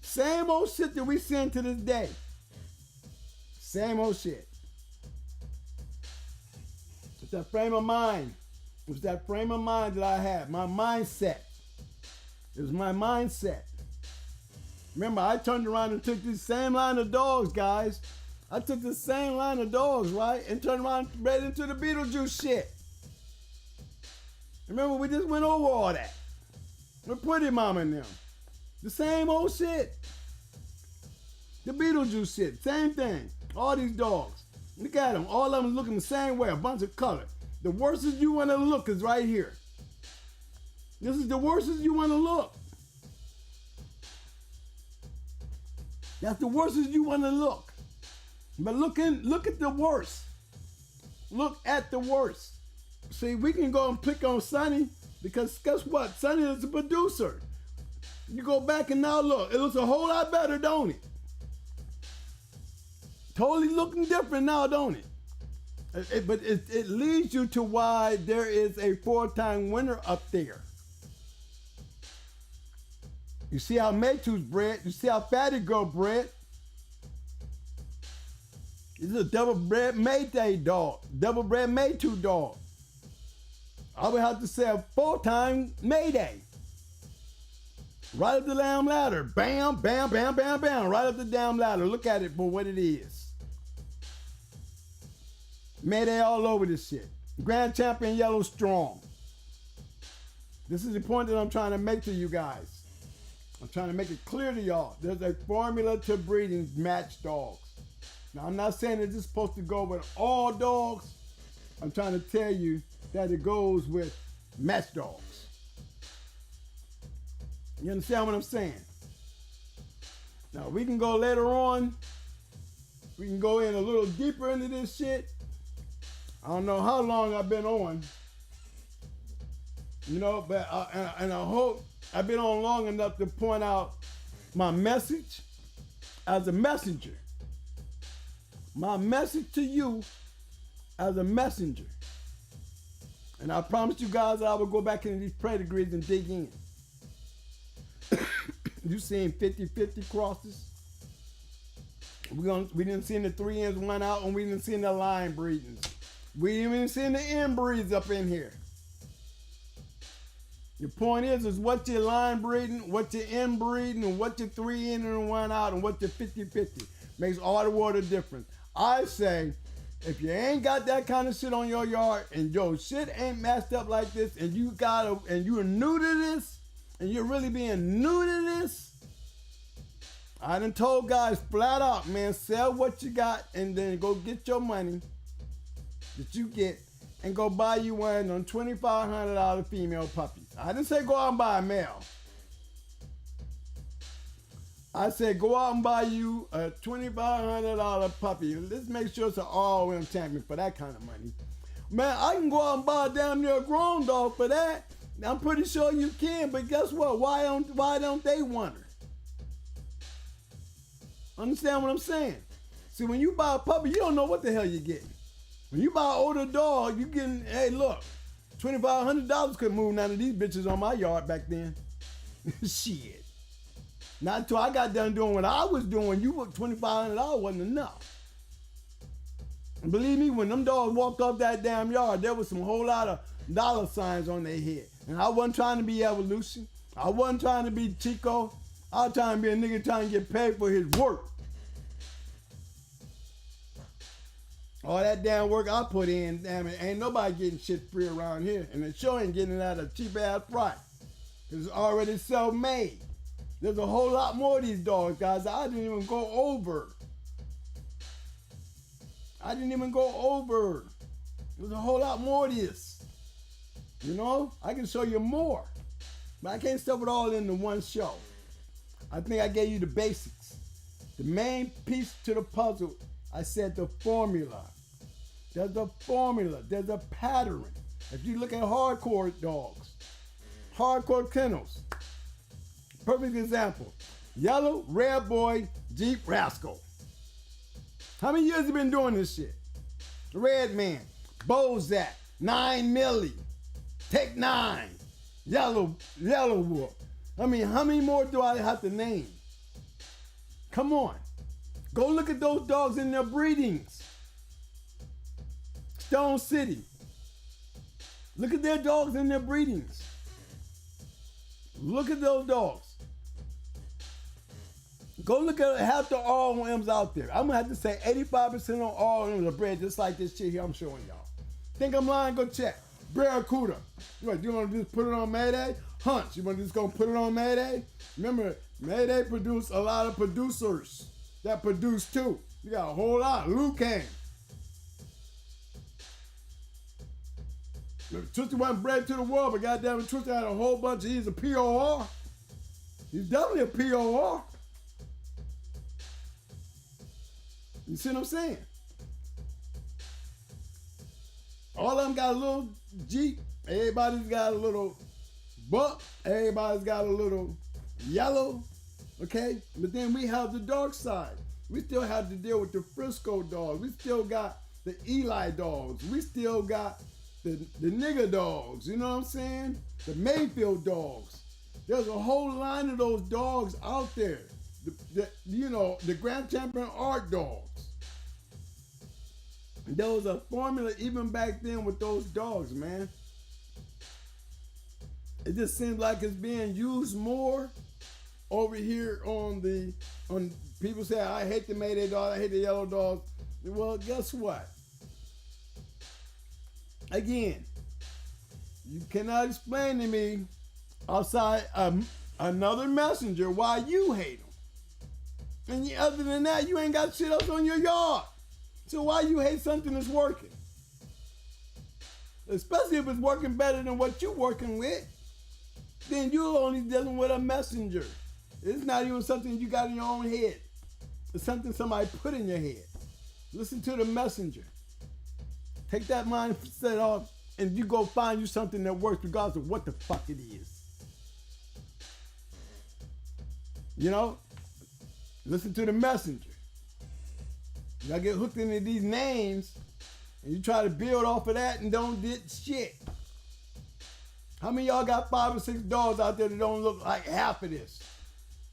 Same old shit that we seeing to this day. Same old shit. It's that frame of mind. It was that frame of mind that I had. My mindset. It was my mindset. Remember, I turned around and took this same line of dogs, guys. I took the same line of dogs, right? And turned around and bred into the beetlejuice shit. Remember, we just went over all that. With Pretty Mama and them. The same old shit. The beetlejuice shit. Same thing. All these dogs. Look at them. All of them looking the same way. A bunch of color. The worstest you want to look is right here. This is the worstest you want to look. That's the worstest you want to look. But look at the worst. Look at the worst. See, we can go and pick on Sonny because guess what? Sonny is the producer. You go back and now look. It looks a whole lot better, don't it? Totally looking different now, don't it? But it leads you to why there is a 4-time winner up there. You see how Maytoo's bred. You see how Fatty Girl bred. This is a double bred Mayday dog. Double bred Maytoo dog. I would have to say a 4-time Mayday. Right up the damn ladder. Bam, bam, bam, bam, bam. Right up the damn ladder. Look at it for what it is. Mayday all over this shit. Grand Champion Yellow Strong. This is the point that I'm trying to make to you guys. I'm trying to make it clear to y'all. There's a formula to breeding match dogs. Now, I'm not saying that this is supposed to go with all dogs. I'm trying to tell you that it goes with match dogs. You understand what I'm saying? Now, we can go later on. We can go in a little deeper into this shit. I don't know how long I've been on. You know, but I hope I've been on long enough to point out my message as a messenger. My message to you as a messenger. And I promised you guys that I would go back into these pedigrees and dig in. You seen 50-50 crosses? We didn't see the 3 ins 1 out, and we didn't see the line breedings. We didn't even see the inbreeds up in here. Your point is what your line breeding, what your inbreeding, and what your 3 in and 1 out, and what your 50-50 makes all the world of difference. I say, if you ain't got that kind of shit on your yard, and your shit ain't messed up like this, and you're new to this, and you're really being new to this, I done told guys flat out, man, sell what you got, and then go get your money that you get, and go buy you one of them $2,500 female puppies. I didn't say go out and buy a male. I said go out and buy you a $2,500 puppy. Let's make sure it's an all-in champion for that kind of money. Man, I can go out and buy damn near a grown dog for that. I'm pretty sure you can, but guess what? Why don't they want her? Understand what I'm saying? See, when you buy a puppy, you don't know what the hell you're getting. When you buy an older dog, you getting, hey, look, $2,500 couldn't move none of these bitches on my yard back then. Shit. Not until I got done doing what I was doing, $2,500 wasn't enough. And believe me, when them dogs walked off that damn yard, there was some whole lot of dollar signs on their head. And I wasn't trying to be Evolution. I wasn't trying to be Chico. I was trying to be a nigga trying to get paid for his work. All that damn work I put in, damn it, ain't nobody getting shit free around here. And it sure ain't getting it at a cheap ass price. It's already self-made. There's a whole lot more of these dogs, guys. I didn't even go over. There's a whole lot more of this. You know, I can show you more, but I can't stuff it all into one show. I think I gave you the basics. The main piece to the puzzle, I said the formula. There's a formula, there's a pattern. If you look at hardcore dogs, hardcore kennels, perfect example, Yellow, Red Boy, Jeep Rascal. How many years have you been doing this shit? Red Man, Bozak, 9 Millie, Take 9, Yellow Wolf. I mean, how many more do I have to name? Come on. Go look at those dogs in their breedings. Stone City. Look at their dogs in their breedings. Look at those dogs. Go look at half the ROMs out there. I'm gonna have to say 85% of ROMs are bred just like this shit here I'm showing y'all. Think I'm lying? Go check. Barracuda. You wanna just put it on Mayday? Hunts. You wanna just go put it on Mayday? Remember, Mayday produced a lot of producers that produce too. You got a whole lot. Lucan. Twisty wasn't bred to the world, but goddamn it, Twisty had a whole bunch of, he's a POR. He's definitely a POR. You see what I'm saying? All of them got a little Jeep. Everybody's got a little buck. Everybody's got a little yellow. Okay? But then we have the dark side. We still have to deal with the Frisco dogs. We still got the Eli dogs. We still got the nigger dogs. You know what I'm saying? The Mayfield dogs. There's a whole line of those dogs out there. The Grand Champion Art dogs. There was a formula even back then with those dogs, man. It just seems like it's being used more over here on people say, I hate the Mayday dog, I hate the yellow dogs. Well, guess what? Again, you cannot explain to me outside another messenger why you hate them. And other than that, you ain't got shit else on your yard. So why you hate something that's working? Especially if it's working better than what you're working with, then you're only dealing with a messenger. It's not even something you got in your own head. It's something somebody put in your head. Listen to the messenger. Take that mindset off and you go find you something that works regardless of what the fuck it is. You know? Listen to the messenger. Y'all get hooked into these names and you try to build off of that and don't get shit. How many of y'all got 5 or 6 dogs out there that don't look like half of this?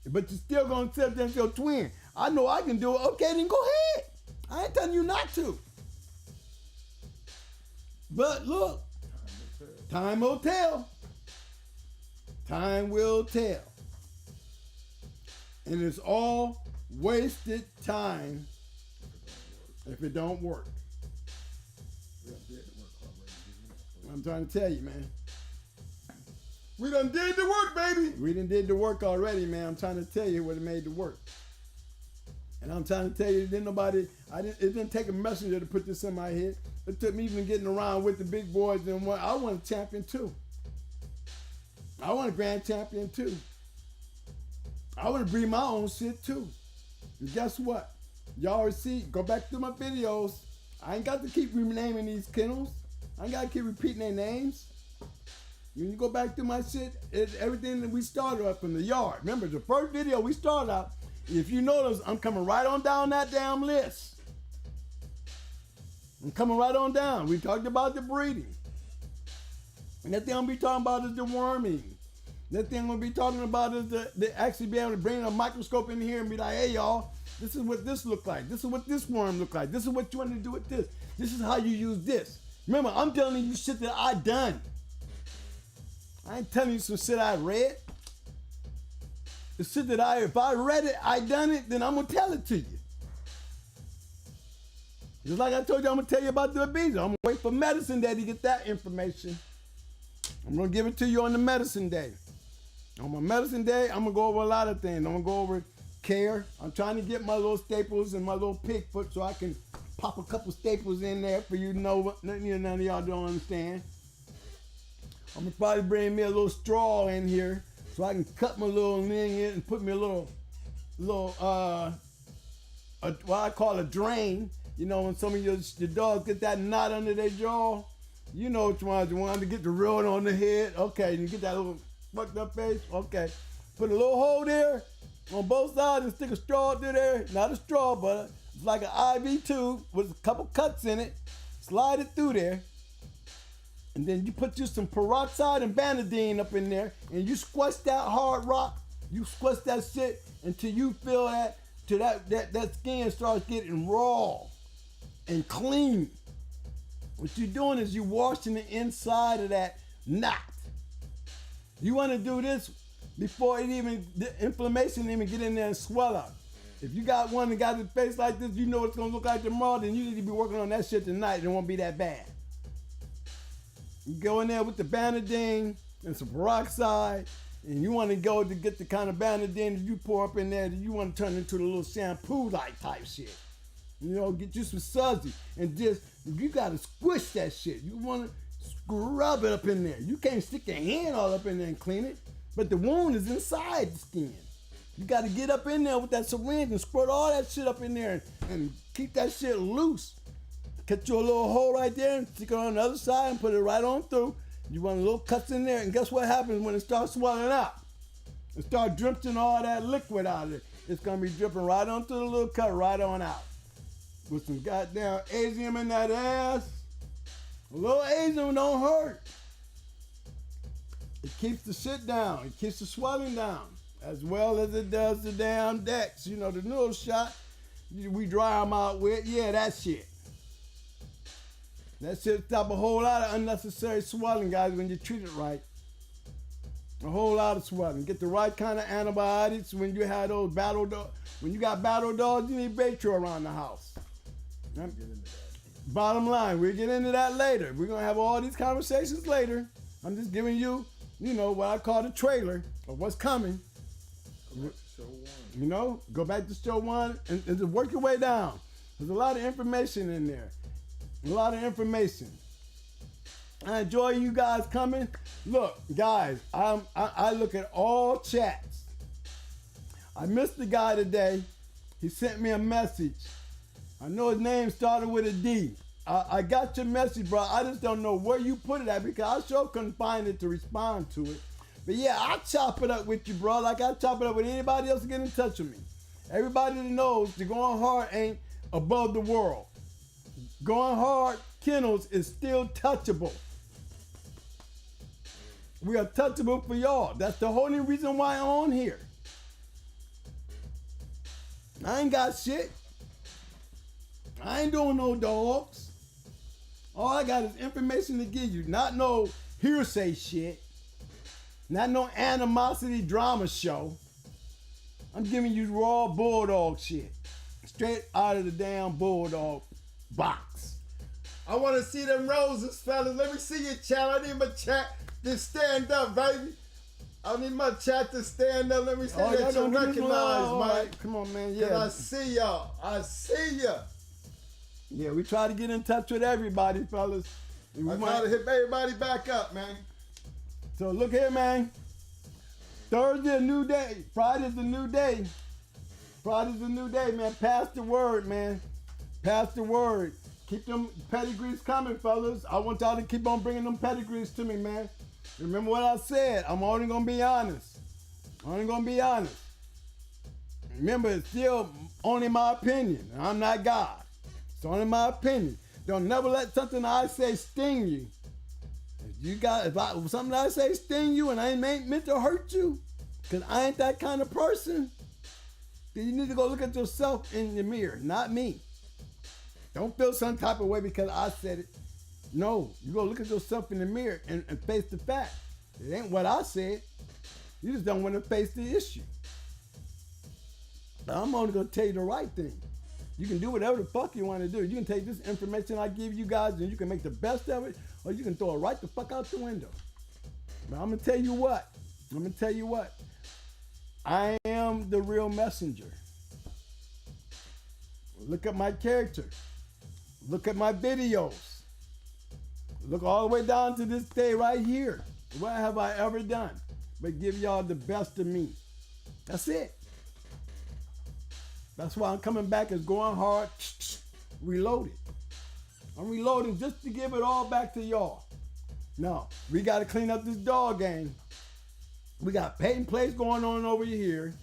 But you're still gonna accept them as your twin. I know I can do it. Okay, then go ahead. I ain't telling you not to. But look, time will tell. Time will tell. And it's all wasted time if it don't work. I'm trying to tell you, man. We done did the work, baby. We done did the work already, man. I'm trying to tell you what it made the work. And I'm trying to tell you, it didn't take a messenger to put this in my head. It took me even getting around with the big boys and I want a champion too. I want a grand champion too. I want to breed my own shit too. And guess what? Y'all already see, go back to my videos. I ain't got to keep renaming these kennels. I ain't got to keep repeating their names. When you go back to my shit, it's everything that we started up in the yard. Remember, the first video we started out, if you notice, I'm coming right on down that damn list. I'm coming right on down. We talked about the breeding. And that thing I'm gonna be talking about is the worming. That thing I'm gonna be talking about is the actually be able to bring a microscope in here and be like, hey y'all, this is what this look like. This is what this worm look like. This is what you want to do with this. This is how you use this. Remember, I'm telling you shit that I done. I ain't telling you some shit I read. The shit that if I read it, I done it, then I'm gonna tell it to you. Just like I told you, I'm gonna tell you about the bees. I'm gonna wait for medicine day to get that information. I'm gonna give it to you on the medicine day. On my medicine day, I'm gonna go over a lot of things. I'm gonna go over care. I'm trying to get my little staples and my little pig foot so I can pop a couple staples in there for you to know what none of y'all don't understand. I'm gonna probably bring me a little straw in here so I can cut my little thing in and put me a little what I call a drain. You know, when some of your dogs get that knot under their jaw, you know which ones you want to get the rod on the head. Okay, you get that little fucked up face. Okay, put a little hole there on both sides and stick a straw through there. Not a straw, but it's like an IV tube with a couple cuts in it. Slide it through there. And then you put you some peroxide and Banadine up in there, and you squash that hard rock. You squash that shit until you feel that till that skin starts getting raw and clean. What you're doing is you're washing the inside of that knot. You want to do this before the inflammation even get in there and swell up. If you got one that got his face like this, you know what it's gonna look like tomorrow, then you need to be working on that shit tonight. It won't be that bad. You go in there with the Banadine and some peroxide, and you want to go to get the kind of Banadine that you pour up in there that you want to turn into the little shampoo-like type shit. You know, get you some sudsy, and just, you got to squish that shit. You want to scrub it up in there. You can't stick your hand all up in there and clean it, but the wound is inside the skin. You got to get up in there with that syringe and squirt all that shit up in there and keep that shit loose. Cut you a little hole right there and stick it on the other side and put it right on through. You want a little cuts in there, and guess what happens when it starts swelling out? It starts dripping all that liquid out of it. It's gonna be dripping right onto the little cut, right on out. With some goddamn Asium in that ass. A little Asium don't hurt. It keeps the shit down. It keeps the swelling down, as well as it does the damn Dex. You know, the noodle shot we dry them out with. Yeah, that shit. That shit stop a whole lot of unnecessary swelling, guys, when you treat it right. A whole lot of swelling. Get the right kind of antibiotics when you have those battle dogs. When you got battle dogs, you need Baytro around the house. Bottom line, we'll get into that later. We're going to have all these conversations later. I'm just giving you, you know, what I call the trailer of what's coming. You know, go back to show one and just work your way down. There's a lot of information in there. A lot of information. I enjoy you guys coming. Look, guys, I look at all chats. I missed the guy today. He sent me a message. I know his name started with a D. I got your message, bro. I just don't know where you put it at because I sure couldn't find it to respond to it. But yeah, I'll chop it up with you, bro, like I chop it up with anybody else to get in touch with me. Everybody that knows the Going Hard ain't above the world. Going Hard Kennels is still touchable. We are touchable for y'all. That's the only reason why I'm on here. I ain't got shit. I ain't doing no dogs. All I got is information to give you, not no hearsay shit, not no animosity drama show. I'm giving you raw bulldog shit, straight out of the damn bulldog box. I want to see them roses, fellas. Let me see your chat. I need my chat to stand up, baby. I need my chat to stand up. Let me see that you recognize, Mike. Come on, man. Yeah. I see y'all. I see ya. Yeah, we try to get in touch with everybody, fellas. I try to hit everybody back up, man. So look here, man. Thursday, a new day. Friday's a new day. Friday's a new day, man. Pass the word, man. Pass the word. Keep them pedigrees coming, fellas. I want y'all to keep on bringing them pedigrees to me, man. Remember what I said. I'm only going to be honest. Only going to be honest. Remember, it's still only my opinion. I'm not God. It's only my opinion. Don't never let something I say sting you. If something I say sting you and I ain't meant to hurt you, because I ain't that kind of person, then you need to go look at yourself in the mirror, not me. Don't feel some type of way because I said it. No, you go look at yourself in the mirror and face the fact. It ain't what I said. You just don't want to face the issue. But I'm only going to tell you the right thing. You can do whatever the fuck you want to do. You can take this information I give you guys and you can make the best of it, or you can throw it right the fuck out the window. But I'm going to tell you what. I am the real messenger. Look at my character. Look at my videos. Look all the way down to this day right here. What have I ever done but give y'all the best of me? That's it. That's why I'm coming back as going hard, reloaded. I'm reloading just to give it all back to y'all. No, we got to clean up this dog game. We got patent plays going on over here.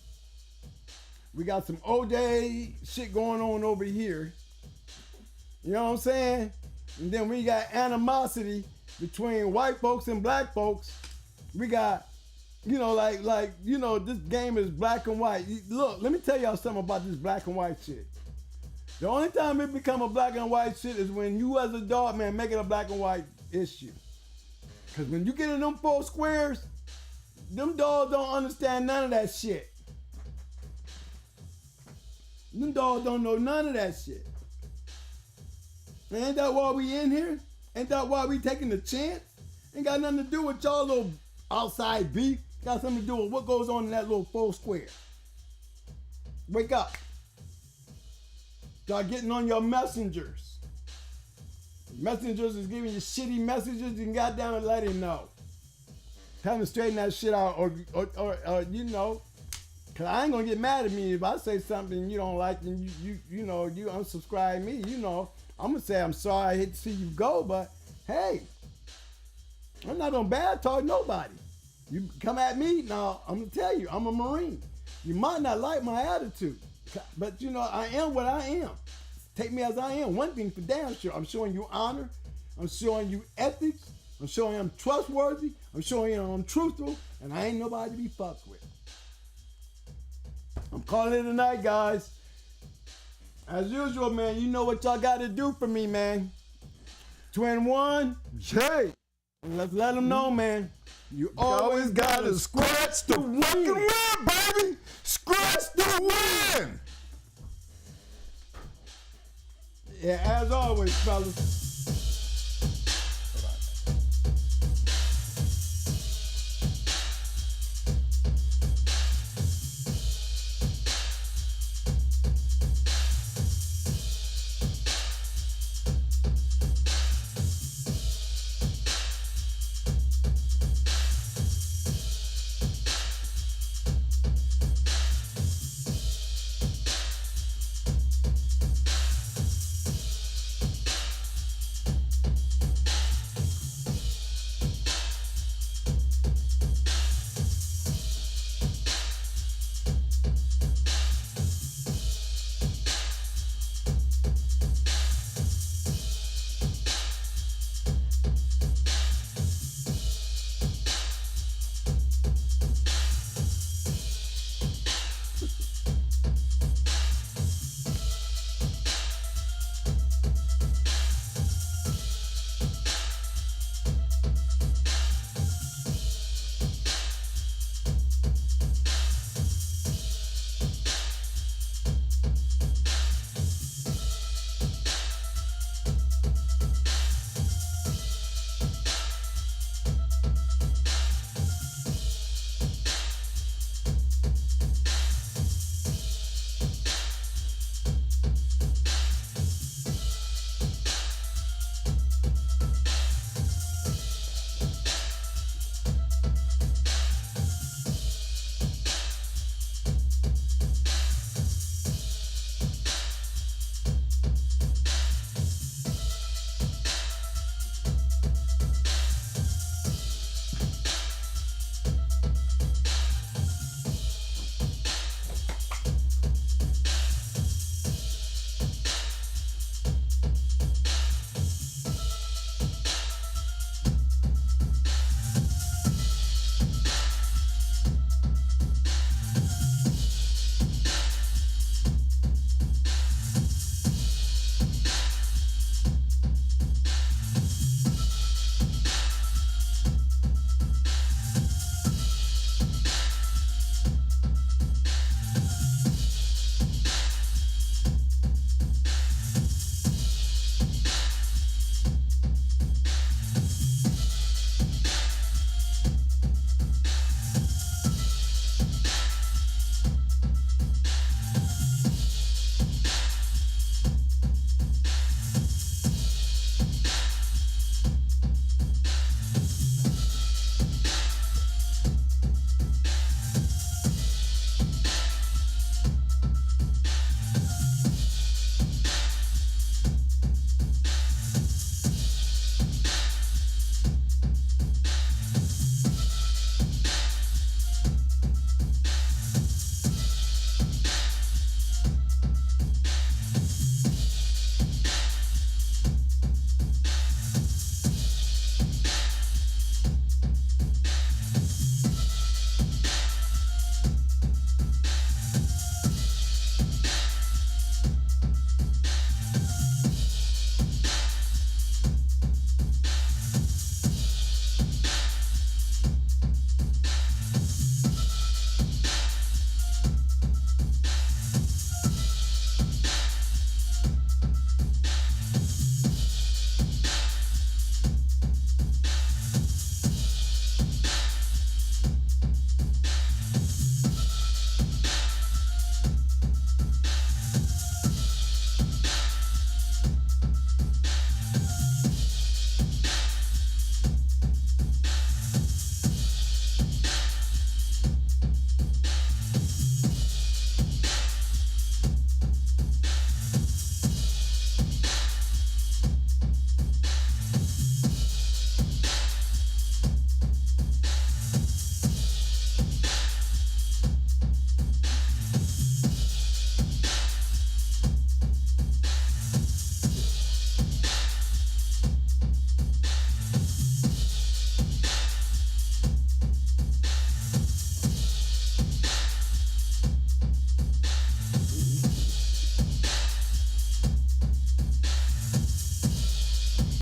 We got some OJ shit going on over here. You know what I'm saying? And then we got animosity between white folks and black folks. We got, this game is black and white. Look, let me tell y'all something about this black and white shit. The only time it become a black and white shit is when you as a dog man make it a black and white issue. Because when you get in them 4 squares, them dogs don't understand none of that shit. Them dogs don't know none of that shit. And ain't that why we in here? Ain't that why we taking the chance? Ain't got nothing to do with y'all little outside beef. Got something to do with what goes on in that little 4 square. Wake up. Start getting on your messengers. Messengers is giving you shitty messages. You can get down and let him know. Tell him to straighten that shit out, or cause I ain't gonna get mad at me if I say something you don't like and you unsubscribe me. I'm gonna say I'm sorry. I hate to see you go, but hey, I'm not gonna bad talk nobody. You come at me, now I'm gonna tell you, I'm a Marine. You might not like my attitude, but I am what I am. Take me as I am. One thing for damn sure, I'm showing you honor. I'm showing you ethics. I'm showing you I'm trustworthy. I'm showing you I'm truthful, and I ain't nobody to be fucked with. I'm calling it a night, guys. As usual, man, you know what y'all got to do for me, man. Twin One, Jay. Let's let them know, man. You always got to scratch the fucking win, baby. Scratch the win. Yeah, as always, fellas.